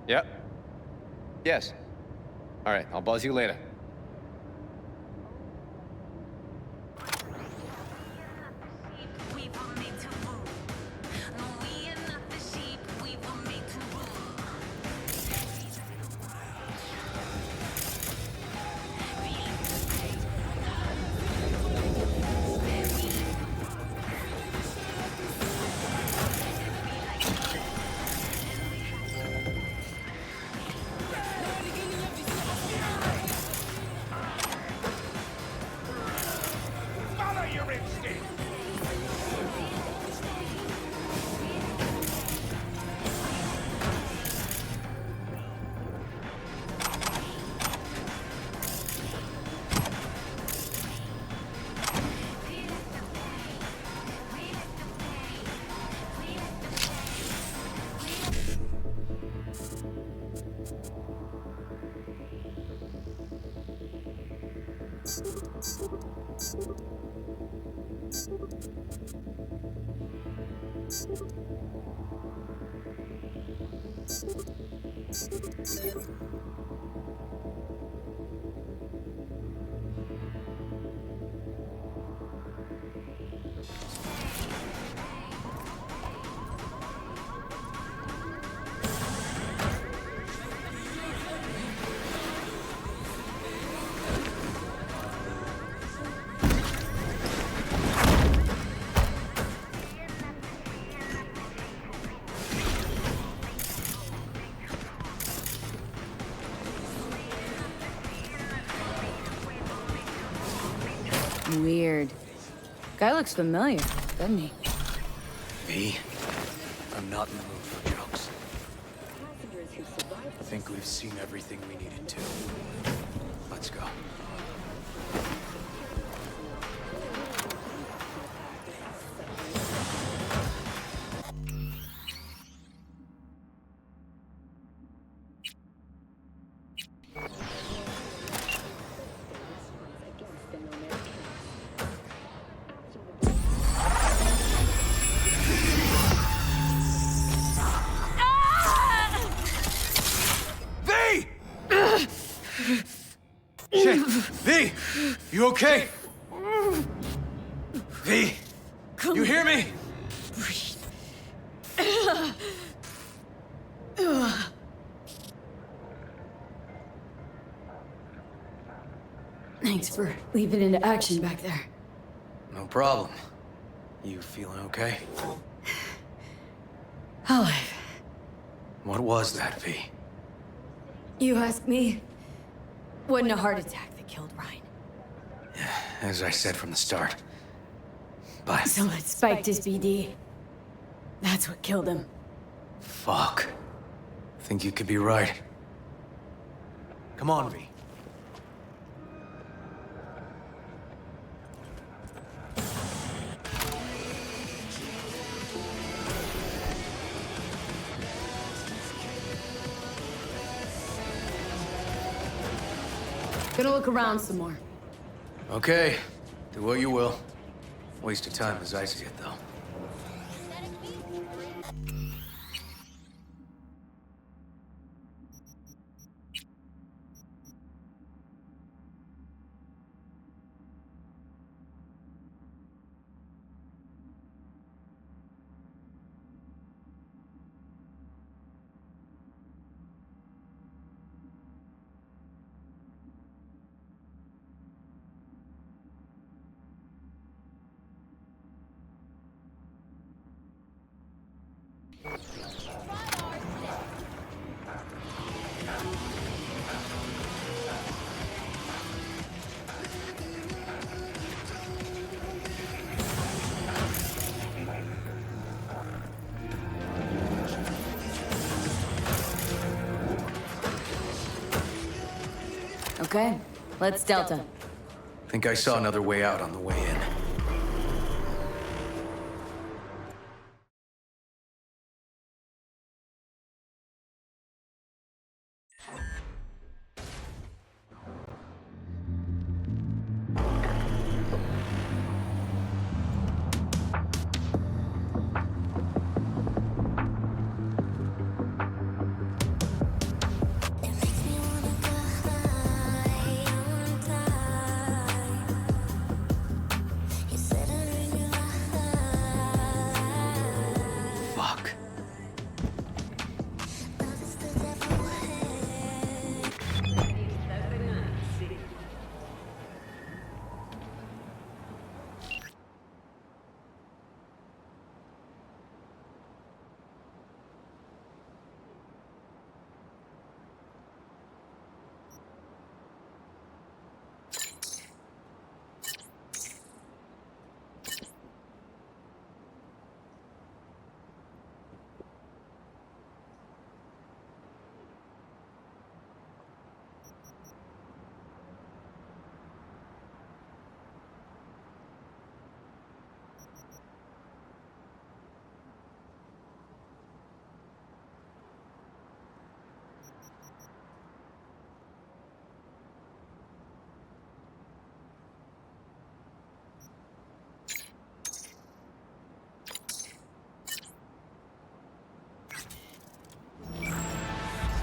Yep. Yes. All right, I'll buzz you later. Weird. Guy looks familiar, doesn't he? Me? I'm not in the mood for jokes. I think we've seen everything we needed to. Let's go. V! You okay? V! You hear me? Thanks for leaping into action back there. No problem. You feeling okay? Alive. What was that, V? You ask me? Wasn't a heart attack that killed Ryan. As I said from the start. But... Someone spiked his BD. That's what killed him. Fuck. Think you could be right. Come on, V. Gonna look around some more. Okay, do what you will. Waste of time as I see it, though. Okay, let's Delta. Think I saw another way out on the way in.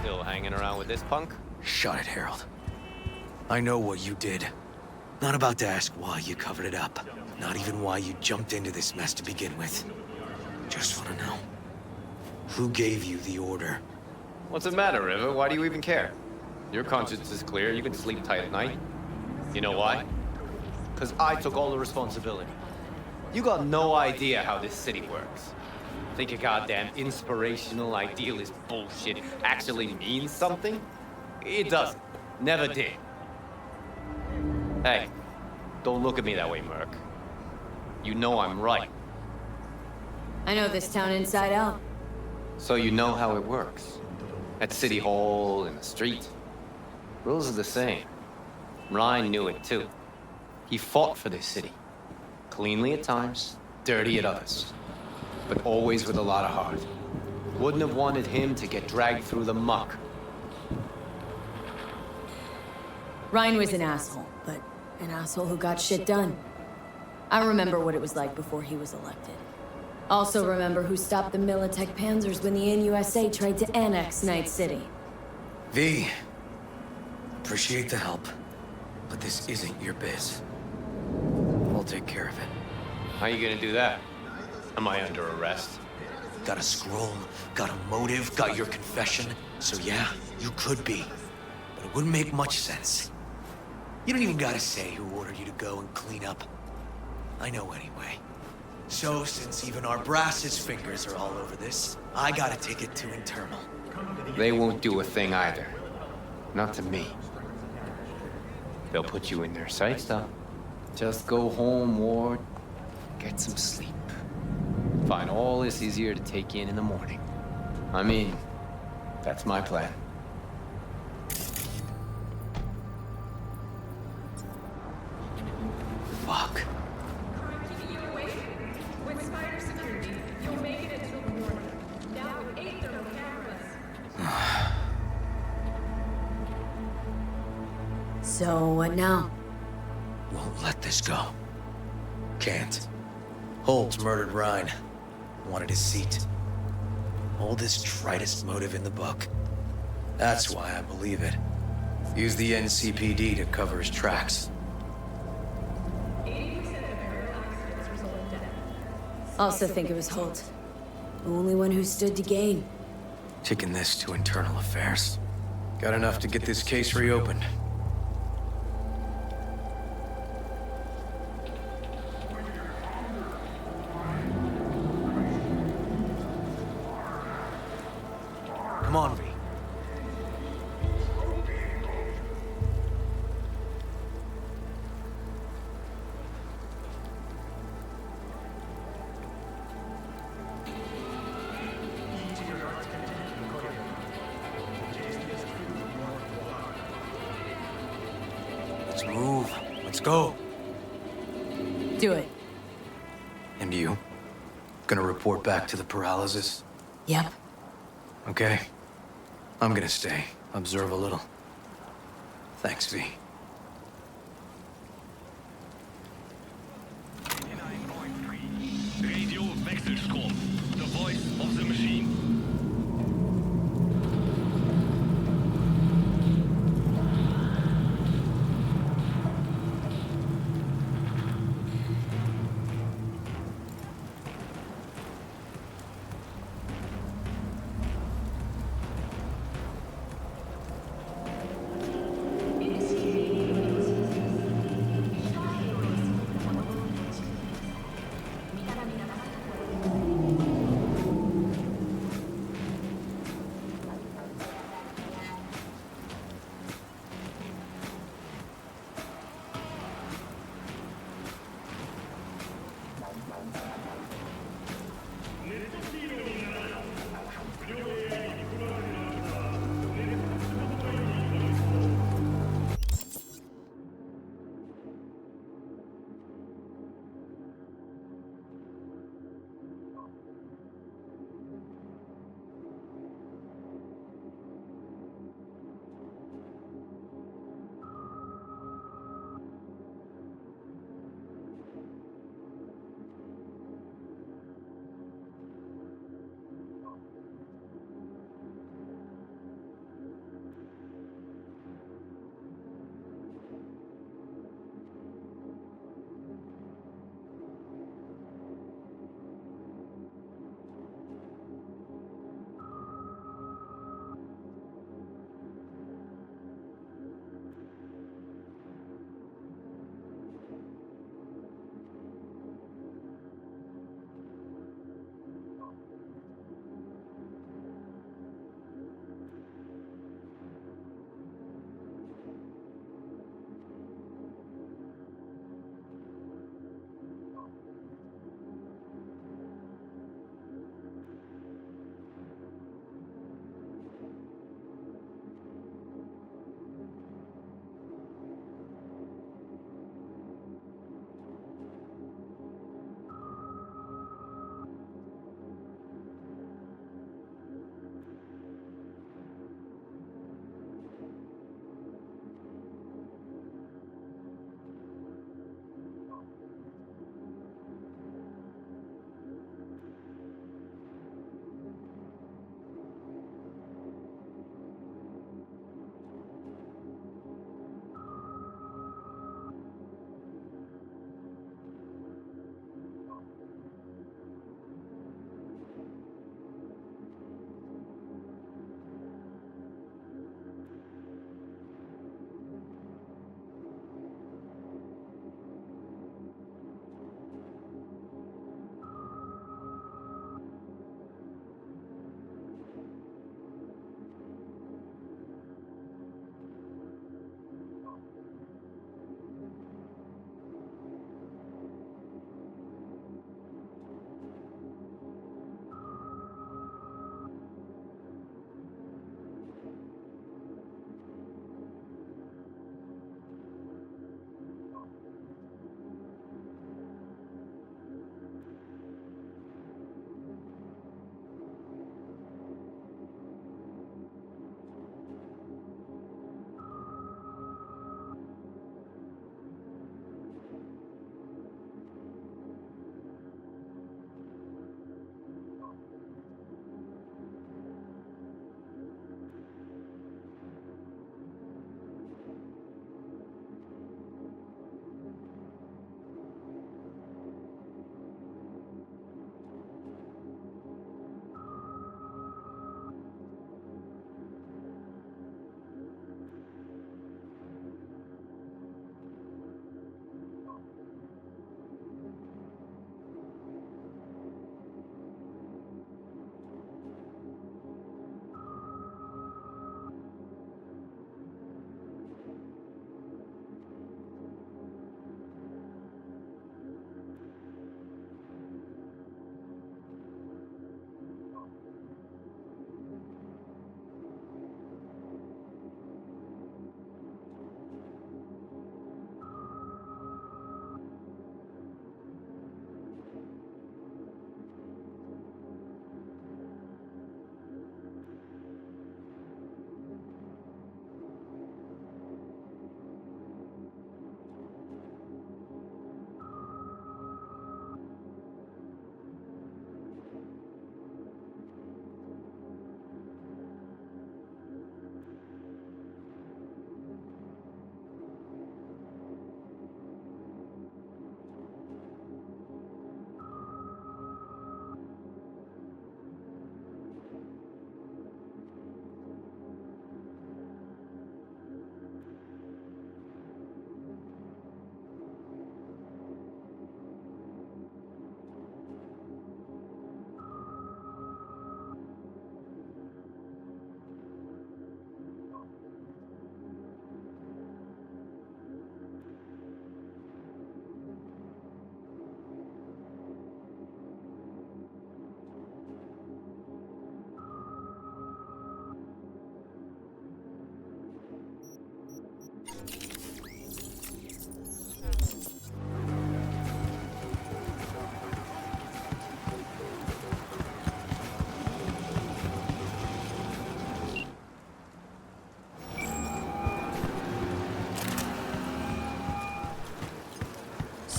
Still hanging around with this punk? Shut it, Harold. I know what you did. Not about to ask why you covered it up. Not even why you jumped into this mess to begin with. Just want to know. Who gave you the order? What's the matter, River? Why do you even care? Your conscience is clear. You can sleep tight at night. You know why? Because I took all the responsibility. You got no idea how this city works. Think your goddamn inspirational, idealist bullshit actually means something? It doesn't. Never did. Hey, don't look at me that way, Merc. You know I'm right. I know this town inside out. So you know how it works. At City Hall, in the street. Rules are the same. Ryan knew it too. He fought for this city. Cleanly at times, dirty at others. But always with a lot of heart. Wouldn't have wanted him to get dragged through the muck. Ryan was an asshole, but an asshole who got shit done. I remember what it was like before he was elected. Also remember who stopped the Militech Panzers when the NUSA tried to annex Night City. V, appreciate the help, but this isn't your biz. We'll take care of it. How you gonna do that? Am I under arrest? Got a scroll, got a motive, got your confession. So yeah, you could be. But it wouldn't make much sense. You don't even gotta say who ordered you to go and clean up. I know anyway. So, since even our brass's fingers are all over this, I gotta take it to internal. They won't do a thing either. Not to me. They'll put you in their sights, though. Just go home, Ward. Get some sleep. Find all this easier to take in the morning. I mean, that's my plan. Fuck. So what now? Won't let this go. Can't. Holt's murdered Ryan. Wanted his seat. Oldest, tritest motive in the book. That's why I believe it. Use the NCPD to cover his tracks. Also think it was Holt. The only one who stood to gain. Taking this to internal affairs. Got enough to get this case reopened. Come on, V. Let's move. Let's go. Do it. And you? Gonna report back to the paralysis? Yep. Okay. I'm gonna stay. Observe a little. Thanks, V. Radio Wechselstrom. The voice of the machine. Initiate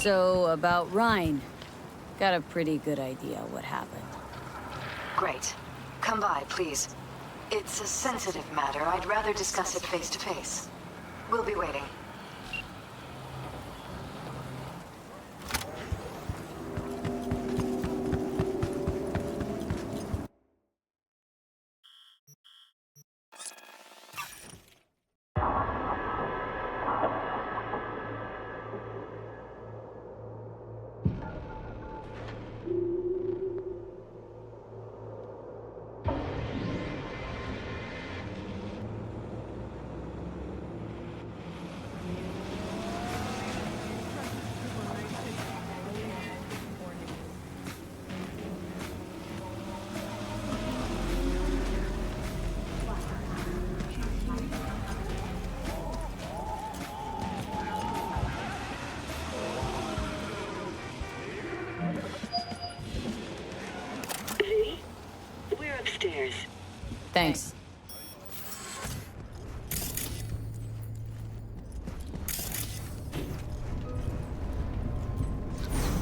So, about Ryan. Got a pretty good idea what happened. Great. Come by, please. It's a sensitive matter. I'd rather discuss it face to face. We'll be waiting. Thanks.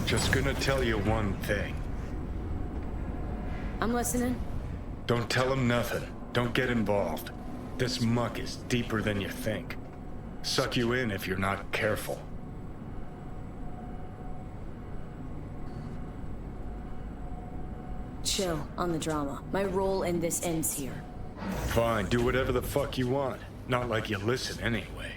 Just gonna tell you one thing. I'm listening. Don't tell him nothing. Don't get involved. This muck is deeper than you think. Suck you in if you're not careful. Chill on the drama. My role in this ends here. Fine, do whatever the fuck you want. Not like you listen anyway.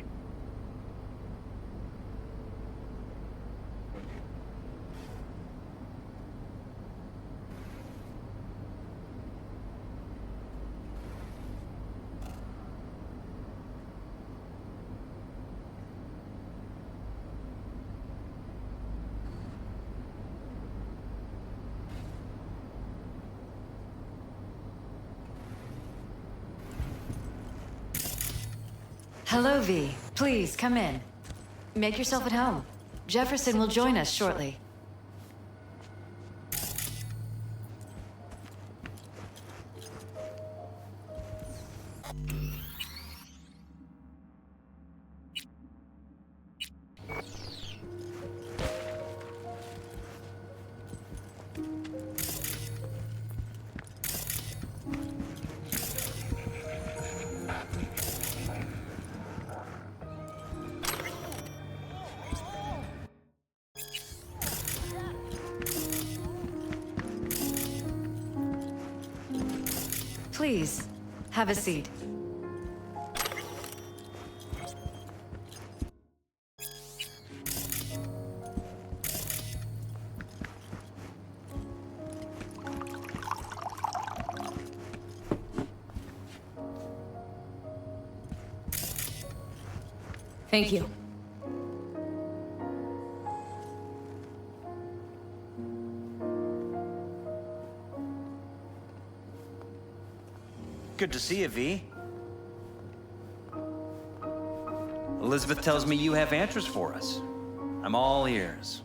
Hello, V. Please, come in. Make yourself at home. Jefferson will join us shortly. Please, have a seat. Thank you. Good to see you, V. Elizabeth tells me you have answers for us. I'm all ears.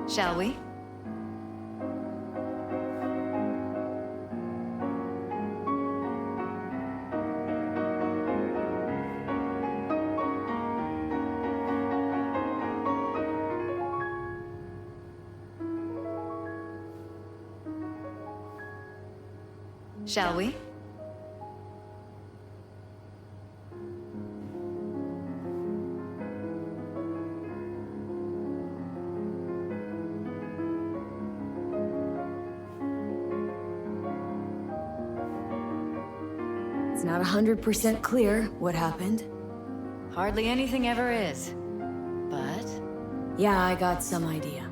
Shall we? Shall we? It's not 100% clear what happened. Hardly anything ever is. But... yeah, I got some idea.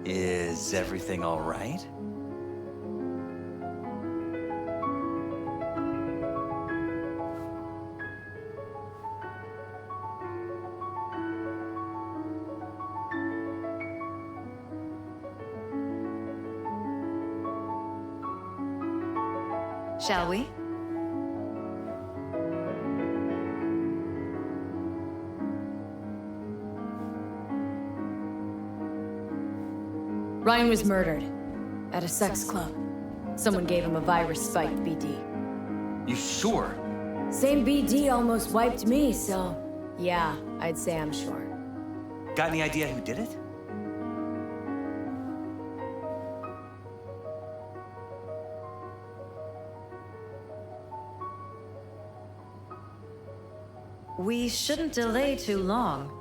Is everything all right? Shall we? Ryan was murdered. At a sex club. Someone gave him a virus-spiked BD. You sure? Same BD almost wiped me, so... yeah, I'd say I'm sure. Got any idea who did it? We shouldn't delay too long.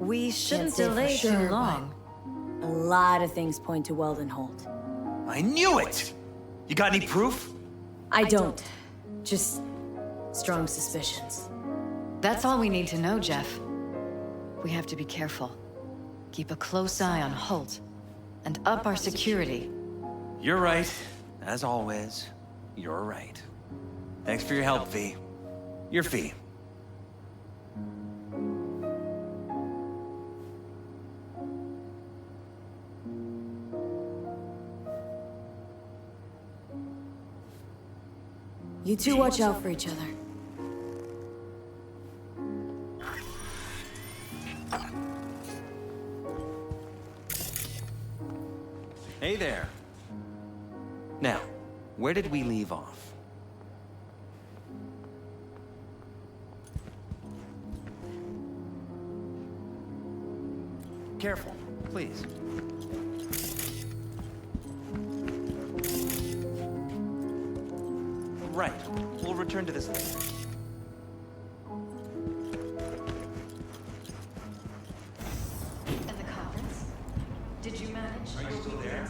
We shouldn't delay too long. A lot of things point to Weldon Holt. I knew it! You got any proof? I don't. Just strong suspicions. That's all we need to know, Jeff. We have to be careful. Keep a close eye on Holt. And up our security. You're right. As always, you're right. Thanks for your help, V. Your fee. You two watch out for each other. Hey there. Now, where did we leave off? Careful, please. Right. We'll return to this later. And the comments? Did you manage? Are you still there?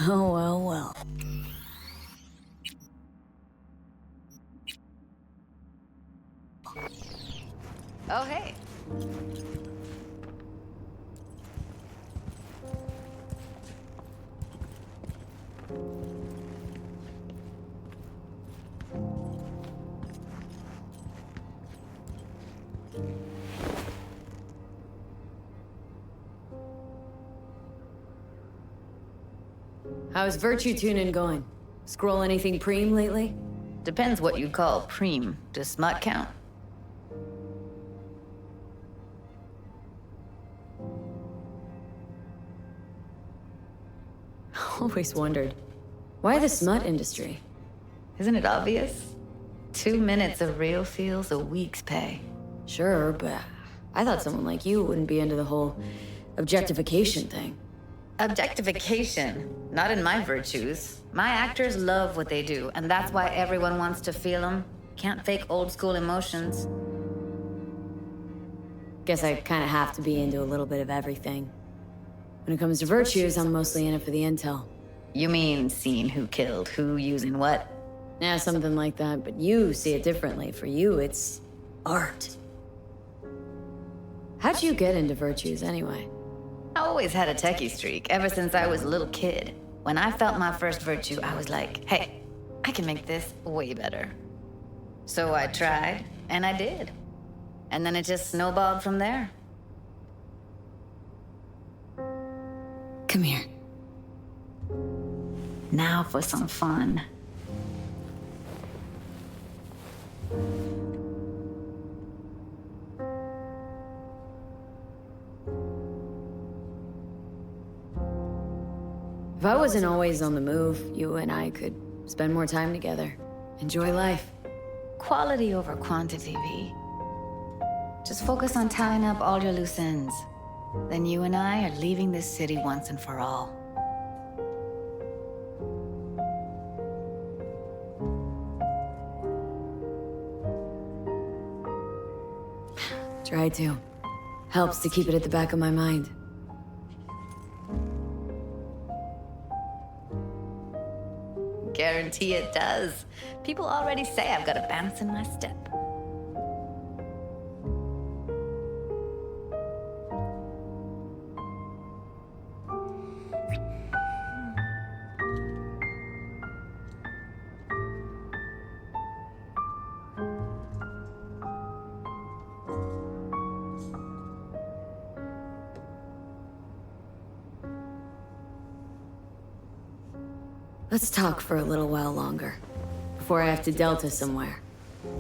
Oh, well, well. Oh, hey. How's virtue tuning going? Scroll anything preem lately? Depends what you call preem. Does smut count? Always wondered. Why the smut industry? Isn't it obvious? 2 minutes of real feels a week's pay. Sure, but I thought someone like you wouldn't be into the whole objectification thing. Objectification? Not in my virtues. My actors love what they do, and that's why everyone wants to feel them. Can't fake old school emotions. Guess I kind of have to be into a little bit of everything. When it comes to virtues, I'm mostly in it for the intel. You mean seeing who killed who using what? Yeah, something like that, but you see it differently. For you, it's art. How'd you get into virtues, anyway? I always had a techie streak, ever since I was a little kid. When I felt my first virtue, I was like, hey, I can make this way better. So I tried, and I did. And then it just snowballed from there. Come here. Now for some fun. If I wasn't always on the move, you and I could spend more time together. Enjoy life. Quality over quantity, V. Just focus on tying up all your loose ends. Then you and I are leaving this city once and for all. Try to. Helps to keep it at the back of my mind. Guarantee it does. People already say I've got a bounce in my step. Let's talk for a little while longer, before I have to Delta somewhere.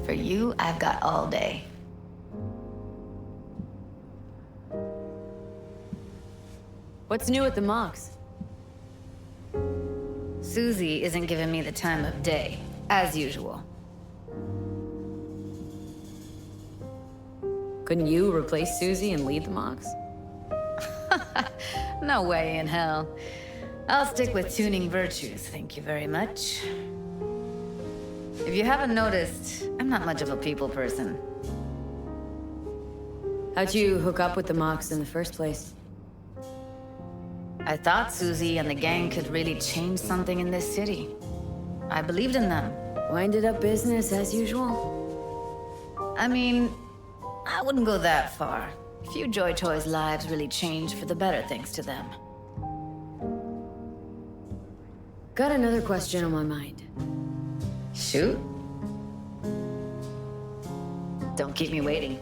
For you, I've got all day. What's new at the Mox? Susie isn't giving me the time of day, as usual. Couldn't you replace Susie and lead the Mox? No way in hell. I'll stick with tuning virtues, thank you very much. If you haven't noticed, I'm not much of a people person. How'd you hook up with the Mox in the first place? I thought Susie and the gang could really change something in this city. I believed in them. Winded up business as usual? I mean, I wouldn't go that far. Few Joy Toys' lives really changed for the better thanks to them. Got another question on my mind. Shoot. Don't keep me waiting.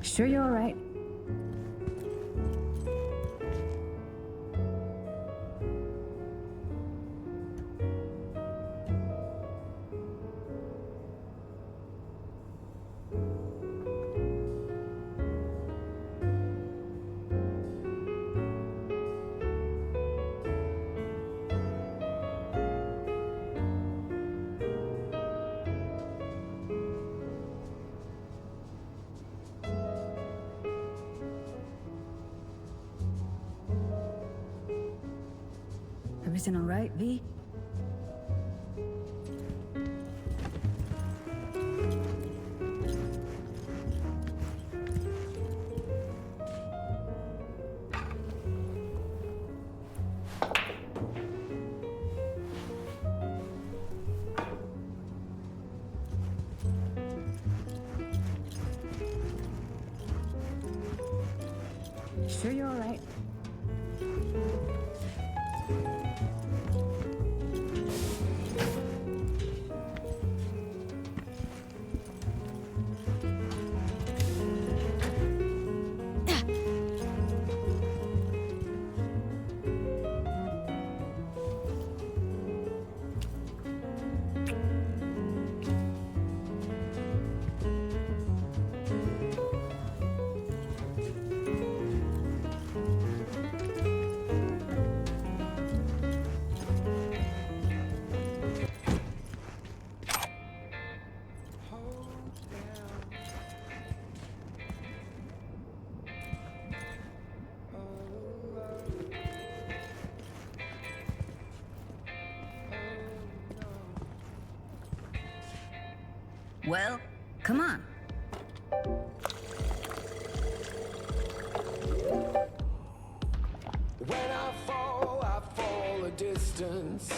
Sure you're all right? Everything all right, V? Sure you're all right? Well, come on. When I fall a distance.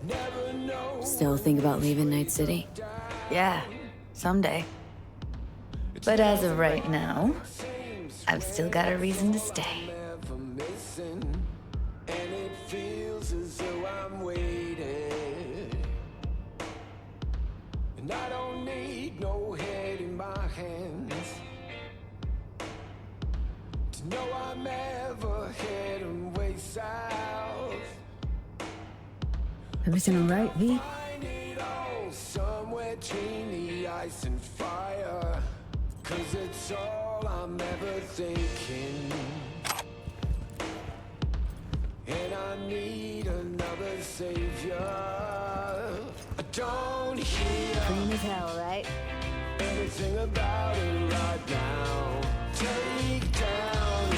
Never know. Still think about leaving Night City? Yeah, someday. But as of right now, I've still got a reason to stay. And it feels as though I'm waiting. And I don't need no head in my hands to know I'm ever heading way south. Everything alright, V? Find it all somewhere between the ice and fire. 'Cause it's all I'm ever thinking. And I need another savior. I don't hear Clean as hell, right? anything about it right now. Take down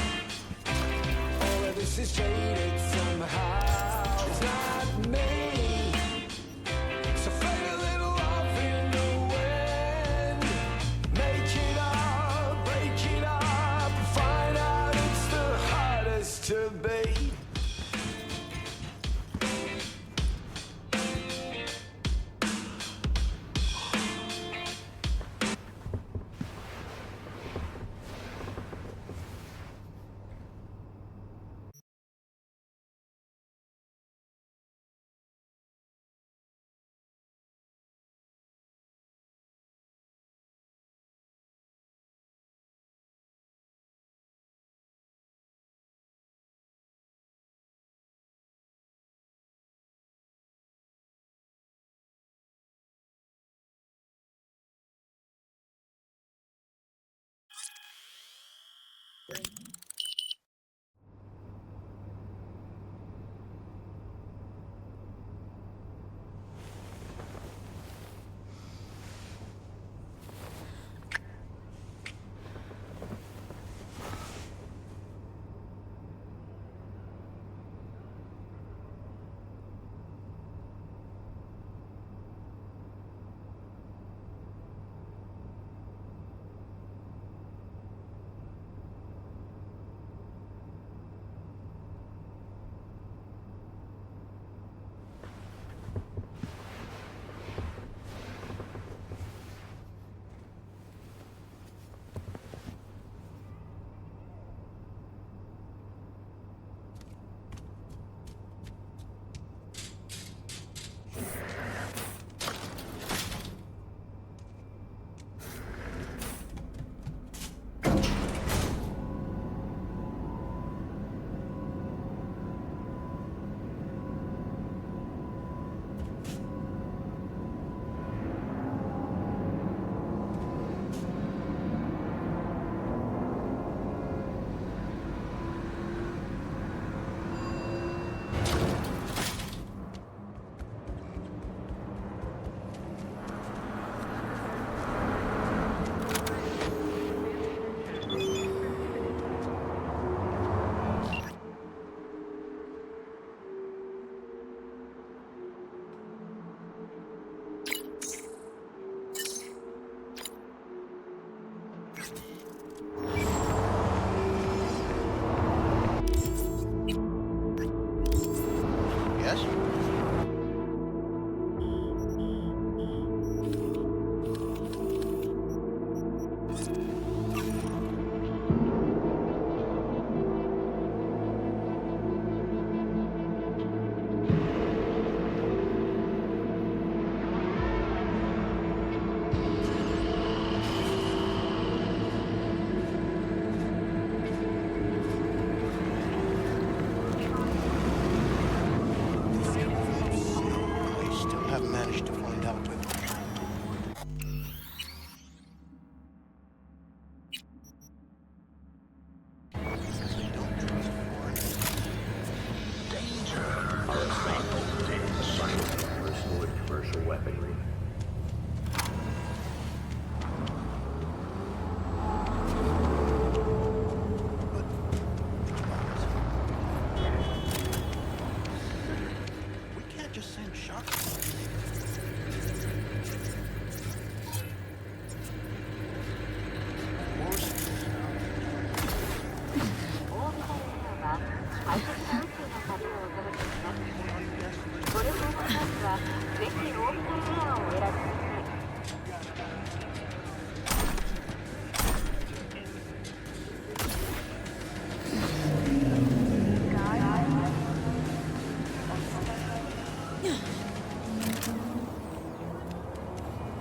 all of this is jaded somehow. It's not me. So fade a little off in the wind. Make it up, break it up. Find out it's the hardest to be.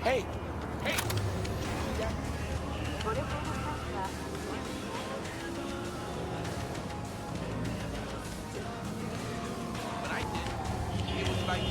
Hey! What I did, it was like...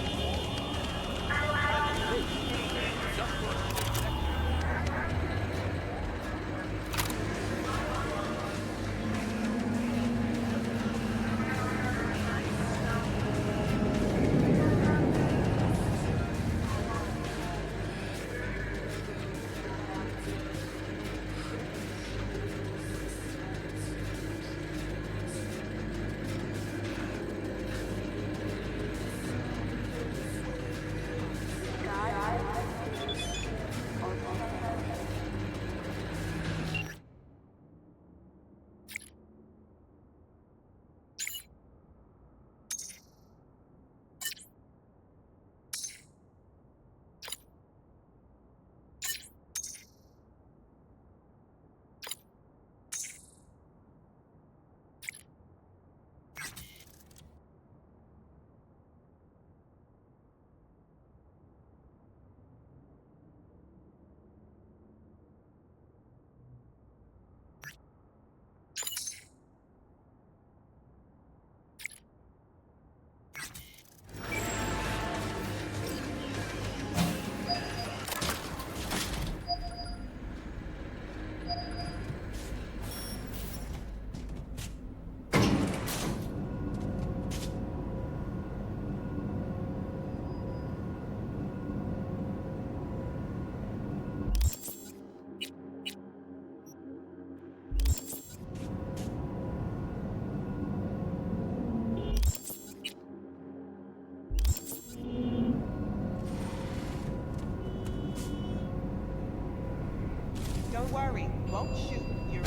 Don't worry, won't shoot. You're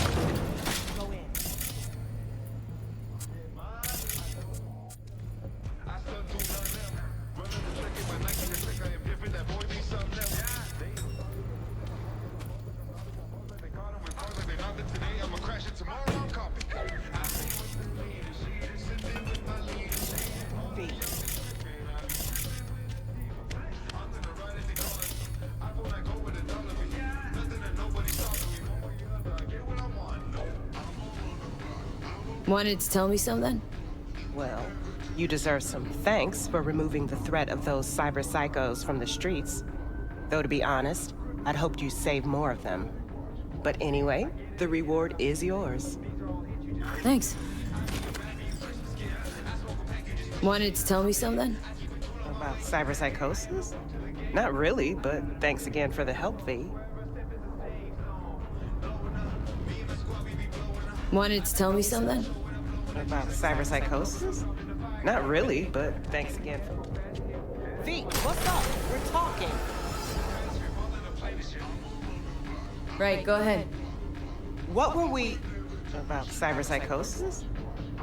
go in. Wanted to tell me something? Well, you deserve some thanks for removing the threat of those cyberpsychos from the streets. Though to be honest, I'd hoped you'd save more of them. But anyway, the reward is yours. Thanks. Wanted to tell me something? About cyberpsychosis? Not really, but thanks again for the help fee. Wanted to tell me something? About cyberpsychosis? Not really, but thanks again for... V, what's up? We're talking. Right, go ahead. What were we... About cyberpsychosis?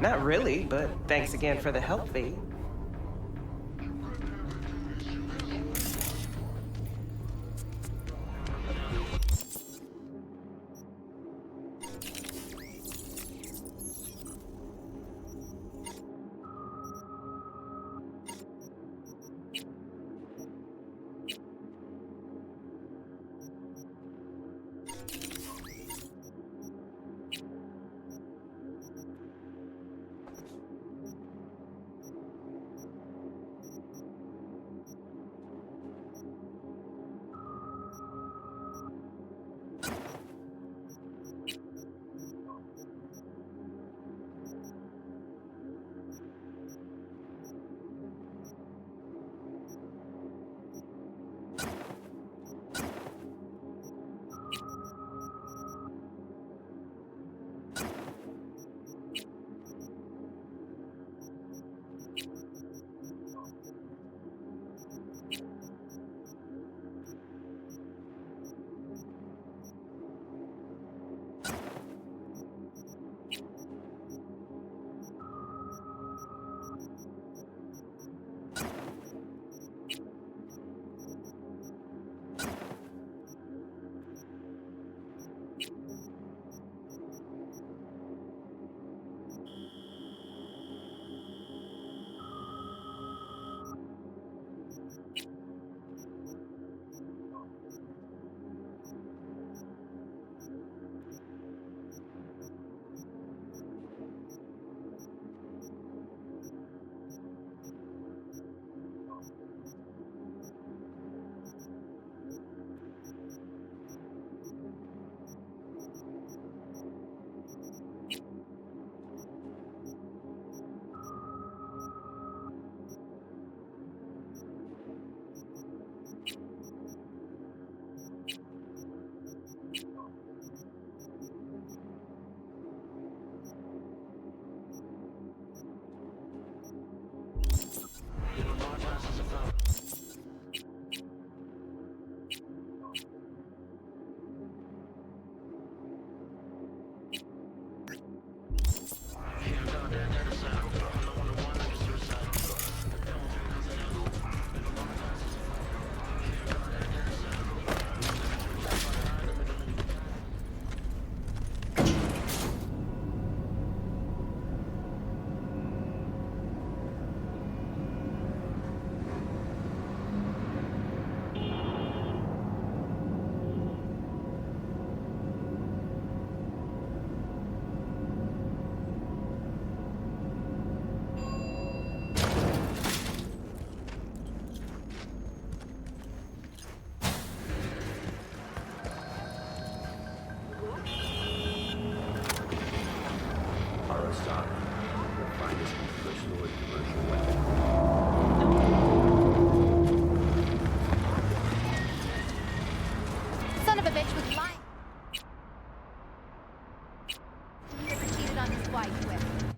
Not really, but thanks again for the help fee. bitch with life. He ever cheated on his wife with.